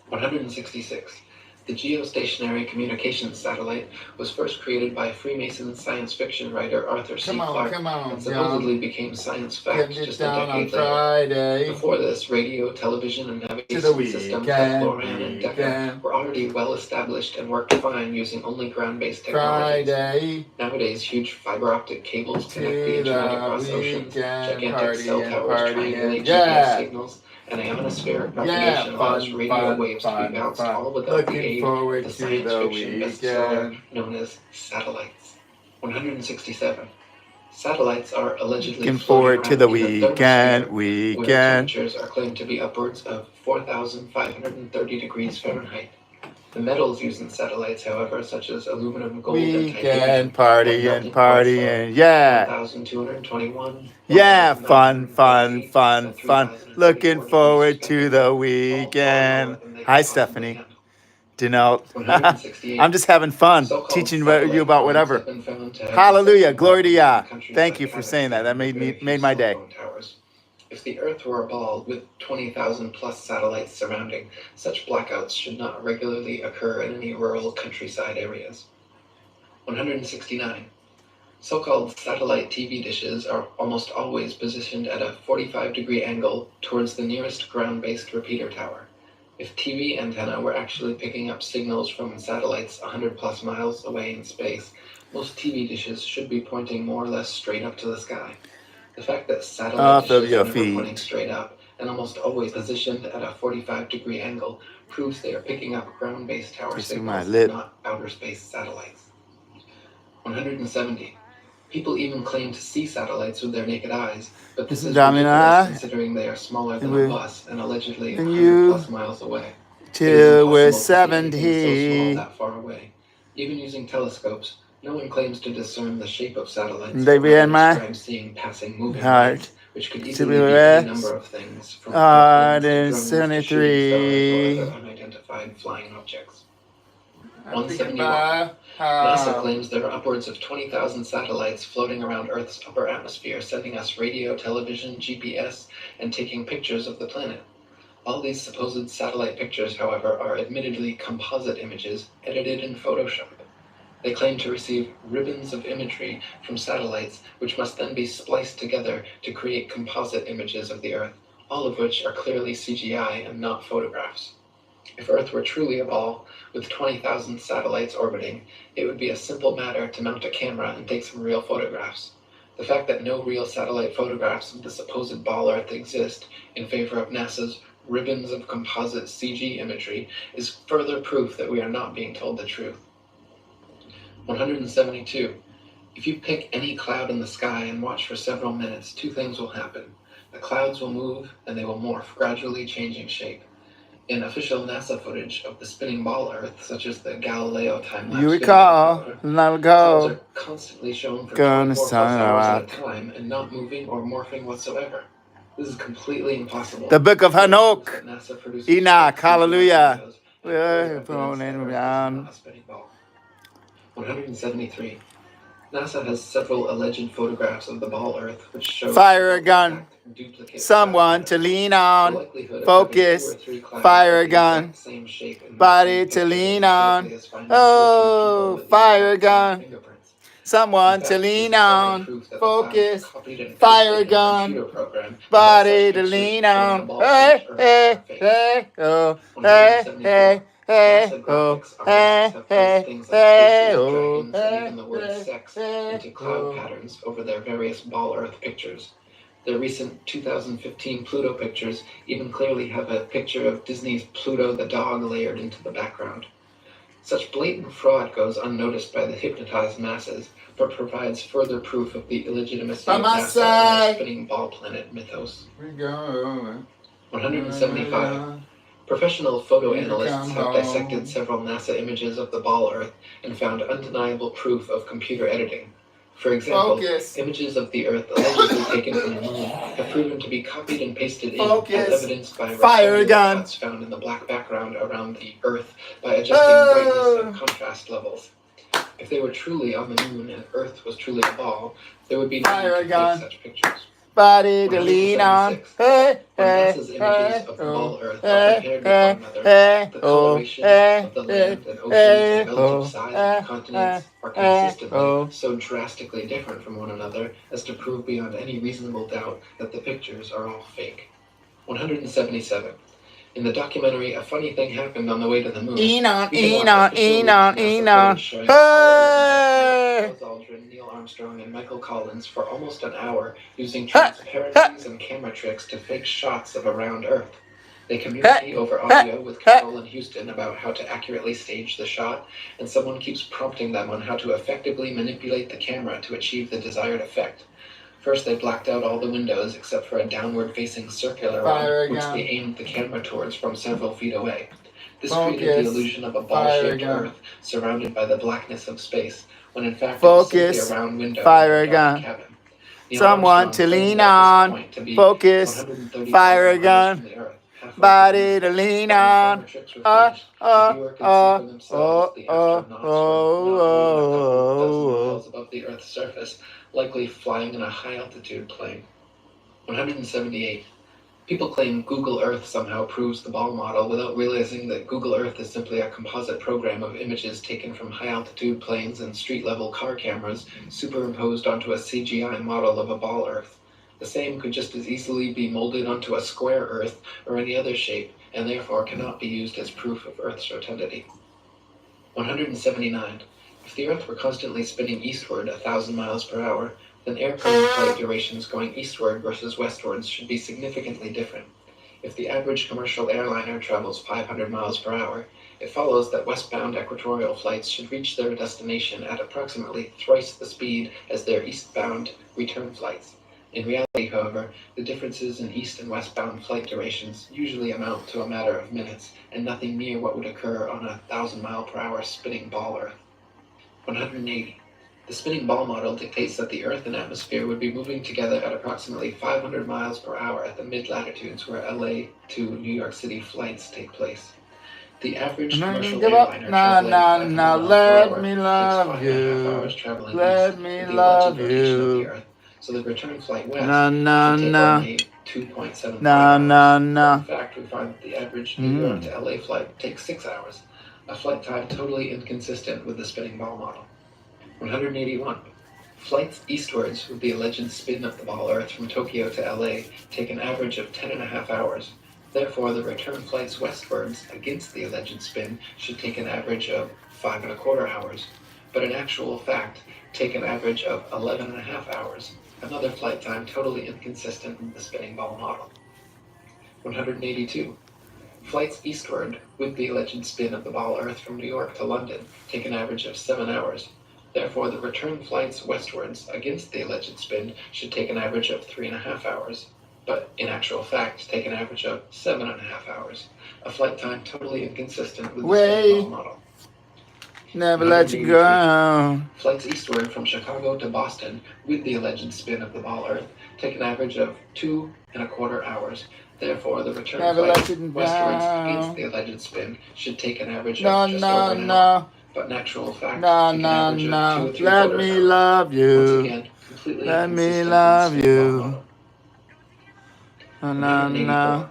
166. The geostationary communications satellite was first created by Freemason science fiction writer Arthur C. Clarke and supposedly became science fact just a decade later. Before this, radio, television, and navigation systems like LORAN and Decca were already well established and worked fine using only ground-based technologies. Nowadays, huge fiber optic cables connect the internet across oceans, gigantic cell towers triangulate GPS signals, and ionospheric propagation allows radio waves to be bounced all without the aid of the science fiction bestseller known as satellites. 167. Satellites are allegedly looking forward to the weekend. Temperatures are claimed to be upwards of 4,530 degrees Fahrenheit. The metals used in satellites, however, such as aluminum, gold, and titanium, partying, yeah. 1,221. Yeah, fun. Looking forward to the weekend. Hi, Stephanie. Denelt. I'm just having fun, teaching you about whatever. Hallelujah, glory to Yah. Thank you for saying that. That made my day. If the Earth were a ball with 20,000 plus satellites surrounding, such blackouts should not regularly occur in any rural countryside areas. 169. So-called satellite TV dishes are almost always positioned at a 45-degree angle towards the nearest ground-based repeater tower. If TV antenna were actually picking up signals from satellites 100 plus miles away in space, most TV dishes should be pointing more or less straight up to the sky. The fact that satellite dishes are never pointing straight up and almost always positioned at a 45-degree angle proves they are picking up ground-based tower signals, not outer space satellites. 170. People even claim to see satellites with their naked eyes, but this is ridiculous considering they are smaller than a bus and allegedly 100 plus miles away. Till we're 70. So small that far away. Even using telescopes, no one claims to discern the shape of satellites. They be in my seeing passing moving heart. lights, which could To easily be be any rest. number of things, from airplanes to drones to shooting stars 73. or other unidentified flying objects. I'm thinking 171. about NASA how claims there are upwards of 20,000 satellites floating around Earth's upper atmosphere, sending us radio, television, GPS, and taking pictures of the planet. All these supposed satellite pictures, however, are admittedly composite images edited in Photoshop. They claim to receive ribbons of imagery from satellites, which must then be spliced together to create composite images of the Earth, all of which are clearly CGI and not photographs. If Earth were truly a ball, with 20,000 satellites orbiting, it would be a simple matter to mount a camera and take some real photographs. The fact that no real satellite photographs of the supposed ball Earth exist in favor of NASA's ribbons of composite CG imagery is further proof that we are not being told the truth. 172. If you pick any cloud in the sky and watch for several minutes, two things will happen. The clouds will move and they will morph, gradually changing shape. In official NASA footage of the spinning ball Earth, such as the Galileo time-lapse you video, recall, however, let clouds go. are constantly shown for Gonna 24 plus sign hours at a out. time and not moving or morphing whatsoever. This is completely impossible. The book of That Hanok. NASA produces Enoch. fake CGI Hallelujah. videos and We're further evidence born that in Earth is beyond. not a spinning ball. 173. NASA has several alleged photographs of the ball Earth which show Fire a gun. exact duplicate Someone cloud to patterns. lean The on. likelihood of Focus. having 2 or 3 clouds Fire a with the gun. exact same shape and Body morphing to pictured lean is on. likely as finding 2 or 3 people Oh, with the fire a exact same gun. fingerprints. In Someone fact, to this lean is further on. proof that the clouds were Focus. copied and Fire a pasted in a gun. computer program, and that Body such to pictures lean showing on. the ball-shaped Hey, Earth hey, are fake. hey, oh. Hey, 174. hey, hey, NASA oh. graphics artists Hey, have placed hey, things like hey, spaces, oh. dragons, and Hey, even the word hey, sex hey, into cloud oh. patterns over their various ball Earth pictures. Their recent 2015 Pluto pictures even clearly have a picture of Disney's Pluto the dog layered into the background. Such blatant fraud goes unnoticed by the hypnotized masses, but provides further proof of the illegitimacy By of my NASA and side. the spinning ball planet mythos. We go. 175. Professional photo You can analysts come have dissected home. several NASA images of the ball Earth and found undeniable proof of computer editing. For example, Focus. images of the Earth allegedly taken from the moon have proven to be copied and pasted in, as Focus. evidenced by Fire rectangular gun. cuts found in the black background around the Earth by adjusting brightness and contrast levels. If they were truly on the moon and Earth was truly a ball, there would be no Fire need to gun. take such pictures. Body to lean on. 176. Hey, When hey, NASA's hey, images of the oh. ball Earth are Hey, compared with hey, one another, hey, the oh. coloration Hey, of the hey, land and oceans hey, and relative oh. size of Hey, the continents are hey, consistently oh. so drastically different from one another as to prove beyond any reasonable doubt that the pictures are all fake. 177. In the documentary A Funny Thing Happened on the Way to the Moon, Enon, you can watch Enon, official Enon, NASA Enon. footage showing Apollo 11 astronauts Hey! Buzz Aldrin, Neil Armstrong, and Michael Collins for almost an hour using transparencies and camera tricks to fake shots of a round Earth. They communicate over audio with Carol in Houston about how to accurately stage the shot, and someone keeps prompting them on how to effectively manipulate the camera to achieve the desired effect. First, they blacked out all the windows except for a downward-facing circular Fire one, which gun. they aimed the camera towards from several feet away. This Focus. created the illusion of a Fire ball-shaped gun. Earth surrounded by the blackness of space, when in fact it was simply Focus. a round window Fire in a dark gun. cabin. Neil Someone Armstrong to claimed lean at this on. point to be Focus. 130,000 Fire miles gun. from the Earth, halfway to the Body moon. to lean But when the on. camera tricks were finished, the viewer could see for themselves the astronauts were not more than a couple dozen miles above the Earth's surface, likely flying in a high-altitude plane. 178. People claim Google Earth somehow proves the ball model without realizing that Google Earth is simply a composite program of images taken from high-altitude planes and street-level car cameras superimposed onto a CGI model of a ball Earth. The same could just as easily be molded onto a square Earth or any other shape, and therefore cannot be used as proof of Earth's rotundity. 179. If the Earth were constantly spinning eastward 1,000 miles per hour, then airplane flight durations going eastward versus westwards should be significantly different. If the average commercial airliner travels 500 miles per hour, it follows that westbound equatorial flights should reach their destination at approximately thrice the speed as their eastbound return flights. In reality, however, the differences in east and westbound flight durations usually amount to a matter of minutes, and nothing near what would occur on a 1,000 mile per hour spinning ball Earth. 180. The spinning ball model dictates that the Earth and atmosphere would be moving together at approximately 500 miles per hour at the mid-latitudes where LA to New York City flights take place. The average commercial airliner traveling 500 miles per hour takes 5.5 hours traveling east with the alleged rotation of the Earth, so the return flight west should take only 2.75 hours. In fact, we find that the average New York to LA flight takes 6 hours, a flight time totally inconsistent with the spinning ball model. 181. Flights eastwards with the alleged spin of the ball Earth from Tokyo to LA take an average of 10.5 hours. Therefore, the return flights westwards against the alleged spin should take an average of 5.25 hours, but in actual fact take an average of 11.5 hours, another flight time totally inconsistent with the spinning ball model. 182. Flights eastward with the alleged spin of the ball Earth from New York to London take an average of 7 hours. Therefore, the return flights westwards against the alleged spin should take an average of 3.5 hours, but in actual fact take an average of 7.5 hours, a flight time totally inconsistent with the spinning ball model. Never let you go. Flights eastward from Chicago to Boston with the alleged spin of the ball Earth take an average of 2.25 hours. Therefore, the return flights westwards against the alleged spin should take an average of just over an hour. But in actual fact, take an average of 2.75 Let me love you. Once again, completely Let me inconsistent love with the spinning ball you. model. 184.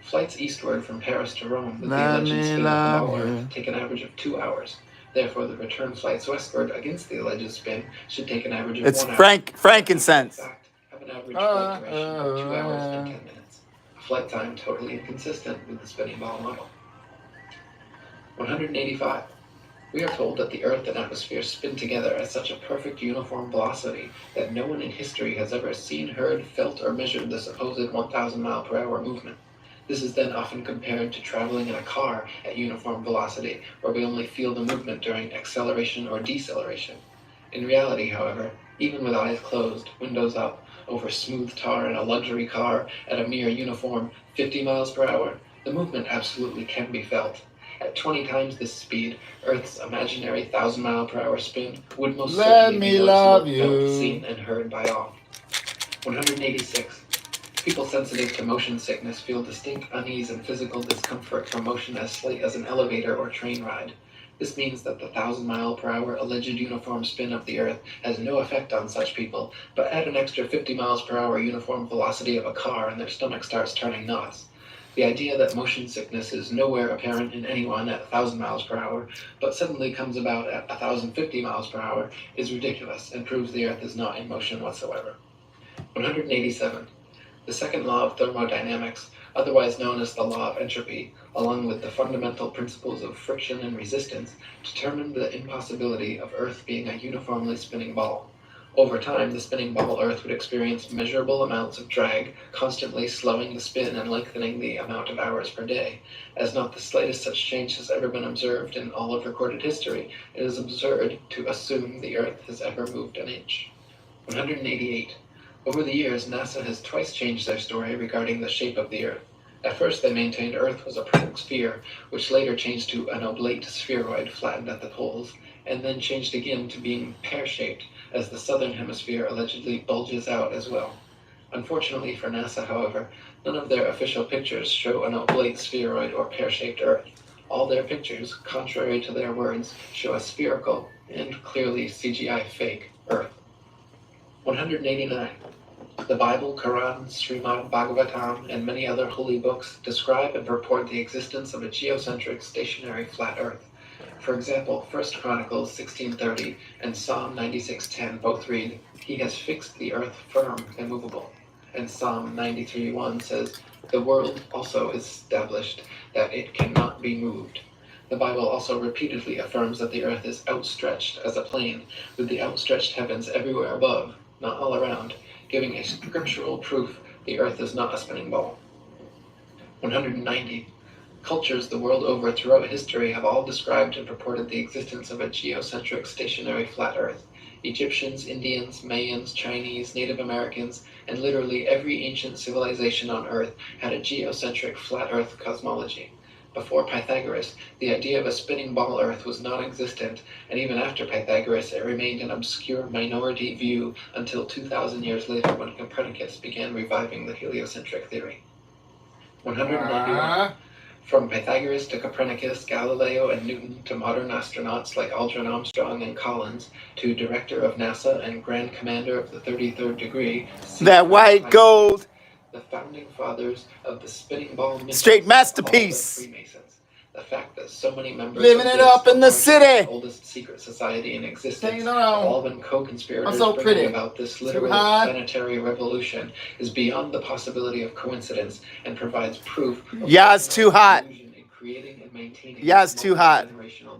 Flights eastward from Paris to Rome with the alleged spin of the ball Earth take an average of 2 hours. Therefore, the return flights westward against the alleged spin should take an average of 1 hour. It's frankincense. In fact, have an average flight duration of 2 hours and 10 minutes. A flight time totally inconsistent with the spinning ball model. 185. We are told that the Earth and atmosphere spin together at such a perfect uniform velocity that no one in history has ever seen, heard, felt, or measured the supposed 1,000 mile per hour movement. This is then often compared to traveling in a car at uniform velocity, where we only feel the movement during acceleration or deceleration. In reality, however, even with eyes closed, windows up, over smooth tar in a luxury car at a mere uniform 50 miles per hour, the movement absolutely can be felt. At 20 times this speed, Earth's imaginary 1,000 mile per hour spin would most certainly be noticeable, felt, seen, and heard by all. 186. People sensitive to motion sickness feel distinct unease and physical discomfort from motion as slight as an elevator or train ride. This means that the 1,000 mile per hour alleged uniform spin of the Earth has no effect on such people, but add an extra 50 miles per hour uniform velocity of a car and their stomach starts turning knots. The idea that motion sickness is nowhere apparent in anyone at 1,000 miles per hour, but suddenly comes about at 1,050 miles per hour is ridiculous and proves the Earth is not in motion whatsoever. 187. The second law of thermodynamics, otherwise known as the law of entropy, along with the fundamental principles of friction and resistance, determine the impossibility of Earth being a uniformly spinning ball. Over time, the spinning ball Earth would experience measurable amounts of drag, constantly slowing the spin and lengthening the amount of hours per day. As not the slightest such change has ever been observed in all of recorded history, it is absurd to assume the Earth has ever moved an inch. 188. Over the years, NASA has twice changed their story regarding the shape of the Earth. At first, they maintained Earth was a perfect sphere, which later changed to an oblate spheroid flattened at the poles, and then changed again to being pear-shaped, as the southern hemisphere allegedly bulges out as well. Unfortunately for NASA, however, none of their official pictures show an oblate spheroid or pear-shaped Earth. All their pictures, contrary to their words, show a spherical and clearly CGI fake Earth. 189. The Bible, Quran, Srimad Bhagavatam, and many other holy books describe and report the existence of a geocentric stationary flat Earth. For example, 1 Chronicles 16:30 and Psalm 96:10 both read, "He has fixed the earth firm, immovable." And Psalm 93:1 says, "The world also is established, that it cannot be moved." The Bible also repeatedly affirms that the earth is outstretched as a plane, with the outstretched heavens everywhere above, not all around, giving a scriptural proof the earth is not a spinning ball. 190. Cultures the world over throughout history have all described and reported the existence of a geocentric stationary flat earth. Egyptians, Indians, Mayans, Chinese, Native Americans, and literally every ancient civilization on earth had a geocentric flat earth cosmology. Before Pythagoras, the idea of a spinning ball Earth was non-existent, and even after Pythagoras, it remained an obscure minority view until 2,000 years later when Copernicus began reviving the heliocentric theory. 191. From Pythagoras to Copernicus, Galileo and Newton to modern astronauts like Aldrin Armstrong and Collins, to director of NASA and Grand Commander of the 33rd Degree, That white gold. The founding fathers of the spinning ball mission, Straight masterpiece. Freemasons. The fact that so many members living of it up in the city, the oldest secret society in existence, have around. all been co-conspirators I'm so pretty. about this literal planetary revolution is beyond the possibility of coincidence and provides proof. Yeah, it's too hot. Creating and maintaining yeah, it's too hot.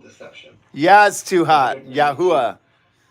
Deception. Yeah, it's too hot. Yahuwah.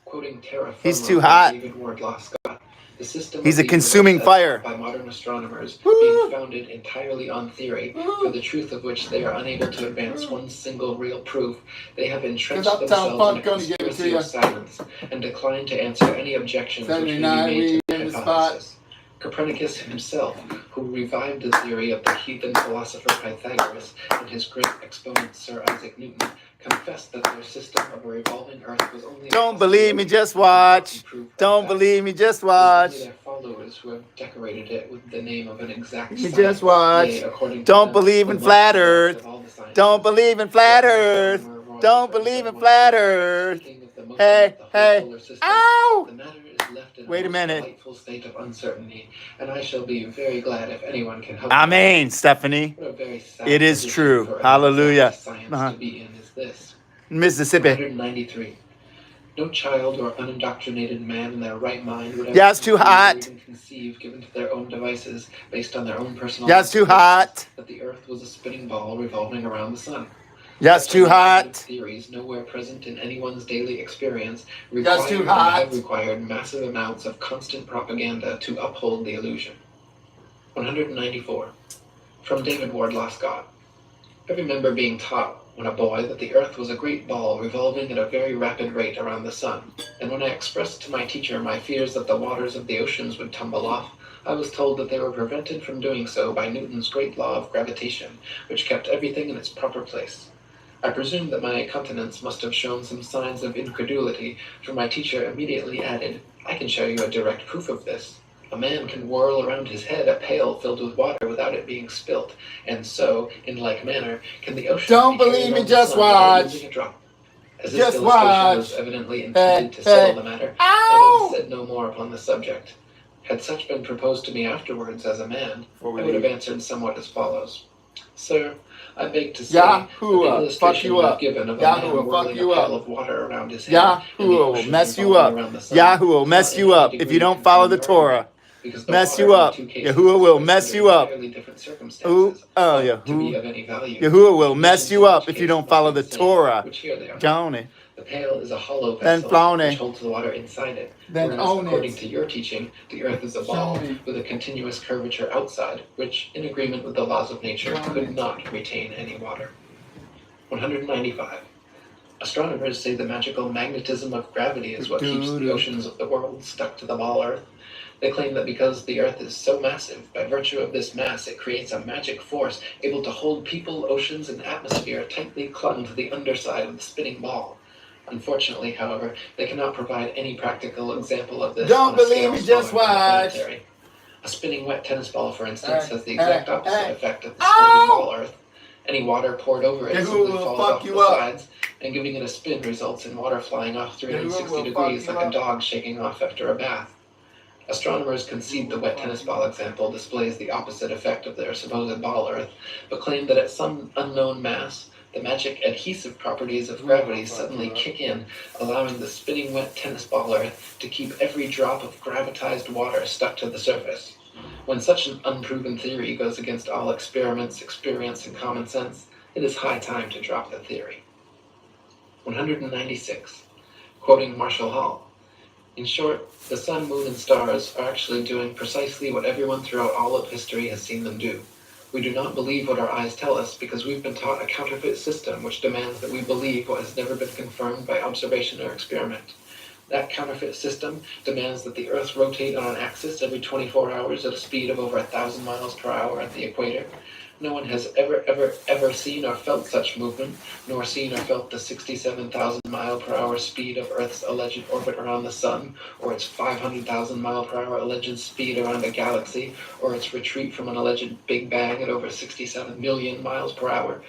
Quoting Terra He's too hot. David Wardlaw Scott. The system He's a consuming fire. By modern astronomers, being founded entirely on theory, for the truth of which they are unable to advance one single real proof. They have entrenched themselves in a conspiracy of silence and declined to answer any objections which may be made to the hypothesis. Copernicus himself, who revived the theory of the heathen philosopher Pythagoras and his great exponent Sir Isaac Newton, confessed that their system of a revolving Earth was only. Don't believe me, just watch. Don't believe me, just watch. Only their followers who have decorated it with the name of an exact You science. just watch. Yea, Don't believe in flat Earth. Don't believe in flat Earth. Don't believe in flat Earth. Hey, hey. Ow! Wait a minute. Delightful state of uncertainty, and I shall be very glad if anyone can help. Amen, Stephanie. What a very sad It is position true. for Hallelujah. science to be in is this. Mississippi. 193. No child or unindoctrinated man in their right mind would ever Yeah, it's too hot. even conceive, given to their own devices, based on their own personal. Yeah, it's too hot. That the Earth was a spinning ball revolving around the sun. Yeah, it's too hot. Theories nowhere present in anyone's daily experience That's too hot. have required massive amounts of constant propaganda to uphold the illusion. 194. From David Wardlaw Scott. I remember being taught when a boy that the Earth was a great ball revolving at a very rapid rate around the sun, and when I expressed to my teacher my fears that the waters of the oceans would tumble off, I was told that they were prevented from doing so by Newton's great law of gravitation, which kept everything in its proper place. I presume that my countenance must have shown some signs of incredulity, for my teacher immediately added, I can show you a direct proof of this. A man can whirl around his head a pail filled with water without it being spilt, and so, in like manner, can the ocean. Don't believe me, just watch. As this Just illustration watch. was evidently intended to settle the matter, Ow! I then said no more upon the subject. Had such been proposed to me afterwards as a man, I would have answered somewhat as follows. Sir, I beg to say that the illustration fuck you up. given of a Yahuwah, man fuck whirling you a up. pail of water around his head, Yahuwah and the will ocean mess you revolving up. around the sun, Yahuwah will mess you up if you don't follow the Torah. Mess you up. Yahuwah will mess you up. Ooh, oh, Yahuwah will mess you up if you don't follow the Torah. Which here they are. Don't it? The pail is a hollow Then vessel flown it. which holds the water inside it. Then Whereas, own according it. to your teaching, the Earth is a ball with a continuous curvature outside, which, in agreement with the laws of nature, could not retain any water. 195. Astronomers say the magical magnetism of gravity is what keeps the oceans of the world stuck to the ball Earth. They claim that because the Earth is so massive, by virtue of this mass, it creates a magic force able to hold people, oceans, and atmosphere tightly clung to the underside of the spinning ball. Unfortunately, however, they cannot provide any practical example of this. Don't believe me, just watch. A spinning wet tennis ball, for instance, has the exact opposite effect of the spinning ball Earth. Any water poured over it simply falls off the sides, and giving it a spin results in water flying off 360 degrees like a dog shaking off after a bath. Astronomers concede the wet tennis ball example displays the opposite effect of their supposed ball Earth, but claim that at some unknown mass, the magic adhesive properties of gravity suddenly kick in, allowing the spinning wet tennis ball Earth to keep every drop of gravitized water stuck to the surface. When such an unproven theory goes against all experiments, experience, and common sense, it is high time to drop the theory. 196. Quoting Marshall Hall. In short, the sun, moon, and stars are actually doing precisely what everyone throughout all of history has seen them do. We do not believe what our eyes tell us because we've been taught a counterfeit system which demands that we believe what has never been confirmed by observation or experiment. That counterfeit system demands that the Earth rotate on an axis every 24 hours at a speed of over 1,000 miles per hour at the equator. No one has ever seen or felt such movement, nor seen or felt the 67,000 mile per hour speed of Earth's alleged orbit around the sun, or its 500,000 mile per hour alleged speed around a galaxy, or its retreat from an alleged Big Bang at over 67 million miles per hour.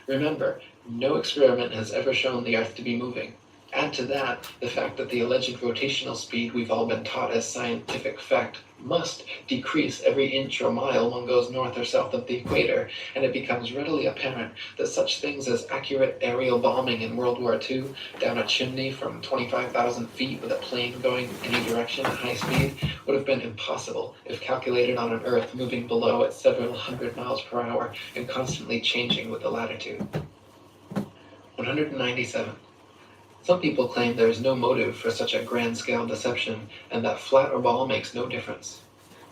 Remember, no experiment has ever shown the Earth to be moving. Add to that the fact that the alleged rotational speed we've all been taught as scientific fact must decrease every inch or mile one goes north or south of the equator, and it becomes readily apparent that such things as accurate aerial bombing in World War II down a chimney from 25,000 feet with a plane going any direction at high speed would have been impossible if calculated on an Earth moving below at several hundred miles per hour and constantly changing with the latitude. 197. Some people claim there is no motive for such a grand-scale deception, and that flat or ball makes no difference.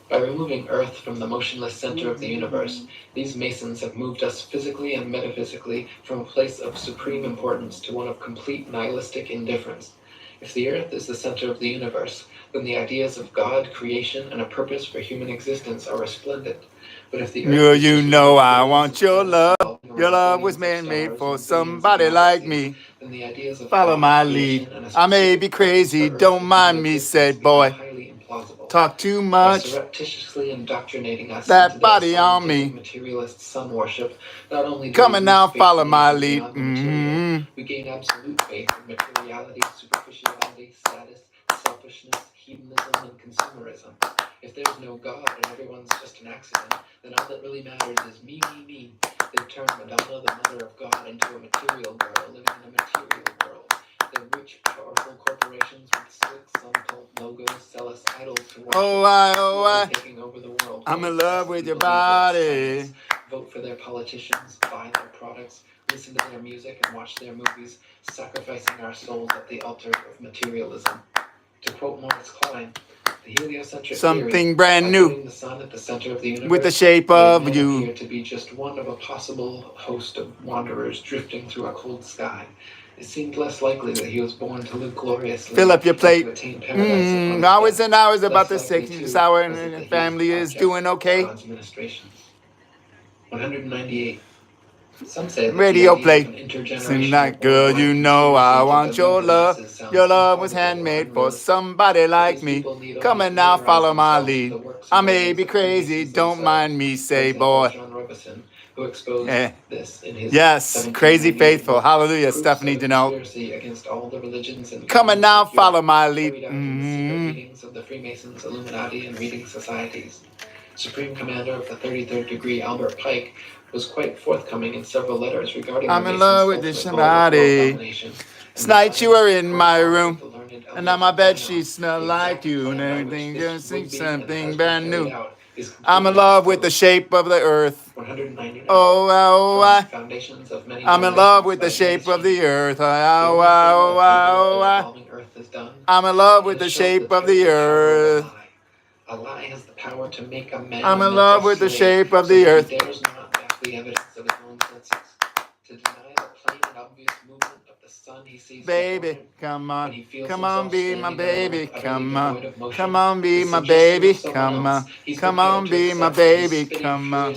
By removing Earth from the motionless center of the universe, these Masons have moved us physically and metaphysically from a place of supreme importance to one of complete nihilistic indifference. If the Earth is the center of the universe, then the ideas of God, creation, and a purpose for human existence are resplendent. But if the Earth You know I want your love. Your love was made for somebody like me. then the ideas of Follow God, my creation, lead. and a I may specific be purpose crazy, for Earth don't and mind human me, existence said boy. become highly implausible. Talk too By much. surreptitiously indoctrinating us That into their body on scientific me. materialist sun worship, not only do Come we on lose now, faith follow in my anything lead. beyond the material, we gain absolute faith in materiality, superficiality, status, selfishness, hedonism, and consumerism. If there's no God and everyone's just an accident, then all that really matters is me, me, me. They've turned Madonna, the mother of God, into a material girl living in a material world. The rich, powerful corporations with slick, sun-cult logos sell us idols to worship. Taking over the world. I'm in love with your body. Vote for their politicians, buy their products, listen to their music, and watch their movies, sacrificing our souls at the altar of materialism. To quote Moritz Klein, the heliocentric Something theory, brand new the sun at the center of the universe, with the shape of made you. appear to be just one of a possible host of wanderers drifting through a cold sky. It seemed less likely that he was born to live gloriously. Fill up your plate. To attain paradise Hours and hours about the Less likely, 60th too, hour, was it and that the he family was is doing okay. God's ministrations. 198. Some say that Radio the idea of play. an intergenerational Sing like, girl, you know I want your love. Your love was handmade for somebody like me. Come on now, follow my lead. I may be crazy, don't mind me, say boy. Who exposed this in his Yes, crazy faithful. Hallelujah, Stephanie Denault. Against all the religions and Come on now, follow my lead. carried out in the secret meetings of the Freemasons, Illuminati, and reading societies. Supreme Commander of the 33rd Degree, Albert Pike, was quite forthcoming in several letters regarding I'm the in Masons' love with ultimate this goal of world somebody. domination. Tonight you were in my room, and now my bed sheets smell like you, and everything just seems something brand new. I'm in love with the shape of the earth. I'm in love with the shape of the earth. I'm in love with the shape of the earth. A lie has the power to make a man I'm in love with the shape of the earth. He dares not back the evidence of his own senses. To deny the plain and obvious movement of the sun he sees. Baby, come on. Come on, be my baby. Come on. Come on, be my baby. Come on. Come on, be my baby. Come on.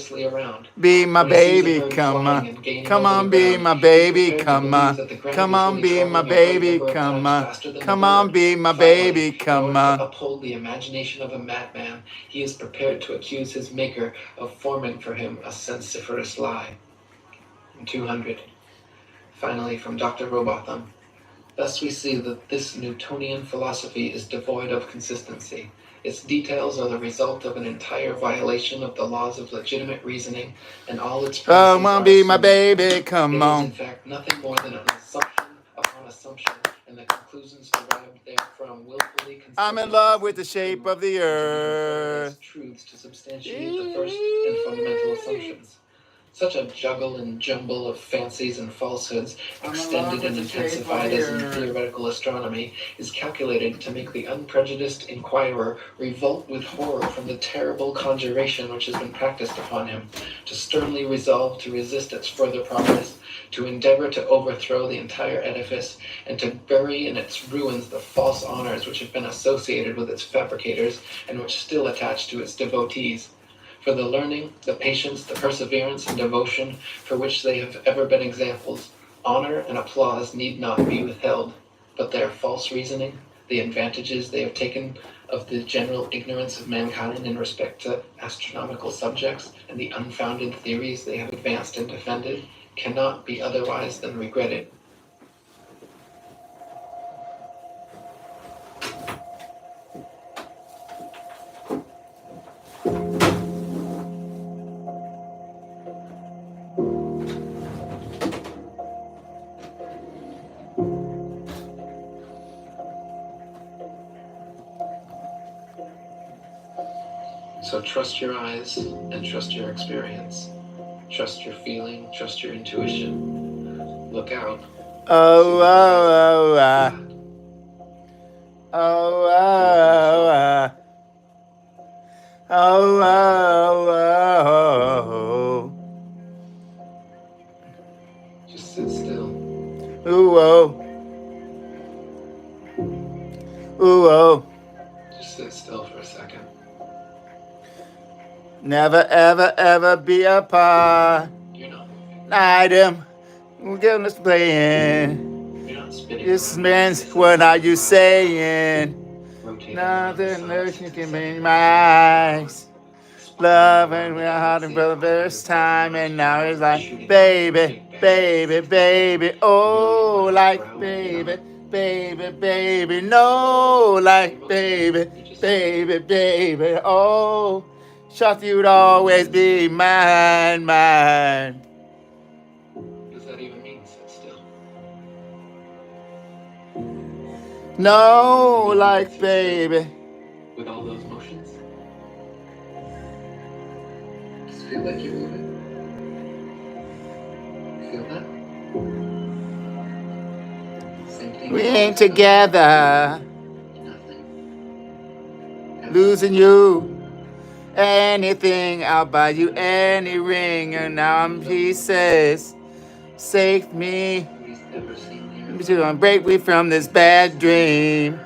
Be my baby. Come on. Come on, be my baby. Come on. Come on, be my baby. Come on. Come on, be my baby. Come on. To uphold the imagination of a madman, he is prepared to accuse his maker of forming for him a sensiferous lie. 200. Finally, from Dr. Robotham. Thus we see that this Newtonian philosophy is devoid of consistency. Its details are the result of an entire violation of the laws of legitimate reasoning, and all its Come on, be my baby, come on. It is, in fact, nothing more than an assumption upon assumption, and the conclusions derived therefrom willfully consistent. I'm in love with the shape of the earth. Truths to substantiate the first and fundamental assumptions. Such a juggle and jumble of fancies and falsehoods, extended and intensified as in theoretical astronomy, is calculated to make the unprejudiced inquirer revolt with horror from the terrible conjuration which has been practiced upon him, to sternly resolve to resist its further progress, to endeavor to overthrow the entire edifice, and to bury in its ruins the false honors which have been associated with its fabricators, and which still attach to its devotees. For the learning, the patience, the perseverance, and devotion for which they have ever been examples, honor and applause need not be withheld, but their false reasoning, the advantages they have taken of the general ignorance of mankind in respect to astronomical subjects, and the unfounded theories they have advanced and defended, cannot be otherwise than regretted. So trust your eyes and trust your experience. Trust your feeling, trust your intuition. Look out. Oh, oh, oh, oh, oh, oh, oh, Just sit still. ooh, oh, ooh, oh. Just sit still for a second. Never, ever, ever be apart. You're not Item, we're getting this playing. You're not spinning This around. man's, what are you saying? Rotating Nothing else you can be in my eyes. Love and we're hard and for the first time, and now it's like, baby, baby, baby, oh, like, baby, baby, baby, no, like, baby, baby, baby, oh, thought you'd always be mine, mine. What does that even mean, sit still? No, like, baby. With all those motions? Just feel like you're moving. Feel that? Same thing. We ain't together. Losing you. Anything, I'll buy you any ring, and now I'm pieces. Save me. We're gonna break me from this bad dream.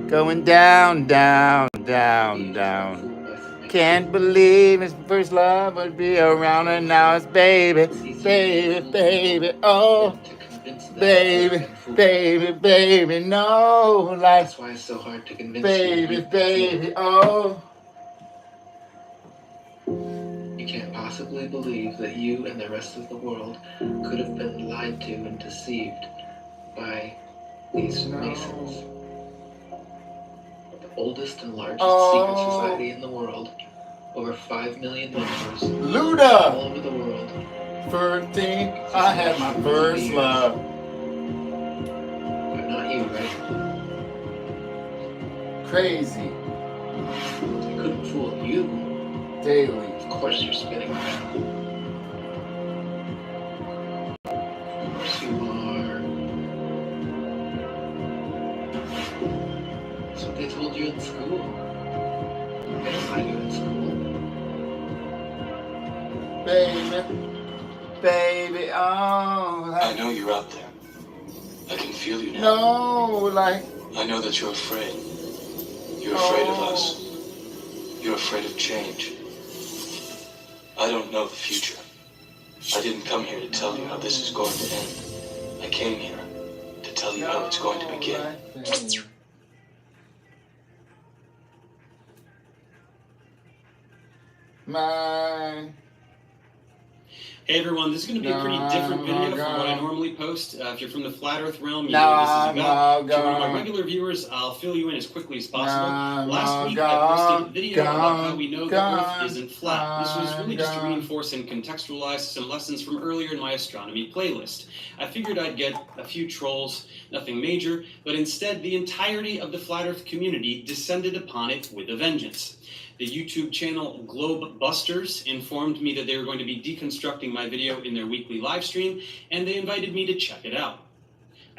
Going down, down, down, down. Can't believe his first love would be around, and now it's baby, baby, baby, oh, baby, baby, baby, no, like, That's why it's so hard to convince baby, you. baby, oh. You can't possibly believe that you and the rest of the world could have been lied to and deceived by these Masons. The oldest and largest secret society in the world. Over 5 million members. Luda! All over the world. 13, I had my first love. But not you, right? Crazy. I couldn't fool you. Daily. Of course you're spinning around. Of course you are. That's what they told you in school. They don't lie to you in school. Baby, baby, oh, like, I know you're out there. I can feel you now. no, like, I know that you're afraid. You're afraid of us. You're afraid of change. I don't know the future. I didn't come here to tell you how this is going to end. I came here to tell you how it's going to begin. mine. Hey everyone, this is going to be a pretty different video from what I normally post. If you're from the Flat Earth realm, you know what this is about. If you're one of my regular viewers, I'll fill you in as quickly as possible. Last week I posted a video about how we know the Earth isn't flat. This was really just to reinforce and contextualize some lessons from earlier in my astronomy playlist. I figured I'd get a few trolls, nothing major, but instead the entirety of the Flat Earth community descended upon it with a vengeance. The YouTube channel Globe Busters informed me that they were going to be deconstructing my video in their weekly live stream, and they invited me to check it out.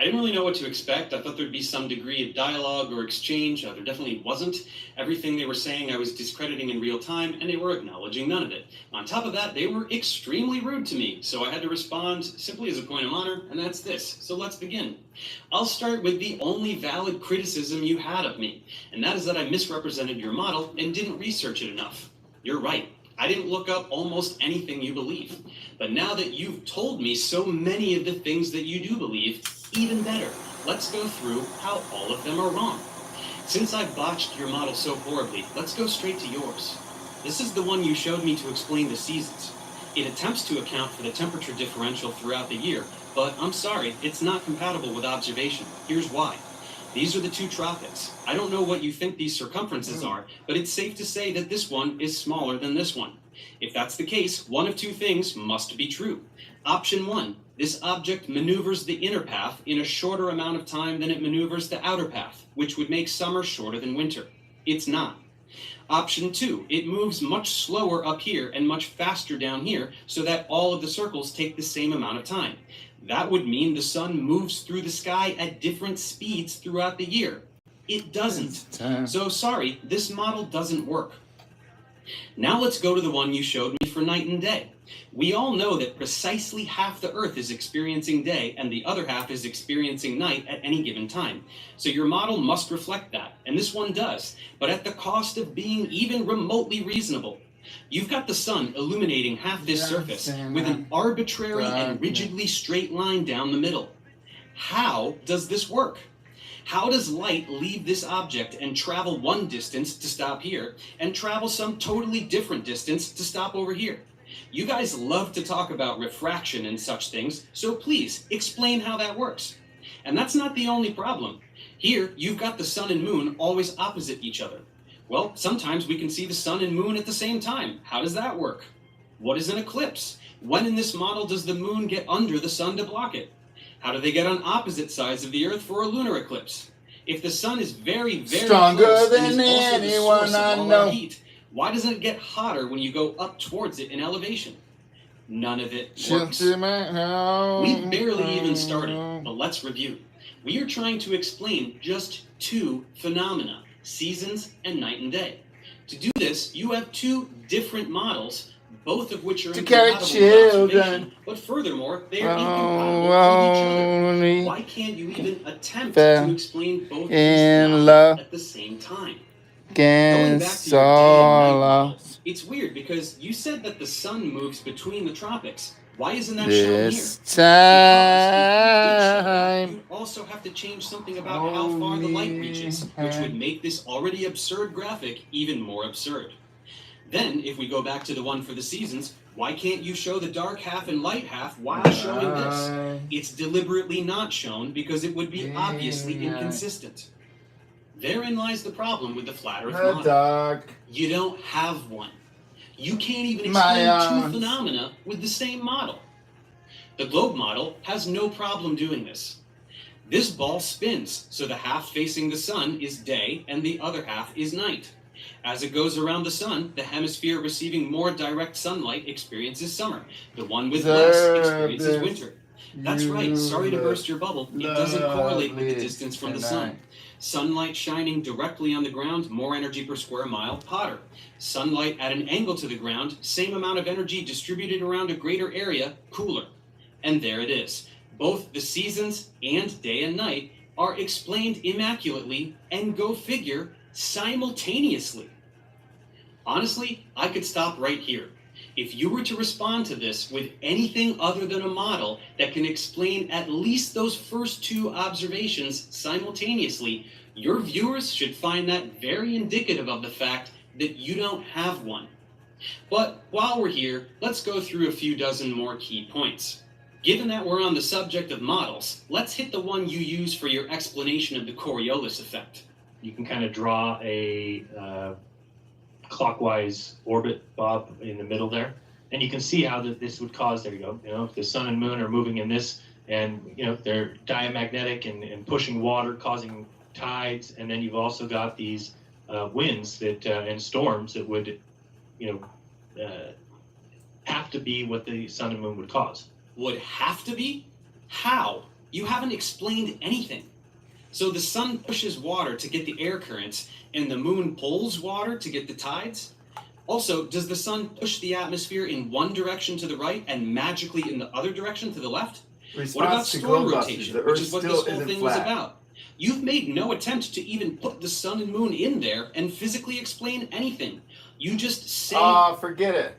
I didn't really know what to expect. I thought there'd be some degree of dialogue or exchange. There definitely wasn't. Everything they were saying I was discrediting in real time, and they were acknowledging none of it. On top of that, they were extremely rude to me, so I had to respond simply as a point of honor, and that's this. So let's begin. I'll start with the only valid criticism you had of me, and that is that I misrepresented your model and didn't research it enough. You're right. I didn't look up almost anything you believe. But now that you've told me so many of the things that you do believe, even better, let's go through how all of them are wrong. Since I've botched your model so horribly, let's go straight to yours. This is the one you showed me to explain the seasons. It attempts to account for the temperature differential throughout the year, but I'm sorry, it's not compatible with observation. Here's why. These are the two tropics. I don't know what you think these circumferences are, but it's safe to say that this one is smaller than this one. If that's the case, one of two things must be true. Option 1, this object maneuvers the inner path in a shorter amount of time than it maneuvers the outer path, which would make summer shorter than winter. It's not. Option 2, it moves much slower up here and much faster down here so that all of the circles take the same amount of time. That would mean the sun moves through the sky at different speeds throughout the year. It doesn't. So sorry, this model doesn't work. Now let's go to the one you showed me for night and day. We all know that precisely half the Earth is experiencing day and the other half is experiencing night at any given time. So your model must reflect that, and this one does, but at the cost of being even remotely reasonable. You've got the sun illuminating half this surface with an arbitrary and rigidly straight line down the middle. How does this work? How does light leave this object and travel one distance to stop here and travel some totally different distance to stop over here? You guys love to talk about refraction and such things, so please explain how that works. And that's not the only problem. Here, you've got the sun and moon always opposite each other. Well, sometimes we can see the sun and moon at the same time. How does that work? What is an eclipse? When in this model does the moon get under the sun to block it? How do they get on opposite sides of the Earth for a lunar eclipse? If the sun is very, very stronger close than and is also the anyone source of I all know. our heat, why doesn't it get hotter when you go up towards it in elevation? None of it works. We've barely even started, but let's review. We are trying to explain just two phenomena, seasons and night and day. To do this, you have two different models, both of which are incompatible with observation, but furthermore, they are incompatible with each other. Why can't you even attempt to explain both of these phenomena at the same time? Going back to your day and night model, it's weird because you said that the sun moves between the tropics. Why isn't that shown here? Because you'd also have to change something about how far the light reaches, which would make this already absurd graphic even more absurd. Then, if we go back to the one for the seasons, why can't you show the dark half and light half while showing this? It's deliberately not shown because it would be obviously inconsistent. Therein lies the problem with the flat Earth model. You don't have one. You can't even explain two phenomena with the same model. The globe model has no problem doing this. This ball spins, so the half facing the sun is day and the other half is night. As it goes around the sun, the hemisphere receiving more direct sunlight experiences summer. The one with less experiences winter. That's right, sorry to burst your bubble. It doesn't correlate with the distance from the sun. Sunlight shining directly on the ground, more energy per square mile, hotter. Sunlight at an angle to the ground, same amount of energy distributed around a greater area, cooler. And there it is. Both the seasons and day and night are explained immaculately and, go figure, simultaneously. Honestly, I could stop right here. If you were to respond to this with anything other than a model that can explain at least those first two observations simultaneously, your viewers should find that very indicative of the fact that you don't have one. But while we're here, let's go through a few dozen more key points. Given that we're on the subject of models, let's hit the one you use for your explanation of the Coriolis effect. You can kind of draw a clockwise orbit, Bob, in the middle there. And you can see how this would cause, there you go, if the sun and moon are moving in this, and they're diamagnetic and pushing water, causing tides, and then you've also got these winds that and storms that would have to be what the sun and moon would cause. Would have to be? How? You haven't explained anything. So the sun pushes water to get the air currents, and the moon pulls water to get the tides? Also, does the sun push the atmosphere in one direction to the right and magically in the other direction to the left? What about storm rotation, which is what this whole thing was about? You've made no attempt to even put the sun and moon in there and physically explain anything. You just say. Oh, forget it.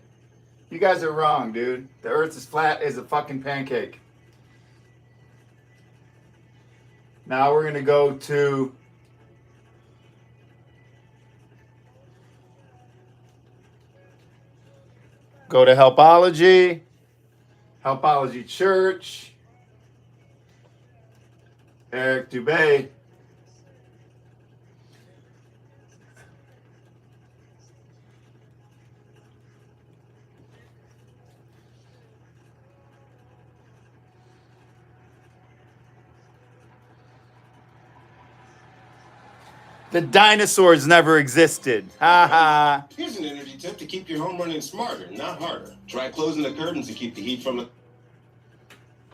You guys are wrong, dude. The earth is flat as a fucking pancake. Now we're going to go to Helpology. Helpology Church. Eric Dubé. The dinosaurs never existed. Ha ha. Here's an energy tip to keep your home running smarter, not harder. Try closing the curtains to keep the heat from the...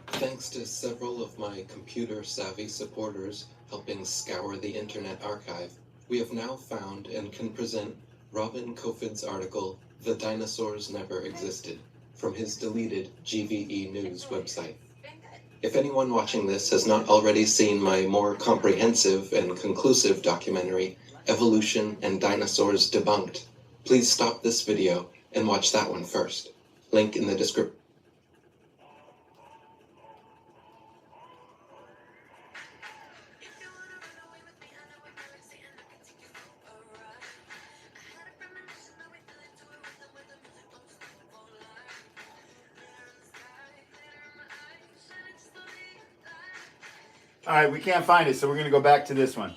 Thanks to several of my computer-savvy supporters helping scour the Internet Archive, we have now found and can present Robin Kofid's article, The Dinosaurs Never Existed, from his deleted GVE News website. If anyone watching this has not already seen my more comprehensive and conclusive documentary, Evolution and Dinosaurs Debunked, please stop this video and watch that one first. Link in the description. All right, we can't find it, so we're going to go back to this one.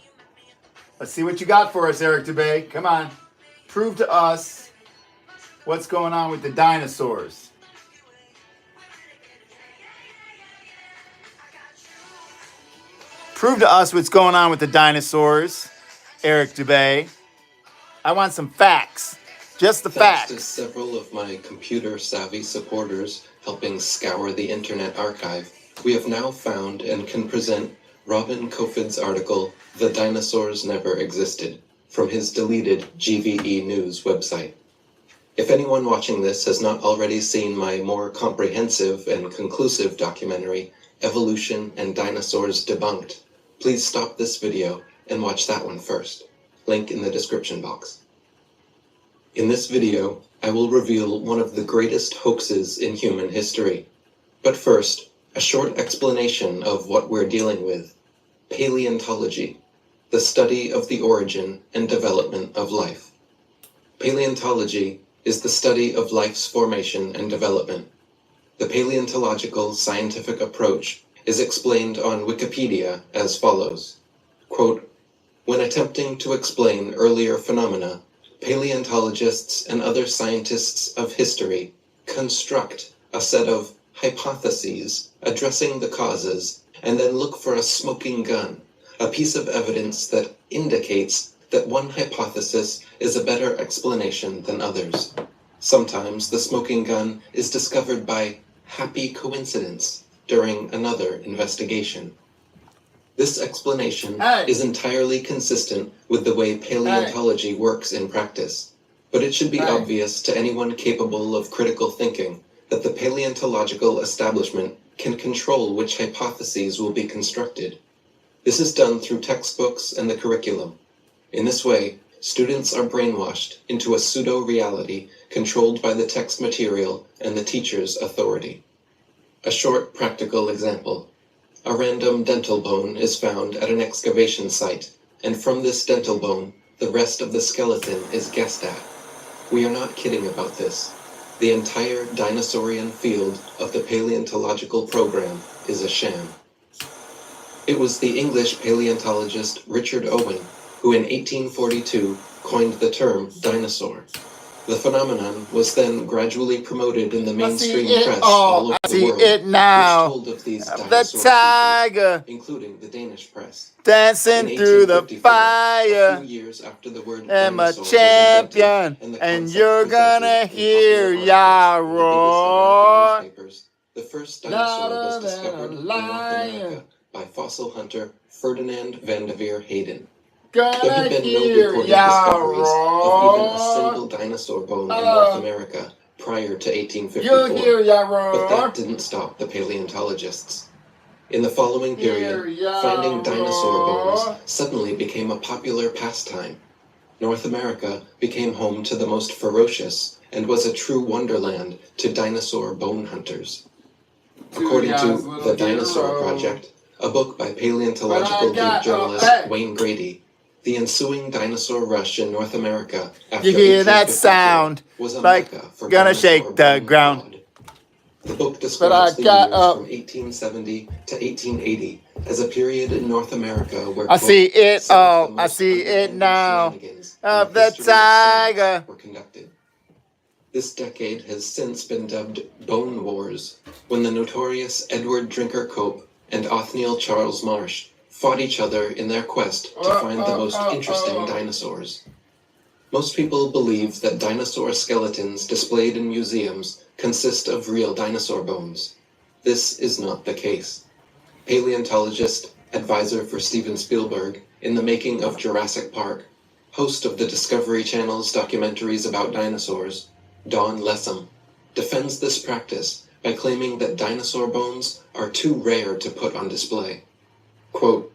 Let's see what you got for us, Eric Dubé. Come on. Prove to us what's going on with the dinosaurs. Prove to us what's going on with the dinosaurs, Eric Dubé. I want some facts. Just the facts. Thanks to several of my computer-savvy supporters helping scour the Internet Archive, we have now found and can present Robin Kofid's article, The Dinosaurs Never Existed, from his deleted GVE News website. If anyone watching this has not already seen my more comprehensive and conclusive documentary, Evolution and Dinosaurs Debunked, please stop this video and watch that one first. Link in the description box. In this video, I will reveal one of the greatest hoaxes in human history. But first, a short explanation of what we're dealing with. Paleontology, the study of the origin and development of life. Paleontology is the study of life's formation and development. The paleontological scientific approach is explained on Wikipedia as follows. Quote, when attempting to explain earlier phenomena, paleontologists and other scientists of history construct a set of hypotheses addressing the causes and then look for a smoking gun, a piece of evidence that indicates that one hypothesis is a better explanation than others. Sometimes the smoking gun is discovered by happy coincidence during another investigation. This explanation is entirely consistent with the way paleontology works in practice, but it should be obvious to anyone capable of critical thinking that the paleontological establishment can control which hypotheses will be constructed. This is done through textbooks and the curriculum. In this way, students are brainwashed into a pseudo-reality controlled by the text material and the teacher's authority. A short practical example. A random dental bone is found at an excavation site, and from this dental bone, the rest of the skeleton is guessed at. We are not kidding about this. The entire dinosaurian field of the paleontological program is a sham. It was the English paleontologist Richard Owen who in 1842 coined the term dinosaur. The phenomenon was then gradually promoted in the mainstream press all over the world, it now. which told of these The dinosaur tiger creatures, including the Danish press. dancing through the 1854, fire. a few years after the word I'm a dinosaur was champion, invented, and concept you're presented gonna in hear popular Yah articles in the roar. biggest American newspapers. The first dinosaur was discovered in North America by fossil hunter Ferdinand van de Veer Hayden. There had Gonna been no hear reported Yah discoveries of even a roar. single dinosaur bone in North America prior to You'll 1854. hear Yah roar. But that didn't stop the paleontologists. In the following period, finding dinosaur bones suddenly became a popular pastime. North America became home to the most ferocious and was a true wonderland to dinosaur bone hunters. According to The Dinosaur Project, a book by paleontological geek journalist Wayne Grady, the ensuing dinosaur rush in North America after You hear that 1854 sound? was a Like mecca for gonna dinosaur shake the bone ground. god. The book describes the years from 1870 to 1880 as a period in North America where I see it some of all. the I most see it underhanded now. shenanigans Of in the history of science tiger. were conducted. This decade has since been dubbed Bone Wars, when the notorious Edward Drinker Cope and Othniel Charles Marsh fought each other in their quest to find the most interesting dinosaurs. Most people believe that dinosaur skeletons displayed in museums consist of real dinosaur bones. This is not the case. Paleontologist, advisor for Steven Spielberg in the making of Jurassic Park, host of the Discovery Channel's documentaries about dinosaurs, Don Lessam, defends this practice by claiming that dinosaur bones are too rare to put on display. Quote,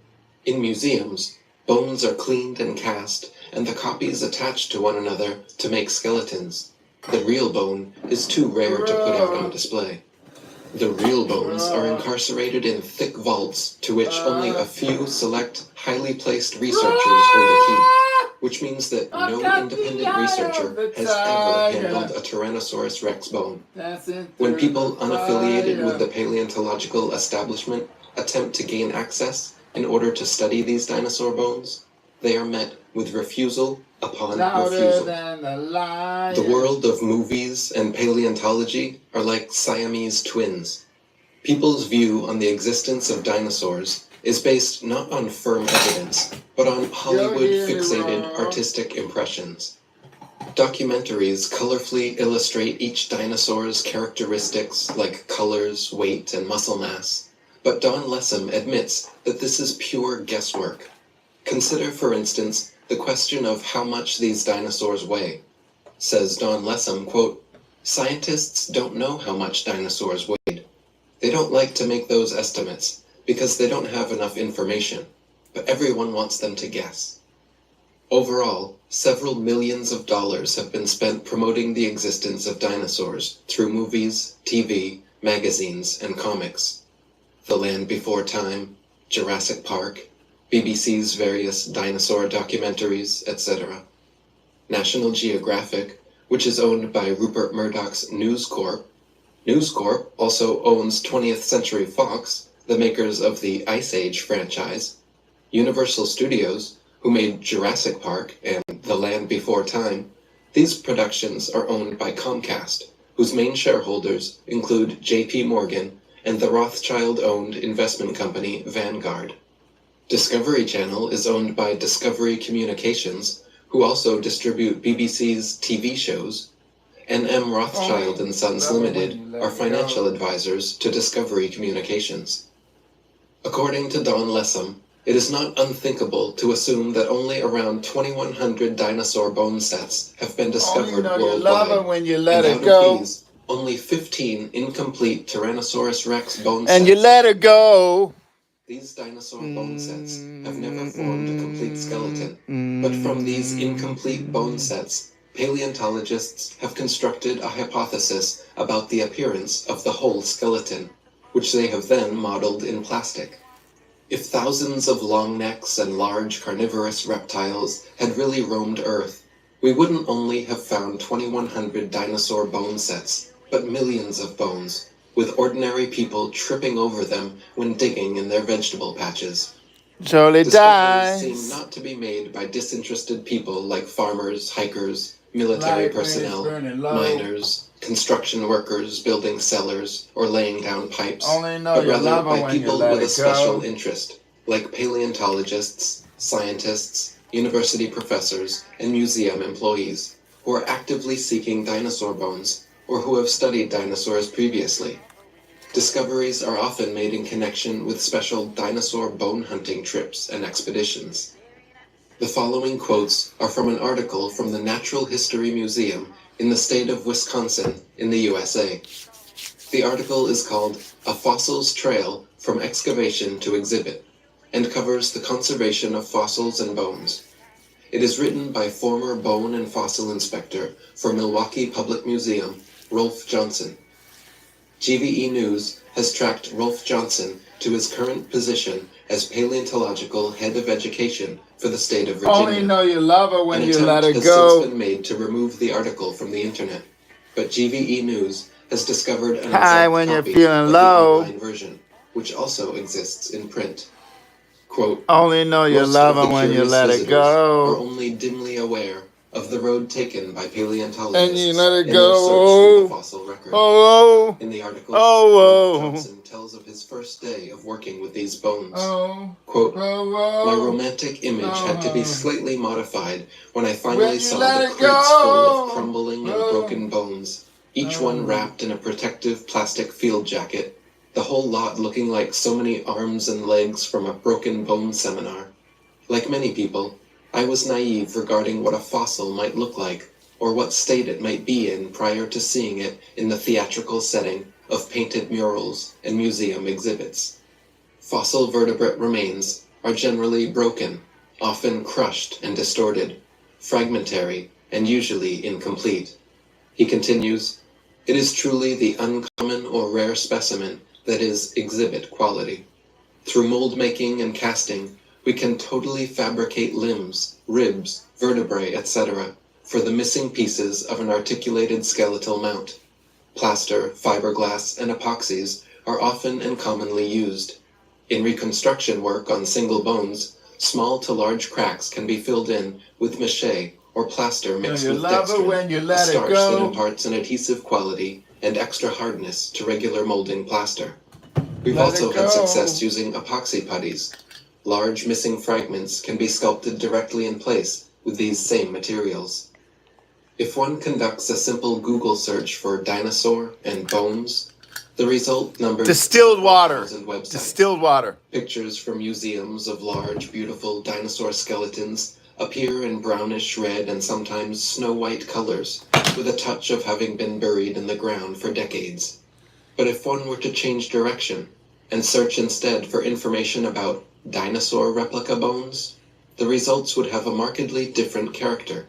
"In museums, bones are cleaned and cast, and the copies attached to one another to make skeletons. The real bone is too rare to put out on display. The real bones are incarcerated in thick vaults to which only a few select, highly placed researchers hold a key, which means that no independent researcher has ever handled a Tyrannosaurus rex bone. When people unaffiliated with the paleontological establishment attempt to gain access in order to study these dinosaur bones, they are met with refusal upon refusal. The world of movies and paleontology are like Siamese twins. People's view on the existence of dinosaurs is based not on firm evidence, but on Hollywood-fixated artistic impressions. Documentaries colorfully illustrate each dinosaur's characteristics like colors, weight, and muscle mass, but Don Lessam admits that this is pure guesswork. Consider, for instance, the question of how much these dinosaurs weigh. Says Don Lessam, quote, "Scientists don't know how much dinosaurs weighed. They don't like to make those estimates because they don't have enough information, but everyone wants them to guess." Overall, several millions of dollars have been spent promoting the existence of dinosaurs through movies, TV, magazines, and comics. The Land Before Time, Jurassic Park, BBC's various dinosaur documentaries, etc. National Geographic, which is owned by Rupert Murdoch's News Corp. News Corp also owns 20th Century Fox, the makers of the Ice Age franchise. Universal Studios, who made Jurassic Park and The Land Before Time. These productions are owned by Comcast, whose main shareholders include J.P. Morgan and the Rothschild-owned investment company Vanguard. Discovery Channel is owned by Discovery Communications, who also distribute BBC's TV shows. N.M. Rothschild & Sons Limited are financial advisors to Discovery Communications. According to Don Lessam, it is not unthinkable to assume that only around 2,100 dinosaur bone sets have been discovered worldwide. When you let and it out go. of these, only 15 incomplete Tyrannosaurus rex bone sets. And you let it go. These dinosaur bone sets have never formed a complete skeleton, but from these incomplete bone sets, paleontologists have constructed a hypothesis about the appearance of the whole skeleton, which they have then modeled in plastic. If thousands of long necks and large carnivorous reptiles had really roamed Earth, we wouldn't only have found 2,100 dinosaur bone sets, but millions of bones, with ordinary people tripping over them when digging in their vegetable patches. Surely Discoveries dies. seem not to be made by disinterested people like farmers, hikers, military personnel, miners, construction workers building cellars or laying down pipes, Only know but you rather love her by when you people let with a it special go. interest, like paleontologists, scientists, university professors, and museum employees, who are actively seeking dinosaur bones, or who have studied dinosaurs previously. Discoveries are often made in connection with special dinosaur bone hunting trips and expeditions. The following quotes are from an article from the Natural History Museum in the state of Wisconsin in the USA. The article is called "A Fossils Trail from Excavation to Exhibit" and covers the conservation of fossils and bones. It is written by former bone and fossil inspector for Milwaukee Public Museum, Rolf Johnson. GVE News has tracked Rolf Johnson to his current position as paleontological head of education for the state of Virginia. Only know you love her when An you let attempt her has go. since been made to remove the article from the internet, but GVE News has discovered an Hi, exact when you're copy feeling of low. the online version, which also exists in print. Quote, Only know you most love of the her when you curious let her visitors are go. only dimly aware of the road taken by paleontologists And you let her in their search through the go. fossil record. Oh, In the article, oh, Rolf Johnson tells of his first day of working with these bones. oh, Quote, oh, my romantic image had to be slightly modified when I when finally you saw let the it crates full go. of crumbling and broken bones, each one wrapped in a protective plastic field jacket, the whole lot looking like so many arms and legs from a broken bone seminar. Like many people, I was naive regarding what a fossil might look like, or what state it might be in prior to seeing it in the theatrical setting of painted murals and museum exhibits. Fossil vertebrate remains are generally broken, often crushed and distorted, fragmentary, and usually incomplete. He continues, it is truly the uncommon or rare specimen that is exhibit quality. Through mold making and casting, we can totally fabricate limbs, ribs, vertebrae, etc. for the missing pieces of an articulated skeletal mount. Plaster, fiberglass, and epoxies are often and commonly used. In reconstruction work on single bones, small to large cracks can be filled in with mache or plaster mixed with dextrin, a starch that imparts an adhesive quality and extra hardness to regular molding plaster. We've also had success using epoxy putties. Large missing fragments can be sculpted directly in place with these same materials. If one conducts a simple Google search for dinosaur and bones, the result numbers Distilled water. websites. Distilled water. Pictures from museums of large, beautiful dinosaur skeletons appear in brownish red and sometimes snow-white colors, with a touch of having been buried in the ground for decades. But if one were to change direction and search instead for information about dinosaur replica bones, the results would have a markedly different character.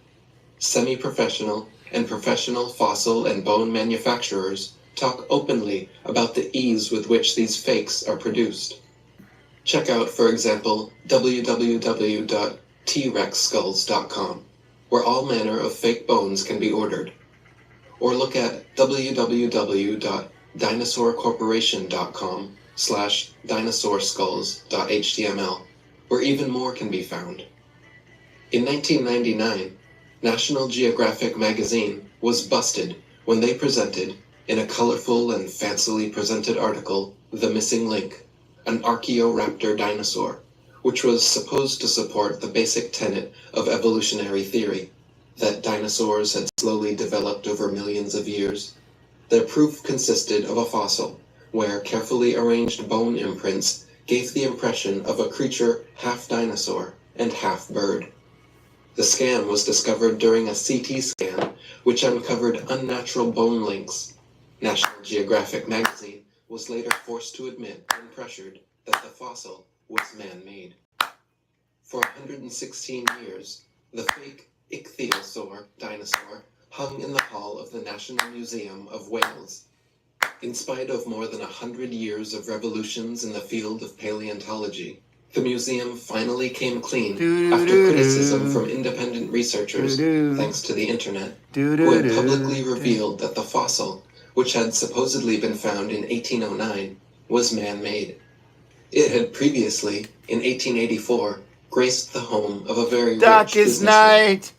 Semi-professional and professional fossil and bone manufacturers talk openly about the ease with which these fakes are produced. Check out, for example, www.trexskulls.com, where all manner of fake bones can be ordered. Or look at www.dinosaucorporation.com/dinosaurskulls.html, where even more can be found. In 1999, National Geographic magazine was busted when they presented, in a colorful and fancily presented article, The Missing Link, an Archaeoraptor dinosaur, which was supposed to support the basic tenet of evolutionary theory, that dinosaurs had slowly developed over millions of years. Their proof consisted of a fossil, where carefully arranged bone imprints gave the impression of a creature half dinosaur and half bird. The scam was discovered during a CT scan, which uncovered unnatural bone links. National Geographic magazine was later forced to admit, when pressured, that the fossil was man-made. For 116 years, the fake ichthyosaur dinosaur hung in the hall of the National Museum of Wales. In spite of more than 100 years of revolutions in the field of paleontology, the museum finally came clean after criticism from independent researchers, thanks to the internet, who had publicly revealed that the fossil, which had supposedly been found in 1809, was man-made. It had previously, in 1884, graced the home of a very rich Darkest businessman. night,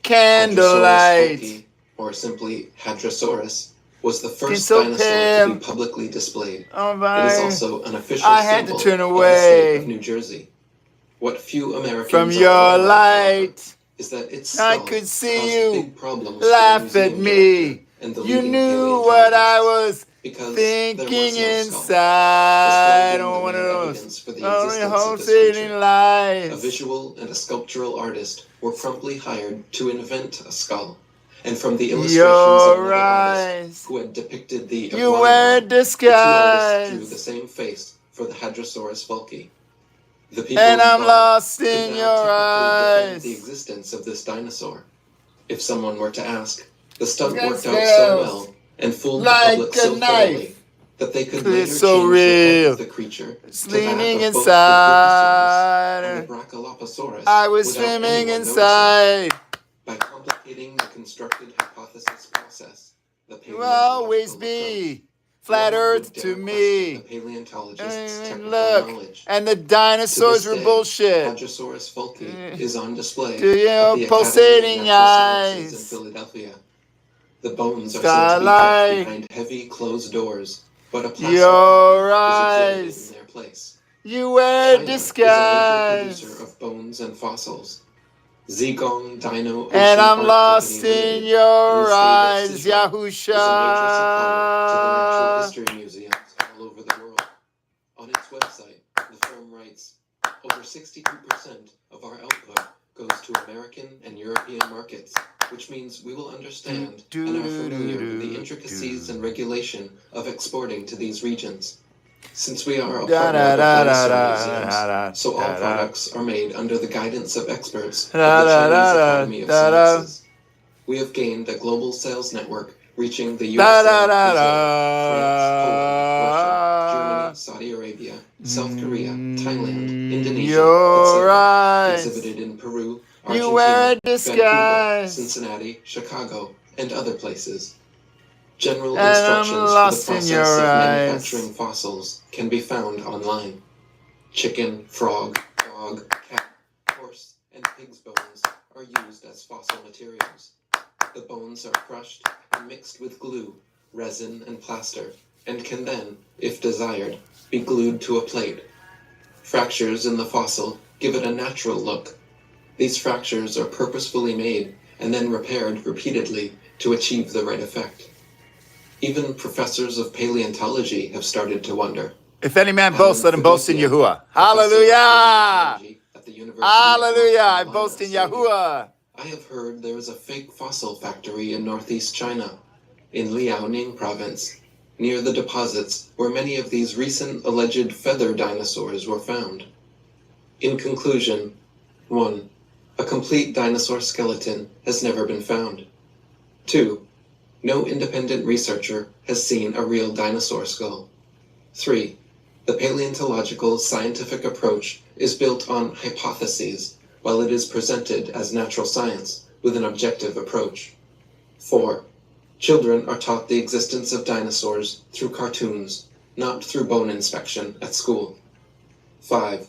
candlelight. Hadrosaurus or simply Hadrosaurus, was the It's first so dinosaur to pale. be publicly displayed. Oh, It is my. also an official I had to symbol turn of the state away of New Jersey. What few Americans from are your aware about, however, light. is that its I skull could see caused you big problems for the laugh at museum me. director and the You leading knew what I paleontologists, was because there thinking was no skull. inside. The skull Oh, being one the of main those evidence for the only existence of this wholesaling creature. A lies. visual and a sculptural artist were promptly hired to invent a skull, and from the illustrations of Your another artist eyes. who had depicted the You were iguanodon, the two artists drew the disguised. same face for the Hadrosaurus volki. The people And I'm involved lost could in now your technically defend eyes. the existence of this dinosaur. If someone were to ask, the stunt Yes, worked out so girls. well and fooled the Like public a so knife. thoroughly that they could later It's so change the head real. of the creature It's to that leaning of both inside. the Brontosaurus and the Brachiosaurus I was without swimming anyone inside. noticing. By complicating the constructed hypothesis process, the You will always be flat Earth to me. paleontologist's technical Look, knowledge. and the To dinosaurs this were day, bullshit. Hadrosaurus fulci is on display Do you at the pulsating Academy of Natural Sciences in eyes? Philadelphia. The bones are said to be Starlight. kept behind heavy closed doors, but a plastic Your copy is exhibited eyes. in their place. You wear China is a major disguise. producer of bones and fossils. Zigong Dino Ocean And I'm Art lost Company in Limited your in the state of eyes, Sichuan is a major supplier to the natural Yahusha. history museums all over the world. On its website, the firm writes, over 62% of our output goes to American and European markets, which means we will understand and are familiar with the intricacies and regulation of exporting to these regions. Since we are a partner of dinosaur museums, so all products are made under the guidance of experts of the Chinese Academy of Sciences. We have gained a global sales network reaching the USA, Brazil, France, Poland, Russia, Germany, Saudi Arabia, South Korea, Thailand, Indonesia, etc., exhibited in Peru, You wear a Argentina, Vancouver, disguise. Cincinnati, Chicago, and other places. General And I'm instructions for the lost in process your of eyes. manufacturing fossils can be found online. Chicken, frog, dog, cat, horse, and pig's bones are used as fossil materials. The bones are crushed and mixed with glue, resin, and plaster, and can then, if desired, be glued to a plate. Fractures in the fossil give it a natural look. These fractures are purposefully made and then repaired repeatedly to achieve the right effect. Even professors of paleontology have started to wonder. If any man boasts, let him boast in Yahuwah. Hallelujah! Hallelujah! I boast in Yahuwah. I have heard there is a fake fossil factory in northeast China, in Liaoning province, near the deposits where many of these recent alleged feather dinosaurs were found. In conclusion, 1. A complete dinosaur skeleton has never been found. 2. No independent researcher has seen a real dinosaur skull. 3. The paleontological scientific approach is built on hypotheses, while it is presented as natural science with an objective approach. 4. Children are taught the existence of dinosaurs through cartoons, not through bone inspection at school. 5.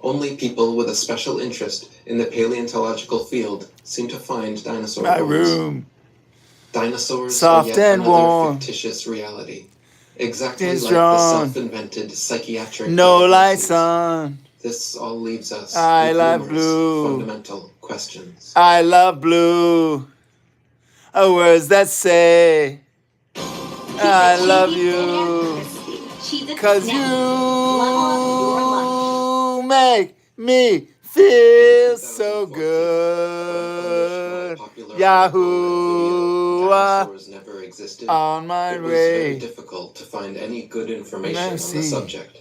Only people with a special interest in the paleontological field seem to find dinosaur My bones. room. Dinosaurs Soft are yet and another warm. fictitious reality, exactly It's like the drawn. self-invented psychiatric No diagnoses. lights on. This all leaves us I with love numerous blue. fundamental questions. I love blue. Words that say I love you. 'Cause you make me feel so good. Yahuwah Dinosaurs never existed. on my It was very way. difficult to find any good information on the Mercy. subject.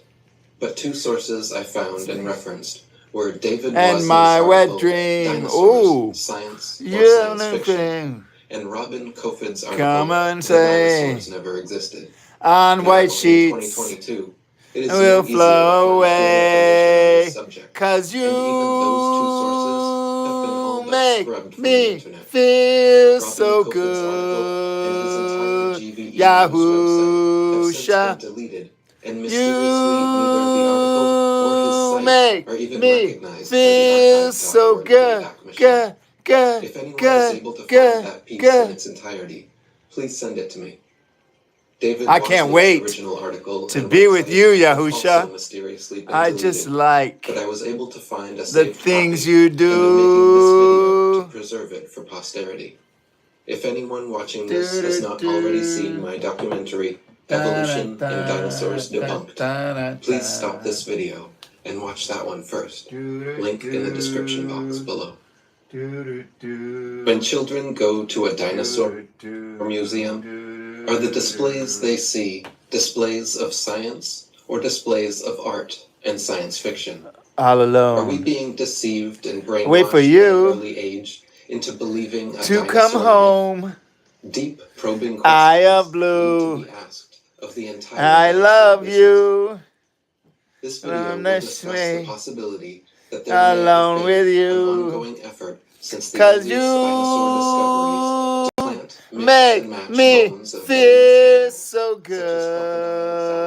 But two sources I found and referenced were David And Wosley's my wet article, dream. Dinosaurs, Ooh. Science or Yeah, Science Fiction, thing. and Robin Kofid's article, Come and The say Dinosaurs Never Existed. on Now, white in sheets 2022, it is will no easier to flow find good information on away. this subject. 'Cause And even those two sources have been all but make scrubbed from the me internet. feel Robin so Kofid's article and his entire good. GVE News website have since Yahusha, been deleted, and mysteriously neither the article or his site make are even me recognized by the feel so archive.org good, Wayback Machine. good, good, If anyone is good, able to find good, that piece in good. its entirety, please send it to me. David I can't Wosley's wait original article to and be with website you, have also Yahusha. mysteriously been I deleted, just like but I was able to find a the saved things copy, you and I'm making this video to do. preserve it for posterity. If anyone watching this has not already seen my documentary, Evolution and Dinosaurs Debunked, please stop this video and watch that one first. Link in the description box below. When children go to a dinosaur museum, are the displays they see displays of science or displays of art and science fiction? all Are we alone. being deceived and brainwashed Wait for at an you early age into believing a to come dinosaur myth? home. Deep probing Eye of questions need blue. to be asked of the entire I dinosaur love business. you. This video will discuss the possibility that there may Alone have with been an you. ongoing effort since the 'Cause earliest dinosaur discoveries you to plant, mix, make and match me bones of feel various so animals, such as crocodiles,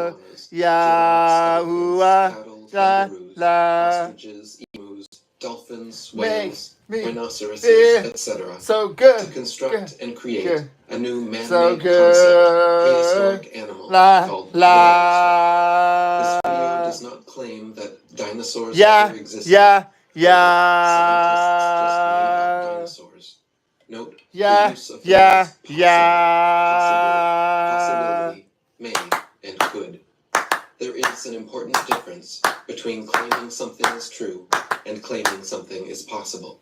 alligators, good. iguanas, giraffes, elephants, Yahuwah, cattle, la, kangaroos, la. ostriches, emus, dolphins, Make whales, me rhinoceroses, feel etc. so good. to construct and create Good. a new So man-made concept, good. prehistoric animal La, called the dinosaur. This video la. does not claim that dinosaurs Yeah, ever existed. yeah, Scientists just made up yeah. dinosaurs. Note the Yeah, use of the yeah, words possible, yeah. possibility, may, and could. There is an important difference between claiming something is true and claiming something is possible.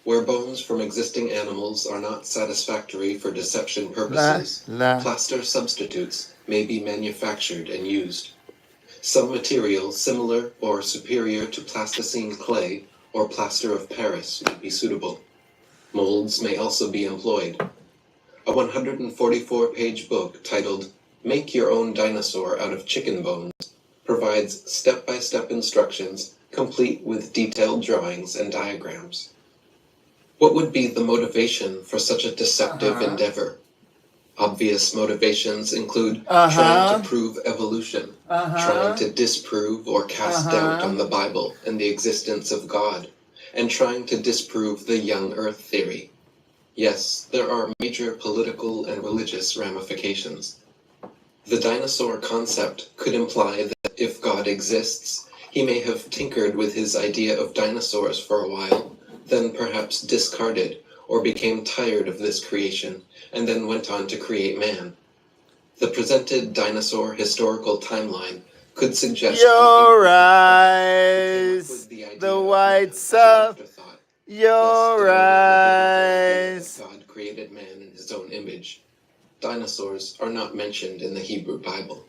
Where bones from existing animals are not satisfactory for deception purposes, plaster substitutes may be manufactured and used. Some material similar or superior to plasticine clay or plaster of Paris may be suitable. Molds may also be employed. A 144-page book titled Make Your Own Dinosaur Out of Chicken Bones provides step-by-step instructions complete with detailed drawings and diagrams. What would be the motivation for such a deceptive endeavor? Obvious motivations include trying to prove evolution, trying to disprove or cast doubt on the Bible and the existence of God, and trying to disprove the young Earth theory. Yes, there are major political and religious ramifications. The dinosaur concept could imply that if God exists, he may have tinkered with his idea of dinosaurs for a while, then perhaps discarded or became tired of this creation, and then went on to create man. The presented dinosaur historical timeline could suggest your eyes, the whites of your eyes. God created man in his own image. Dinosaurs are not mentioned in the Hebrew Bible.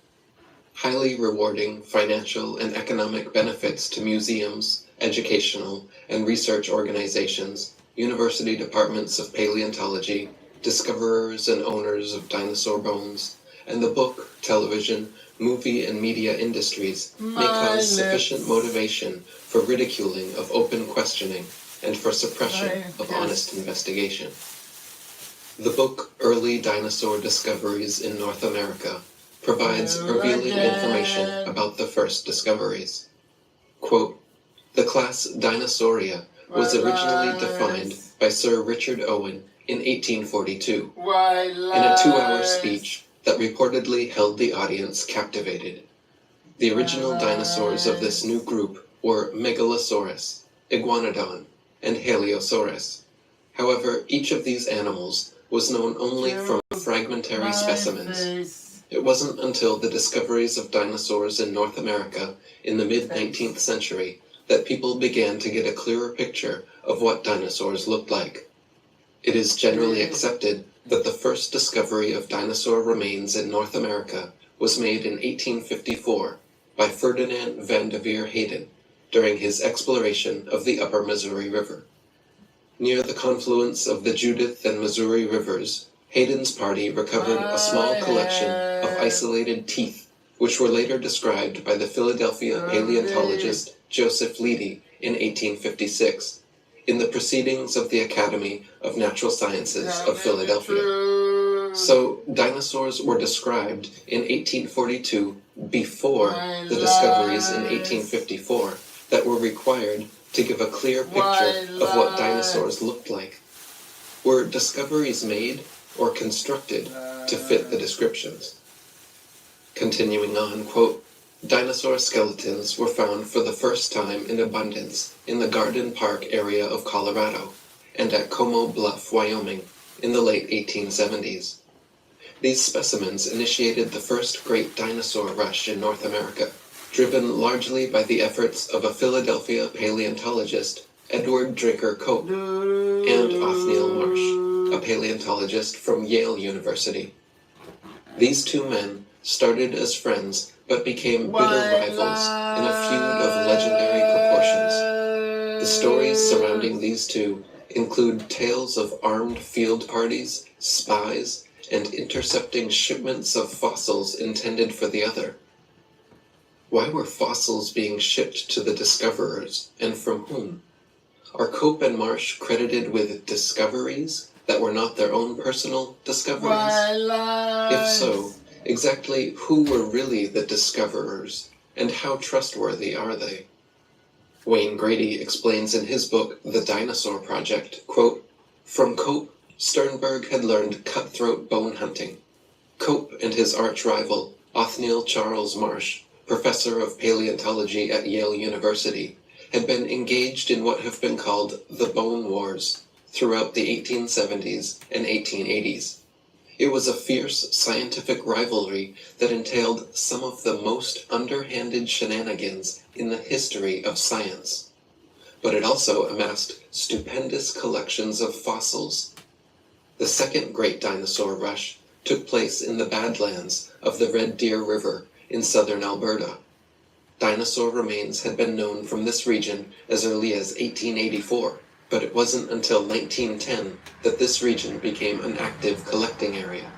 Highly rewarding financial and economic benefits to museums, educational and research organizations, university departments of paleontology, discoverers and owners of dinosaur bones, and the book, television, movie, and media industries may cause sufficient motivation for ridiculing of open questioning and for suppression of honest investigation. The book Early Dinosaur Discoveries in North America provides revealing information about the first discoveries. Quote, the class Dinosauria was originally defined by Sir Richard Owen in 1842 in a 2-hour speech that reportedly held the audience captivated. The original dinosaurs of this new group were Megalosaurus, Iguanodon, and Haliosaurus. However, each of these animals was known only from fragmentary specimens. It wasn't until the discoveries of dinosaurs in North America in the mid-19th century that people began to get a clearer picture of what dinosaurs looked like. It is generally accepted that the first discovery of dinosaur remains in North America was made in 1854 by Ferdinand van de Veer Hayden during his exploration of the upper Missouri River. Near the confluence of the Judith and Missouri rivers, Hayden's party recovered a small collection of isolated teeth, which were later described by the Philadelphia paleontologist Joseph Leidy in 1856 in the Proceedings of the Academy of Natural Sciences of Philadelphia. So, dinosaurs were described in 1842 before the discoveries in 1854 that were required to give a clear picture of what dinosaurs looked like. Were discoveries made or constructed to fit the descriptions? Continuing on, quote, dinosaur skeletons were found for the first time in abundance in the Garden Park area of Colorado and at Como Bluff, Wyoming in the late 1870s. These specimens initiated the first great dinosaur rush in North America, driven largely by the efforts of a Philadelphia paleontologist, Edward Drinker Cope, and Othniel Marsh, a paleontologist from Yale University. These two men started as friends but became bitter rivals in a feud of legendary proportions. The stories surrounding these two include tales of armed field parties, spies, and intercepting shipments of fossils intended for the other. Why were fossils being shipped to the discoverers, and from whom? Are Cope and Marsh credited with discoveries that were not their own personal discoveries? If so, exactly who were really the discoverers, and how trustworthy are they? Wayne Grady explains in his book, The Dinosaur Project, quote, "From Cope, Sternberg had learned cutthroat bone hunting. Cope and his arch-rival, Othniel Charles Marsh, professor of paleontology at Yale University, had been engaged in what have been called the Bone Wars throughout the 1870s and 1880s. It was a fierce scientific rivalry that entailed some of the most underhanded shenanigans in the history of science. But it also amassed stupendous collections of fossils. The second great dinosaur rush took place in the Badlands of the Red Deer River in southern Alberta. Dinosaur remains had been known from this region as early as 1884, but it wasn't until 1910 that this region became an active collecting area.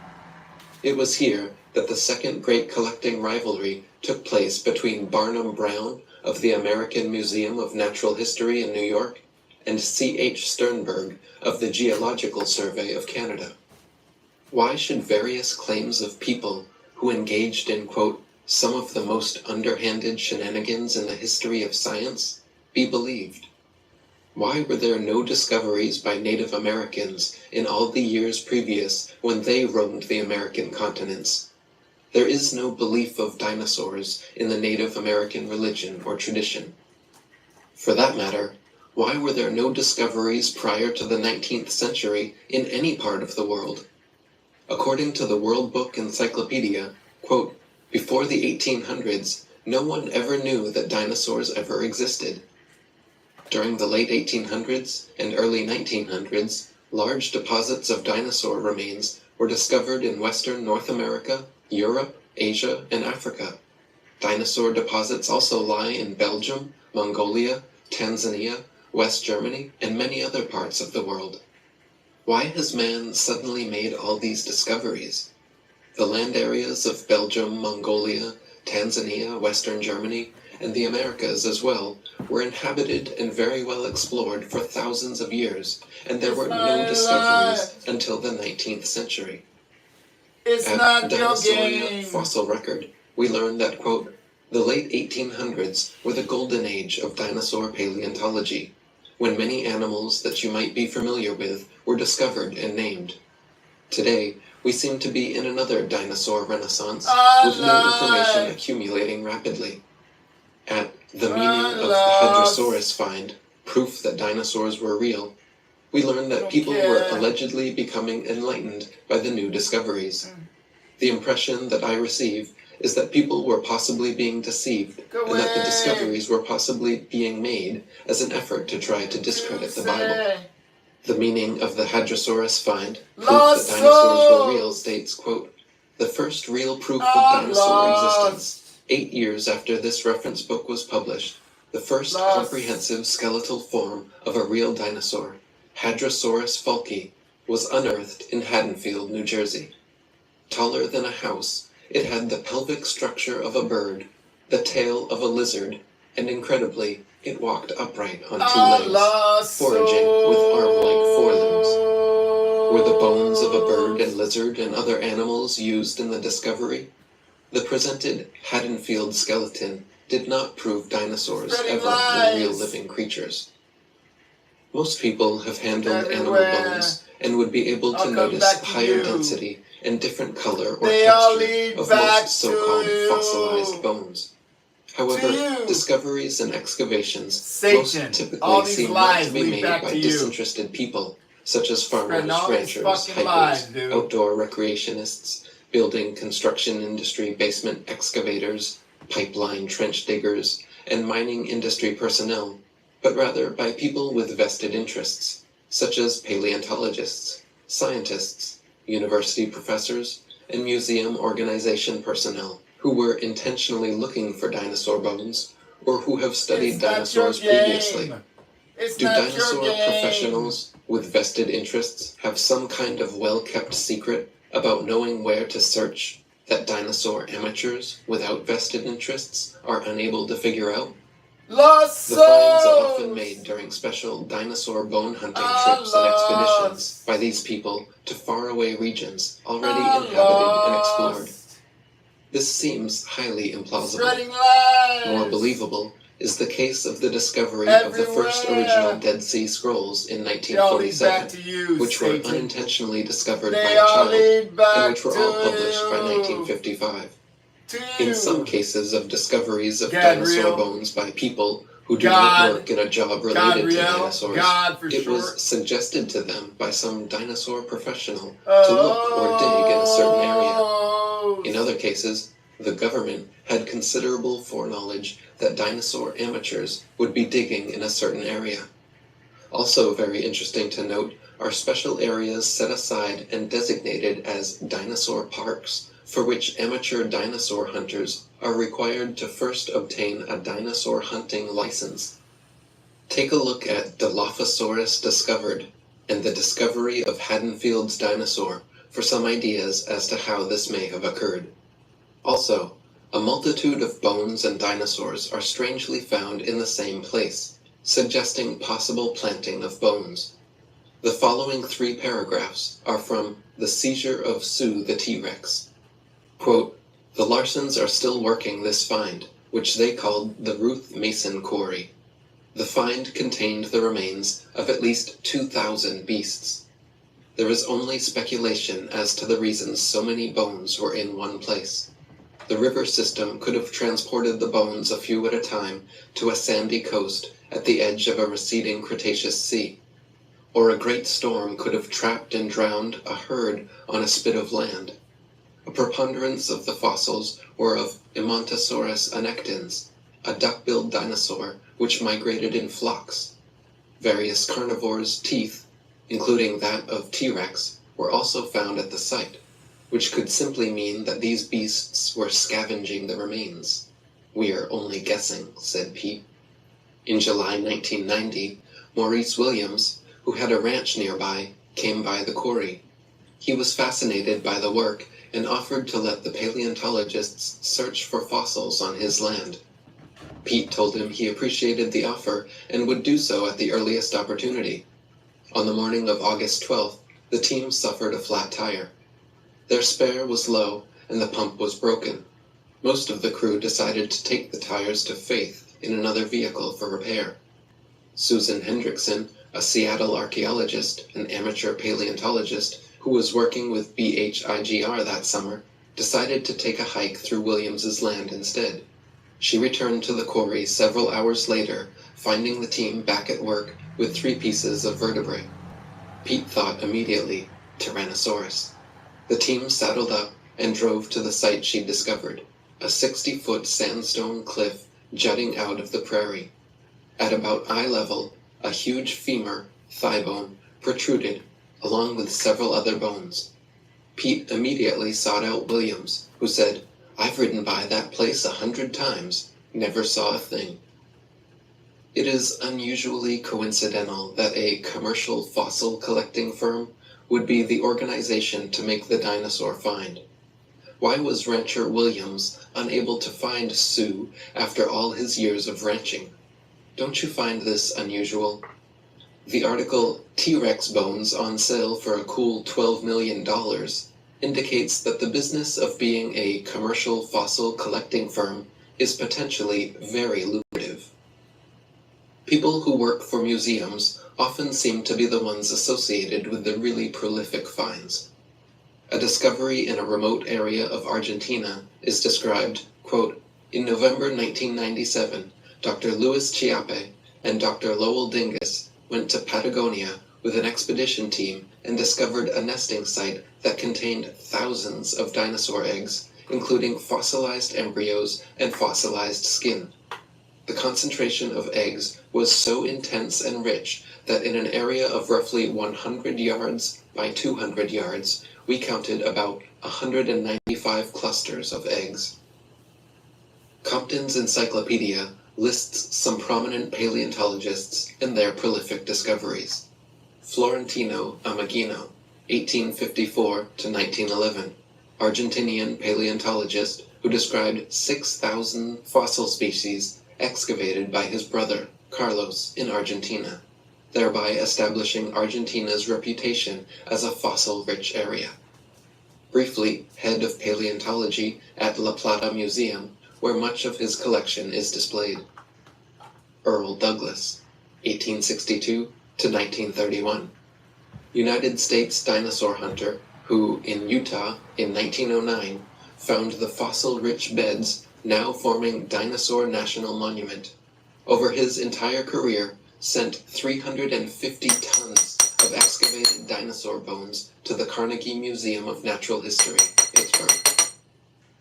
It was here that the second great collecting rivalry took place between Barnum Brown of the American Museum of Natural History in New York and C.H. Sternberg of the Geological Survey of Canada. Why should various claims of people who engaged in, quote, some of the most underhanded shenanigans in the history of science be believed? Why were there no discoveries by Native Americans in all the years previous when they roamed the American continents? There is no belief of dinosaurs in the Native American religion or tradition. For that matter, why were there no discoveries prior to the 19th century in any part of the world? According to the World Book Encyclopedia, quote, before the 1800s, no one ever knew that dinosaurs ever existed. During the late 1800s and early 1900s, large deposits of dinosaur remains were discovered in western North America, Europe, Asia, and Africa. Dinosaur deposits also lie in Belgium, Mongolia, Tanzania, West Germany, and many other parts of the world. Why has man suddenly made all these discoveries? The land areas of Belgium, Mongolia, Tanzania, Western Germany, and the Americas as well, were inhabited and very well explored for thousands of years, and there were no discoveries until the 19th century. At Dinosaur Fossil Record, we learn that, quote, the late 1800s were the golden age of dinosaur paleontology, when many animals that you might be familiar with were discovered and named. Today, we seem to be in another dinosaur renaissance, with new information accumulating rapidly. At the meaning of the Hadrosaurus find, proof that dinosaurs were real, we learn that people were allegedly becoming enlightened by the new discoveries. The impression that I receive is that people were possibly being deceived, and that the discoveries were possibly being made as an effort to try to discredit the Bible. The meaning of the Hadrosaurus find, proof that dinosaurs were real, states, quote, the first real proof of dinosaur existence, 8 years after this reference book was published, the first comprehensive skeletal form of a real dinosaur, Hadrosaurus falki, was unearthed in Haddonfield, New Jersey. Taller than a house, it had the pelvic structure of a bird, the tail of a lizard, and incredibly, it walked upright on 2 legs, foraging with arm-like forelimbs. Were the bones of a bird and lizard and other animals used in the discovery? The presented Haddonfield skeleton did not prove dinosaurs ever were real living creatures. Most people have handled animal bones and would be able to notice higher density and different color or texture of most so-called fossilized bones. However, discoveries and excavations most typically seem not to be made by disinterested people, such as farmers, ranchers, hikers, outdoor recreationists, building construction industry basement excavators, pipeline trench diggers, and mining industry personnel, but rather by people with vested interests, such as paleontologists, scientists, university professors, and museum organization personnel, who were intentionally looking for dinosaur bones or who have studied dinosaurs previously? Do dinosaur professionals with vested interests have some kind of well-kept secret about knowing where to search that dinosaur amateurs without vested interests are unable to figure out? Lost The finds are souls! often made during special dinosaur bone hunting trips and expeditions by these people to faraway regions already inhabited and explored. This seems highly implausible. Spreading lies! More believable is the case of the discovery of the first original Dead Sea Scrolls in 1947, which were unintentionally discovered by a child, and which were all published by 1955. In some cases of discoveries of dinosaur bones by people who do not work in a job related to dinosaurs, it was suggested to them by some dinosaur professional to look or dig in a certain area. In other cases, the government had considerable foreknowledge that dinosaur amateurs would be digging in a certain area. Also very interesting to note are special areas set aside and designated as dinosaur parks, for which amateur dinosaur hunters are required to first obtain a dinosaur hunting license. Take a look at Dilophosaurus discovered and the discovery of Haddonfield's dinosaur for some ideas as to how this may have occurred. Also, a multitude of bones and dinosaurs are strangely found in the same place, suggesting possible planting of bones. The following 3 paragraphs are from The Seizure of Sue the T-Rex. Quote, "The Larsons are still working this find, which they called the Ruth Mason Quarry. The find contained the remains of at least 2,000 beasts. There is only speculation as to the reasons so many bones were in one place. The river system could have transported the bones a few at a time to a sandy coast at the edge of a receding Cretaceous sea, or a great storm could have trapped and drowned a herd on a spit of land. A preponderance of the fossils were of Emontosaurus annectans, a duck-billed dinosaur which migrated in flocks. Various carnivores' teeth, including that of T-Rex, were also found at the site, which could simply mean that these beasts were scavenging the remains. We are only guessing," said Pete. In July 1990, Maurice Williams, who had a ranch nearby, came by the quarry. He was fascinated by the work and offered to let the paleontologists search for fossils on his land. Pete told him he appreciated the offer and would do so at the earliest opportunity. On the morning of August 12th, the team suffered a flat tire. Their spare was low and the pump was broken. Most of the crew decided to take the tires to Faith in another vehicle for repair. Susan Hendrickson, a Seattle archaeologist and amateur paleontologist who was working with BHIGR that summer, decided to take a hike through Williams's land instead. She returned to the quarry several hours later, finding the team back at work with 3 pieces of vertebrae. Pete thought immediately, Tyrannosaurus. The team saddled up and drove to the site she'd discovered, a 60-foot sandstone cliff jutting out of the prairie. At about eye level, a huge femur, thigh bone, protruded, along with several other bones. Pete immediately sought out Williams, who said, "I've ridden by that place 100 times, never saw a thing." It is unusually coincidental that a commercial fossil collecting firm would be the organization to make the dinosaur find. Why was rancher Williams unable to find Sue after all his years of ranching? Don't you find this unusual? The article, "T-Rex Bones on Sale for a Cool $12 Million," indicates that the business of being a commercial fossil collecting firm is potentially very lucrative. People who work for museums often seem to be the ones associated with the really prolific finds. A discovery in a remote area of Argentina is described, quote, "In November 1997, Dr. Luis Chiappe and Dr. Lowell Dingus went to Patagonia with an expedition team and discovered a nesting site that contained thousands of dinosaur eggs, including fossilized embryos and fossilized skin. The concentration of eggs was so intense and rich that in an area of roughly 100 yards by 200 yards, we counted about 195 clusters of eggs. Compton's Encyclopedia lists some prominent paleontologists and their prolific discoveries. Florentino Ameghino, 1854 to 1911, Argentinian paleontologist who described 6,000 fossil species excavated by his brother, Carlos, in Argentina, thereby establishing Argentina's reputation as a fossil-rich area. Briefly, head of paleontology at La Plata Museum, where much of his collection is displayed. Earl Douglas, 1862 to 1931, United States dinosaur hunter who, in Utah in 1909, found the fossil-rich beds now forming Dinosaur National Monument. Over his entire career, sent 350 tons of excavated dinosaur bones to the Carnegie Museum of Natural History, Pittsburgh.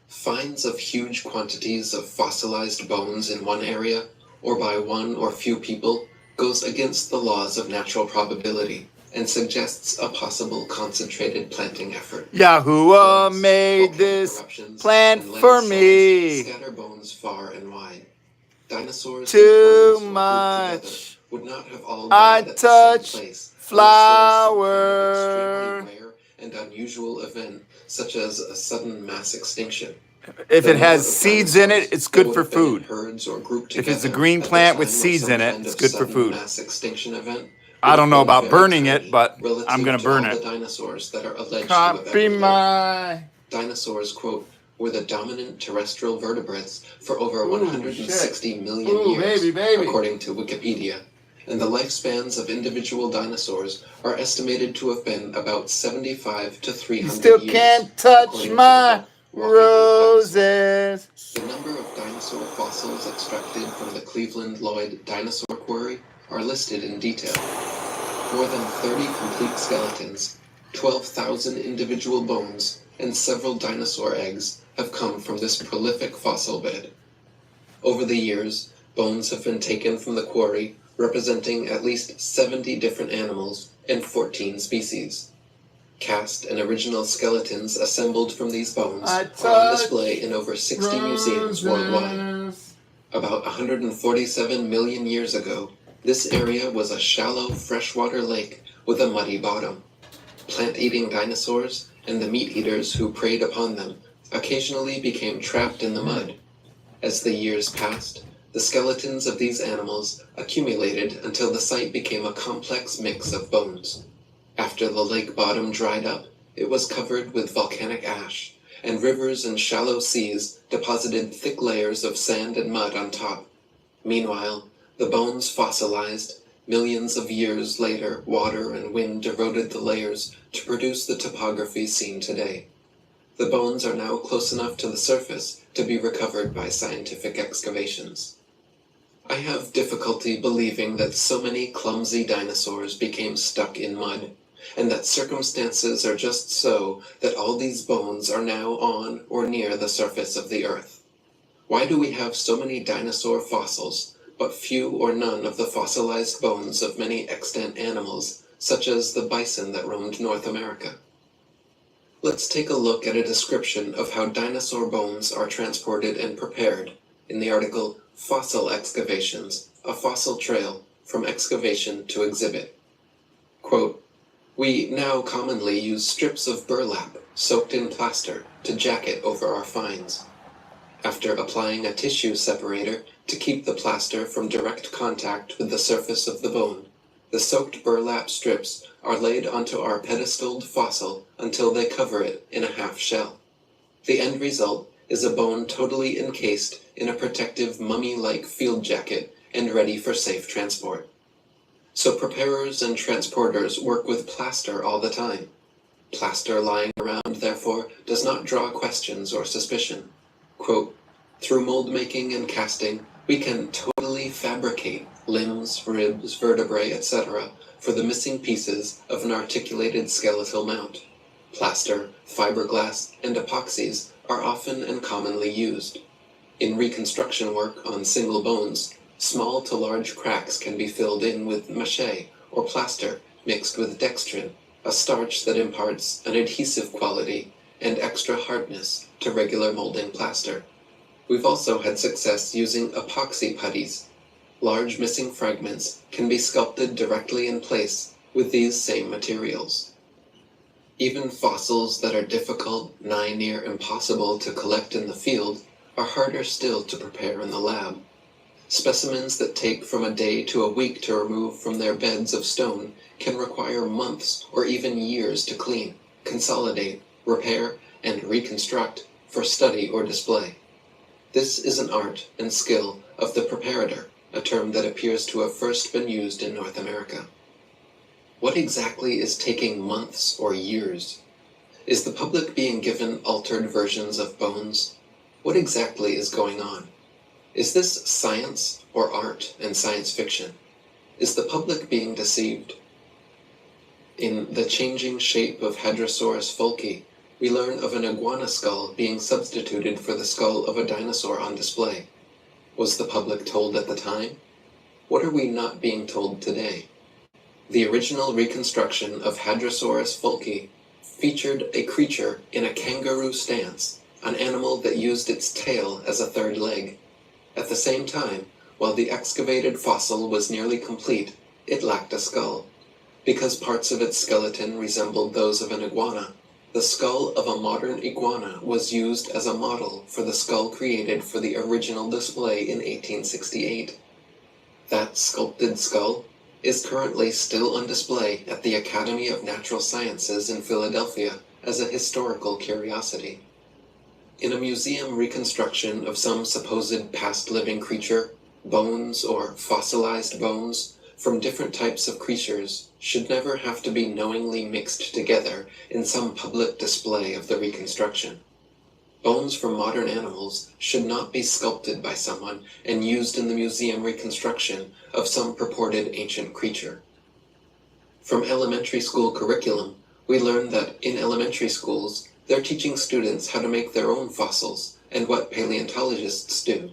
Finds of huge quantities of fossilized bones in one area, or by one or few people, goes against the laws of natural probability and suggests a possible concentrated planting effort. Yahuwah made this plant for me. Scatter bones far and wide. Dinosaurs Too much. would not have all I died at the touch same place, flower. extremely rare and unusual event, such as a sudden mass extinction. If it has seeds in it, it's good for food. If it's a green plant with seeds in it, it's good for food. Mass extinction event. I don't know about burning it, but I'm going to burn it. Dinosaurs that are alleged Copy my... Dinosaurs, quote, were the dominant terrestrial vertebrates for over 160 million years, according to Wikipedia. And the lifespans of individual dinosaurs are estimated to have been about 75 to 300 years. Still can't touch my roses. The number of dinosaur fossils extracted from the Cleveland Lloyd Dinosaur Quarry are listed in detail. More than 30 complete skeletons, 12,000 individual bones, and several dinosaur eggs have come from this prolific fossil bed. Over the years, bones have been taken from the quarry representing at least 70 different animals and 14 species. Cast and original skeletons assembled from these bones are on display in over 60 museums worldwide. About 147 million years ago, this area was a shallow freshwater lake with a muddy bottom. Plant-eating dinosaurs and the meat-eaters who preyed upon them occasionally became trapped in the mud. As the years passed, the skeletons of these animals accumulated until the site became a complex mix of bones. After the lake bottom dried up, it was covered with volcanic ash, and rivers and shallow seas deposited thick layers of sand and mud on top. Meanwhile, the bones fossilized. Millions of years later, water and wind eroded the layers to produce the topography seen today. The bones are now close enough to the surface to be recovered by scientific excavations. I have difficulty believing that so many clumsy dinosaurs became stuck in mud, and that circumstances are just so that all these bones are now on or near the surface of the earth. Why do we have so many dinosaur fossils, but few or none of the fossilized bones of many extant animals, such as the bison that roamed North America? Let's take a look at a description of how dinosaur bones are transported and prepared in the article Fossil Excavations, a Fossil Trail from Excavation to Exhibit. Quote, "We now commonly use strips of burlap soaked in plaster to jacket over our finds. After applying a tissue separator to keep the plaster from direct contact with the surface of the bone, the soaked burlap strips are laid onto our pedestaled fossil until they cover it in a half shell. The end result is a bone totally encased in a protective mummy-like field jacket and ready for safe transport. So preparers and transporters work with plaster all the time. Plaster lying around, therefore, does not draw questions or suspicion. Quote, through mold making and casting, we can totally fabricate limbs, ribs, vertebrae, etc. for the missing pieces of an articulated skeletal mount. Plaster, fiberglass, and epoxies are often and commonly used. In reconstruction work on single bones, small to large cracks can be filled in with mache or plaster mixed with dextrin, a starch that imparts an adhesive quality and extra hardness to regular molding plaster. We've also had success using epoxy putties. Large missing fragments can be sculpted directly in place with these same materials. Even fossils that are difficult, nigh near impossible to collect in the field, are harder still to prepare in the lab. Specimens that take from a day to a week to remove from their beds of stone can require months or even years to clean, consolidate, repair, and reconstruct for study or display. This is an art and skill of the preparator, a term that appears to have first been used in North America. What exactly is taking months or years? Is the public being given altered versions of bones? What exactly is going on? Is this science or art and science fiction? Is the public being deceived? In The Changing Shape of Hadrosaurus folki, we learn of an iguana skull being substituted for the skull of a dinosaur on display. Was the public told at the time? What are we not being told today? The original reconstruction of Hadrosaurus folki featured a creature in a kangaroo stance, an animal that used its tail as a third leg. At the same time, while the excavated fossil was nearly complete, it lacked a skull. Because parts of its skeleton resembled those of an iguana, the skull of a modern iguana was used as a model for the skull created for the original display in 1868. That sculpted skull is currently still on display at the Academy of Natural Sciences in Philadelphia as a historical curiosity. In a museum reconstruction of some supposed past living creature, bones or fossilized bones from different types of creatures should never have to be knowingly mixed together in some public display of the reconstruction. Bones from modern animals should not be sculpted by someone and used in the museum reconstruction of some purported ancient creature. From elementary school curriculum, we learn that in elementary schools, they're teaching students how to make their own fossils and what paleontologists do.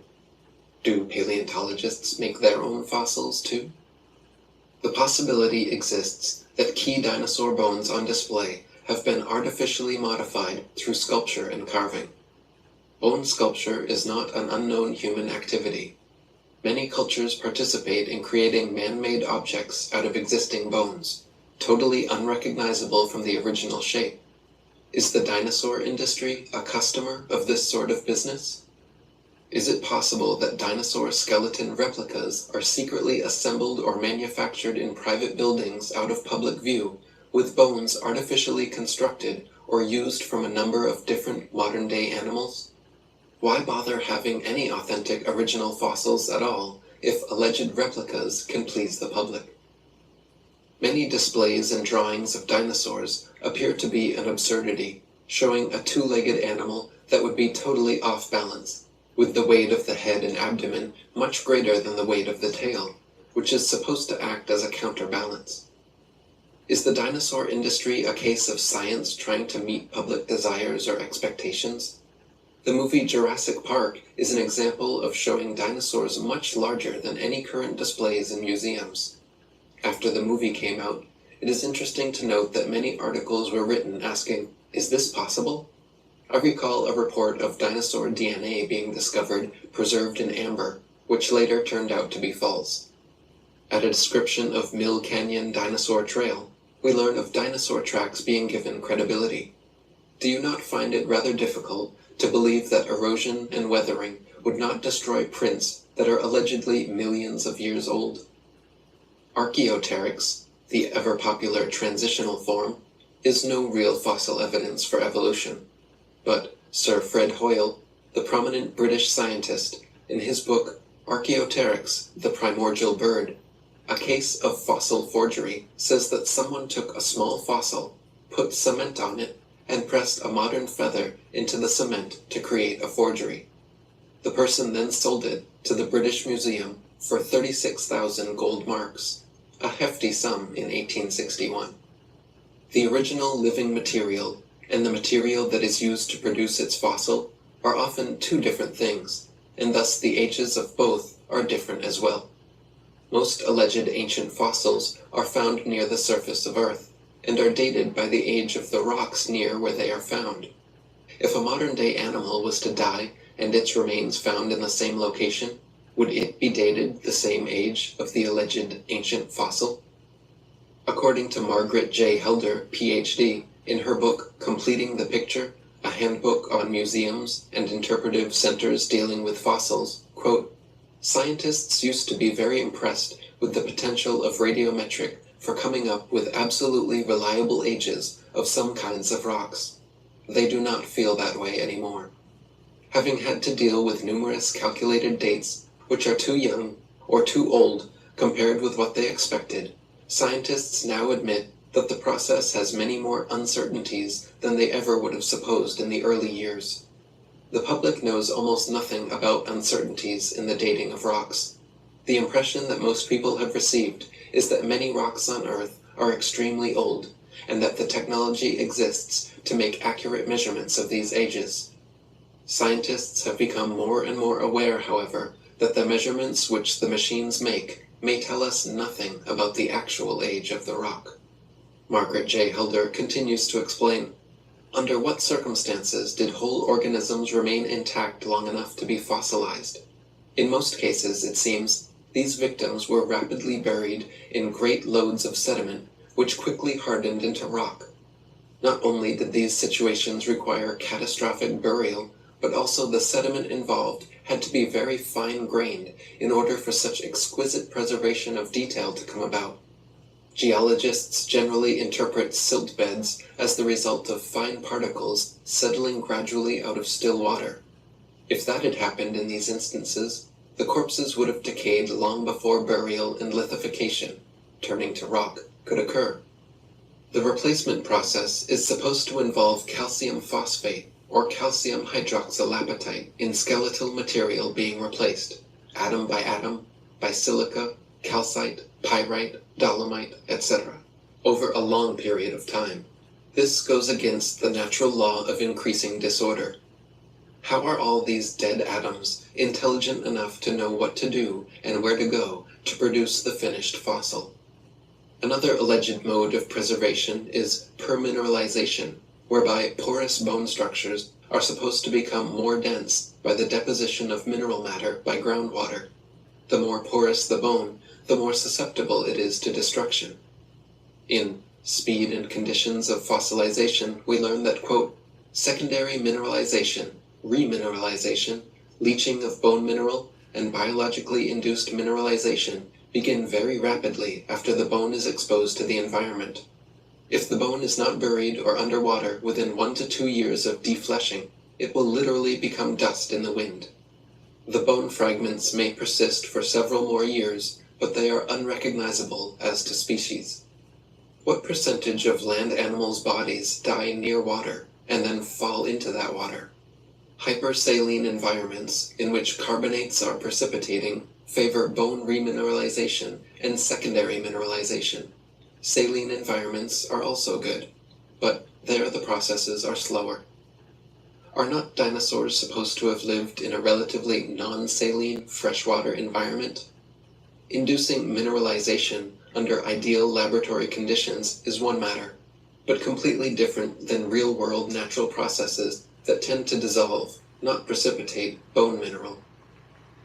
Do paleontologists make their own fossils too? The possibility exists that key dinosaur bones on display have been artificially modified through sculpture and carving. Bone sculpture is not an unknown human activity. Many cultures participate in creating man-made objects out of existing bones, totally unrecognizable from the original shape. Is the dinosaur industry a customer of this sort of business? Is it possible that dinosaur skeleton replicas are secretly assembled or manufactured in private buildings out of public view, with bones artificially constructed or used from a number of different modern-day animals? Why bother having any authentic original fossils at all if alleged replicas can please the public? Many displays and drawings of dinosaurs appear to be an absurdity, showing a two-legged animal that would be totally off balance, with the weight of the head and abdomen much greater than the weight of the tail, which is supposed to act as a counterbalance. Is the dinosaur industry a case of science trying to meet public desires or expectations? The movie Jurassic Park is an example of showing dinosaurs much larger than any current displays in museums. After the movie came out, it is interesting to note that many articles were written asking, "Is this possible?" I recall a report of dinosaur DNA being discovered preserved in amber, which later turned out to be false. At a description of Mill Canyon Dinosaur Trail, we learn of dinosaur tracks being given credibility. Do you not find it rather difficult to believe that erosion and weathering would not destroy prints that are allegedly millions of years old? Archaeopteryx, the ever-popular transitional form, is no real fossil evidence for evolution. But Sir Fred Hoyle, the prominent British scientist, in his book Archaeopteryx, the Primordial Bird, A Case of Fossil Forgery, says that someone took a small fossil, put cement on it, and pressed a modern feather into the cement to create a forgery. The person then sold it to the British Museum for 36,000 gold marks, a hefty sum in 1861. The original living material and the material that is used to produce its fossil are often two different things, and thus the ages of both are different as well. Most alleged ancient fossils are found near the surface of Earth, and are dated by the age of the rocks near where they are found. If a modern-day animal was to die and its remains found in the same location, would it be dated the same age of the alleged ancient fossil? According to Margaret J. Helder, Ph.D., in her book Completing the Picture, a handbook on museums and interpretive centers dealing with fossils, quote, scientists used to be very impressed with the potential of radiometric for coming up with absolutely reliable ages of some kinds of rocks. They do not feel that way anymore. Having had to deal with numerous calculated dates which are too young or too old compared with what they expected, scientists now admit that the process has many more uncertainties than they ever would have supposed in the early years. The public knows almost nothing about uncertainties in the dating of rocks. The impression that most people have received is that many rocks on Earth are extremely old, and that the technology exists to make accurate measurements of these ages. Scientists have become more and more aware, however, that the measurements which the machines make may tell us nothing about the actual age of the rock. Margaret J. Helder continues to explain, under what circumstances did whole organisms remain intact long enough to be fossilized? In most cases, it seems, these victims were rapidly buried in great loads of sediment, which quickly hardened into rock. Not only did these situations require catastrophic burial, but also the sediment involved had to be very fine-grained in order for such exquisite preservation of detail to come about. Geologists generally interpret silt beds as the result of fine particles settling gradually out of still water. If that had happened in these instances, the corpses would have decayed long before burial and lithification, turning to rock, could occur. The replacement process is supposed to involve calcium phosphate or calcium hydroxylapatite in skeletal material being replaced, atom, by silica, calcite, pyrite, dolomite, etc., over a long period of time. This goes against the natural law of increasing disorder. How are all these dead atoms intelligent enough to know what to do and where to go to produce the finished fossil? Another alleged mode of preservation is permineralization, whereby porous bone structures are supposed to become more dense by the deposition of mineral matter by groundwater. The more porous the bone, the more susceptible it is to destruction. In Speed and Conditions of Fossilization, we learn that, quote, secondary mineralization, remineralization, leaching of bone mineral, and biologically induced mineralization begin very rapidly after the bone is exposed to the environment. If the bone is not buried or underwater within 1 to 2 years of defleshing, it will literally become dust in the wind. The bone fragments may persist for several more years, but they are unrecognizable as to species. What percentage of land animals' bodies die near water and then fall into that water? Hypersaline environments, in which carbonates are precipitating, favor bone remineralization and secondary mineralization. Saline environments are also good, but there the processes are slower. Are not dinosaurs supposed to have lived in a relatively non-saline freshwater environment? Inducing mineralization under ideal laboratory conditions is one matter, but completely different than real-world natural processes that tend to dissolve, not precipitate, bone mineral.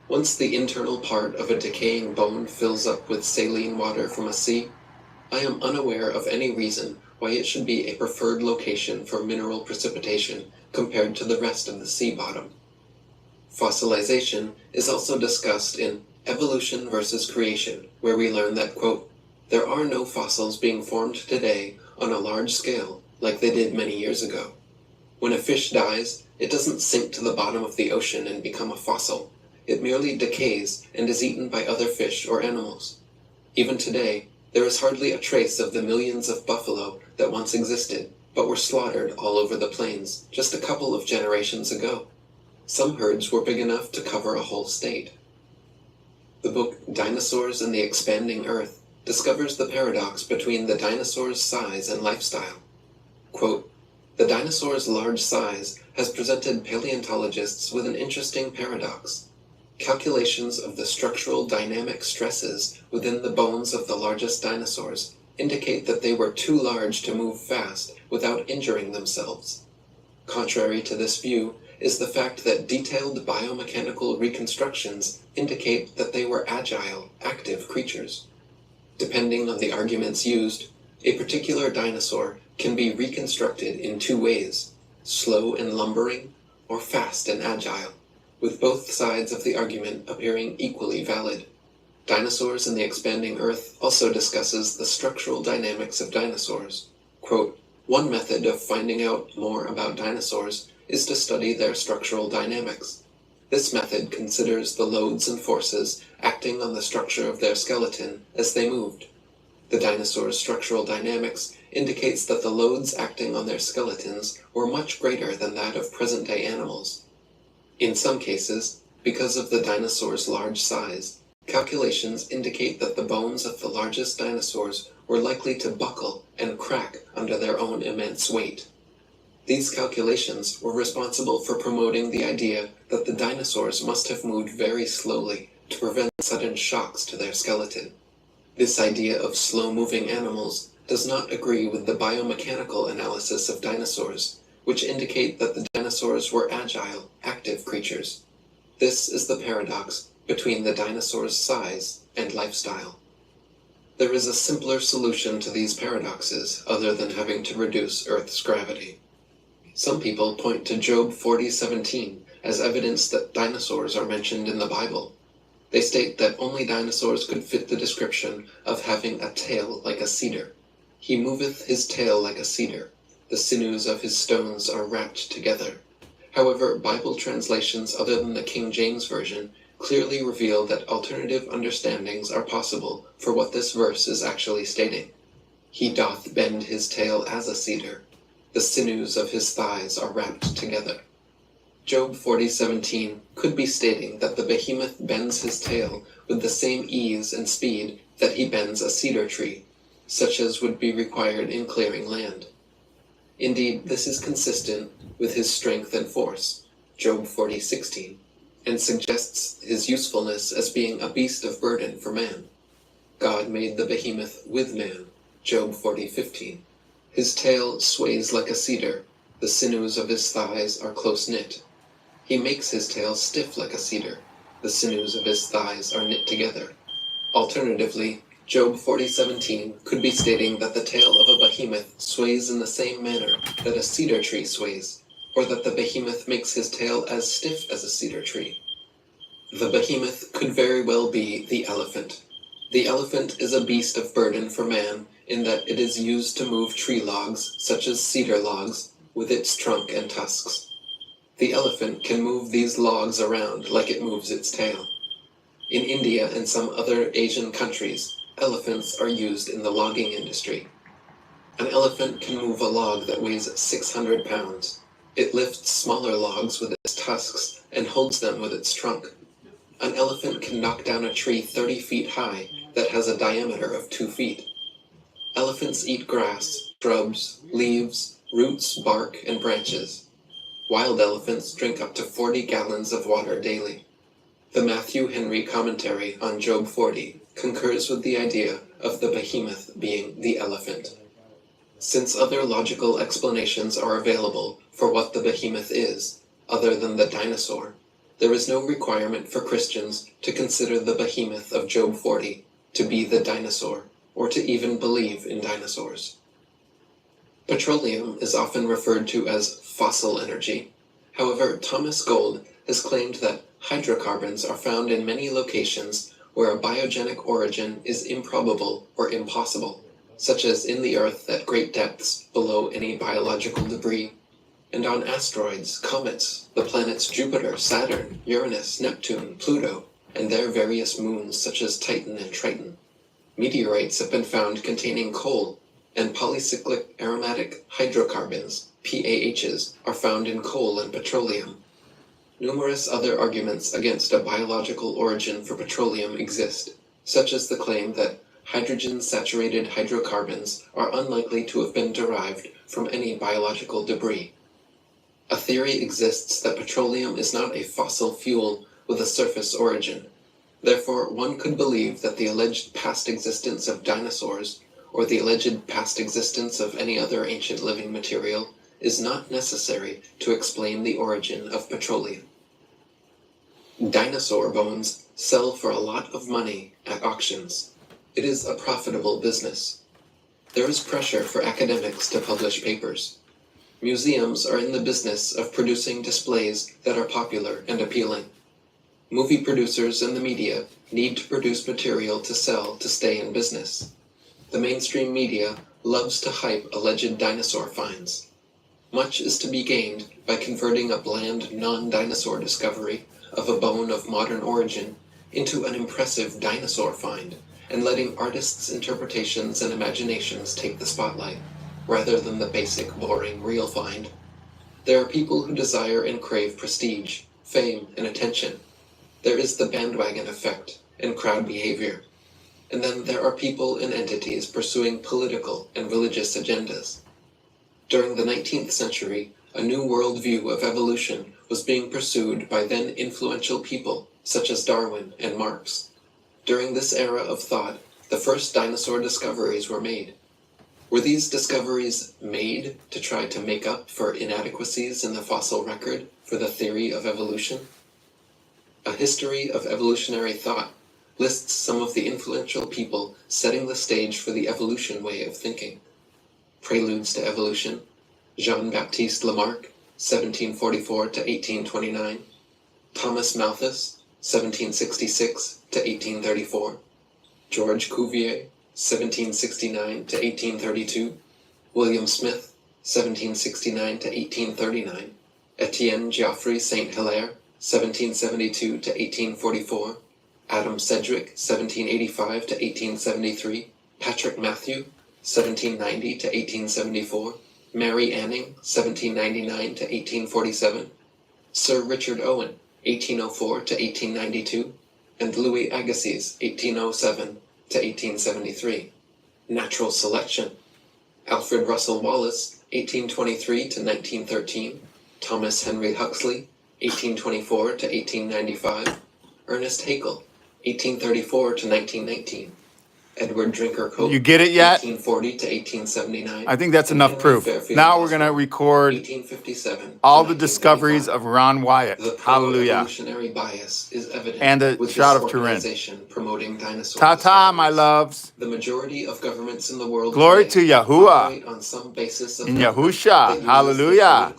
Once the internal part of a decaying bone fills up with saline water from a sea, I am unaware of any reason why it should be a preferred location for mineral precipitation compared to the rest of the sea bottom. Fossilization is also discussed in Evolution versus Creation, where we learn that, quote, there are no fossils being formed today on a large scale like they did many years ago. When a fish dies, it doesn't sink to the bottom of the ocean and become a fossil. It merely decays and is eaten by other fish or animals. Even today, there is hardly a trace of the millions of buffalo that once existed, but were slaughtered all over the plains just a couple of generations ago. Some herds were big enough to cover a whole state. The book Dinosaurs and the Expanding Earth discovers the paradox between the dinosaur's size and lifestyle. Quote, the dinosaur's large size has presented paleontologists with an interesting paradox. Calculations of the structural dynamic stresses within the bones of the largest dinosaurs indicate that they were too large to move fast without injuring themselves. Contrary to this view, is the fact that detailed biomechanical reconstructions indicate that they were agile, active creatures. Depending on the arguments used, a particular dinosaur can be reconstructed in two ways: slow and lumbering, or fast and agile, with both sides of the argument appearing equally valid. Dinosaurs in the Expanding Earth also discusses the structural dynamics of dinosaurs. Quote, "One method of finding out more about dinosaurs is to study their structural dynamics. This method considers the loads and forces acting on the structure of their skeleton as they moved. The dinosaurs' structural dynamics indicates that the loads acting on their skeletons were much greater than that of present-day animals. In some cases, because of the dinosaurs' large size, calculations indicate that the bones of the largest dinosaurs were likely to buckle and crack under their own immense weight. These calculations were responsible for promoting the idea that the dinosaurs must have moved very slowly to prevent sudden shocks to their skeleton. This idea of slow-moving animals does not agree with the biomechanical analysis of dinosaurs, which indicate that the dinosaurs were agile, active creatures. This is the paradox between the dinosaurs' size and lifestyle. There is a simpler solution to these paradoxes other than having to reduce Earth's gravity. Some people point to Job 40:17 as evidence that dinosaurs are mentioned in the Bible. They state that only dinosaurs could fit the description of having a tail like a cedar. He moveth his tail like a cedar. The sinews of his stones are wrapped together. However, Bible translations other than the King James Version clearly reveal that alternative understandings are possible for what this verse is actually stating. He doth bend his tail as a cedar. The sinews of his thighs are wrapped together. Job 40:17 could be stating that the behemoth bends his tail with the same ease and speed that he bends a cedar tree, such as would be required in clearing land. Indeed, this is consistent with his strength and force, Job 40:16, and suggests his usefulness as being a beast of burden for man. God made the behemoth with man, Job 40:15. His tail sways like a cedar, the sinews of his thighs are close-knit. He makes his tail stiff like a cedar, the sinews of his thighs are knit together. Alternatively, Job 40:17 could be stating that the tail of a behemoth sways in the same manner that a cedar tree sways, or that the behemoth makes his tail as stiff as a cedar tree. The behemoth could very well be the elephant. The elephant is a beast of burden for man in that it is used to move tree logs, such as cedar logs, with its trunk and tusks. The elephant can move these logs around like it moves its tail. In India and some other Asian countries, elephants are used in the logging industry. An elephant can move a log that weighs 600 pounds. It lifts smaller logs with its tusks and holds them with its trunk. An elephant can knock down a tree 30 feet high that has a diameter of 2 feet. Elephants eat grass, shrubs, leaves, roots, bark, and branches. Wild elephants drink up to 40 gallons of water daily. The Matthew Henry commentary on Job 40 concurs with the idea of the behemoth being the elephant. Since other logical explanations are available for what the behemoth is, other than the dinosaur, there is no requirement for Christians to consider the behemoth of Job 40 to be the dinosaur, or to even believe in dinosaurs. Petroleum is often referred to as fossil energy. However, Thomas Gold has claimed that hydrocarbons are found in many locations where a biogenic origin is improbable or impossible, such as in the Earth at great depths below any biological debris, and on asteroids, comets, the planets Jupiter, Saturn, Uranus, Neptune, Pluto, and their various moons such as Titan and Triton. Meteorites have been found containing coal, and polycyclic aromatic hydrocarbons, PAHs, are found in coal and petroleum. Numerous other arguments against a biological origin for petroleum exist, such as the claim that hydrogen-saturated hydrocarbons are unlikely to have been derived from any biological debris. A theory exists that petroleum is not a fossil fuel with a surface origin. Therefore, one could believe that the alleged past existence of dinosaurs, or the alleged past existence of any other ancient living material, is not necessary to explain the origin of petroleum. Dinosaur bones sell for a lot of money at auctions. It is a profitable business. There is pressure for academics to publish papers. Museums are in the business of producing displays that are popular and appealing. Movie producers and the media need to produce material to sell to stay in business. The mainstream media loves to hype alleged dinosaur finds. Much is to be gained by converting a bland non-dinosaur discovery of a bone of modern origin into an impressive dinosaur find, and letting artists' interpretations and imaginations take the spotlight, rather than the basic, boring, real find. There are people who desire and crave prestige, fame, and attention. There is the bandwagon effect and crowd behavior. And then there are people and entities pursuing political and religious agendas. During the 19th century, a new worldview of evolution was being pursued by then influential people such as Darwin and Marx. During this era of thought, the first dinosaur discoveries were made. Were these discoveries made to try to make up for inadequacies in the fossil record for the theory of evolution? A History of Evolutionary Thought lists some of the influential people setting the stage for the evolution way of thinking. Preludes to Evolution, Jean-Baptiste Lamarck, 1744 to 1829, Thomas Malthus, 1766 to 1834, George Cuvier, 1769 to 1832, William Smith, 1769 to 1839, Etienne Geoffroy Saint Hilaire, 1772 to 1844, Adam Sedgwick, 1785 to 1873, Patrick Matthew, 1790 to 1874, Mary Anning, 1799 to 1847, Sir Richard Owen, 1804 to 1892, and Louis Agassiz, 1807 to 1873. Natural Selection, Alfred Russel Wallace, 1823 to 1913, Thomas Henry Huxley, 1824 to 1895, Ernest Haeckel, 1834 to 1919, Edward Drinker Cope, You get it yet? 1840 to 1879. I think that's enough Henry proof. Fairfield Now we're Osborn, going to record 1857 all to the discoveries 1935. of Ron Wyatt. The Hallelujah. pro-evolutionary bias is evident And a with shot this of Turin. organization promoting dinosaur Ta-ta, my discoveries. loves. The majority of governments in the world Glory today to Yahuwah. operate on some basis of In government Yahusha. that uses a Hallelujah. political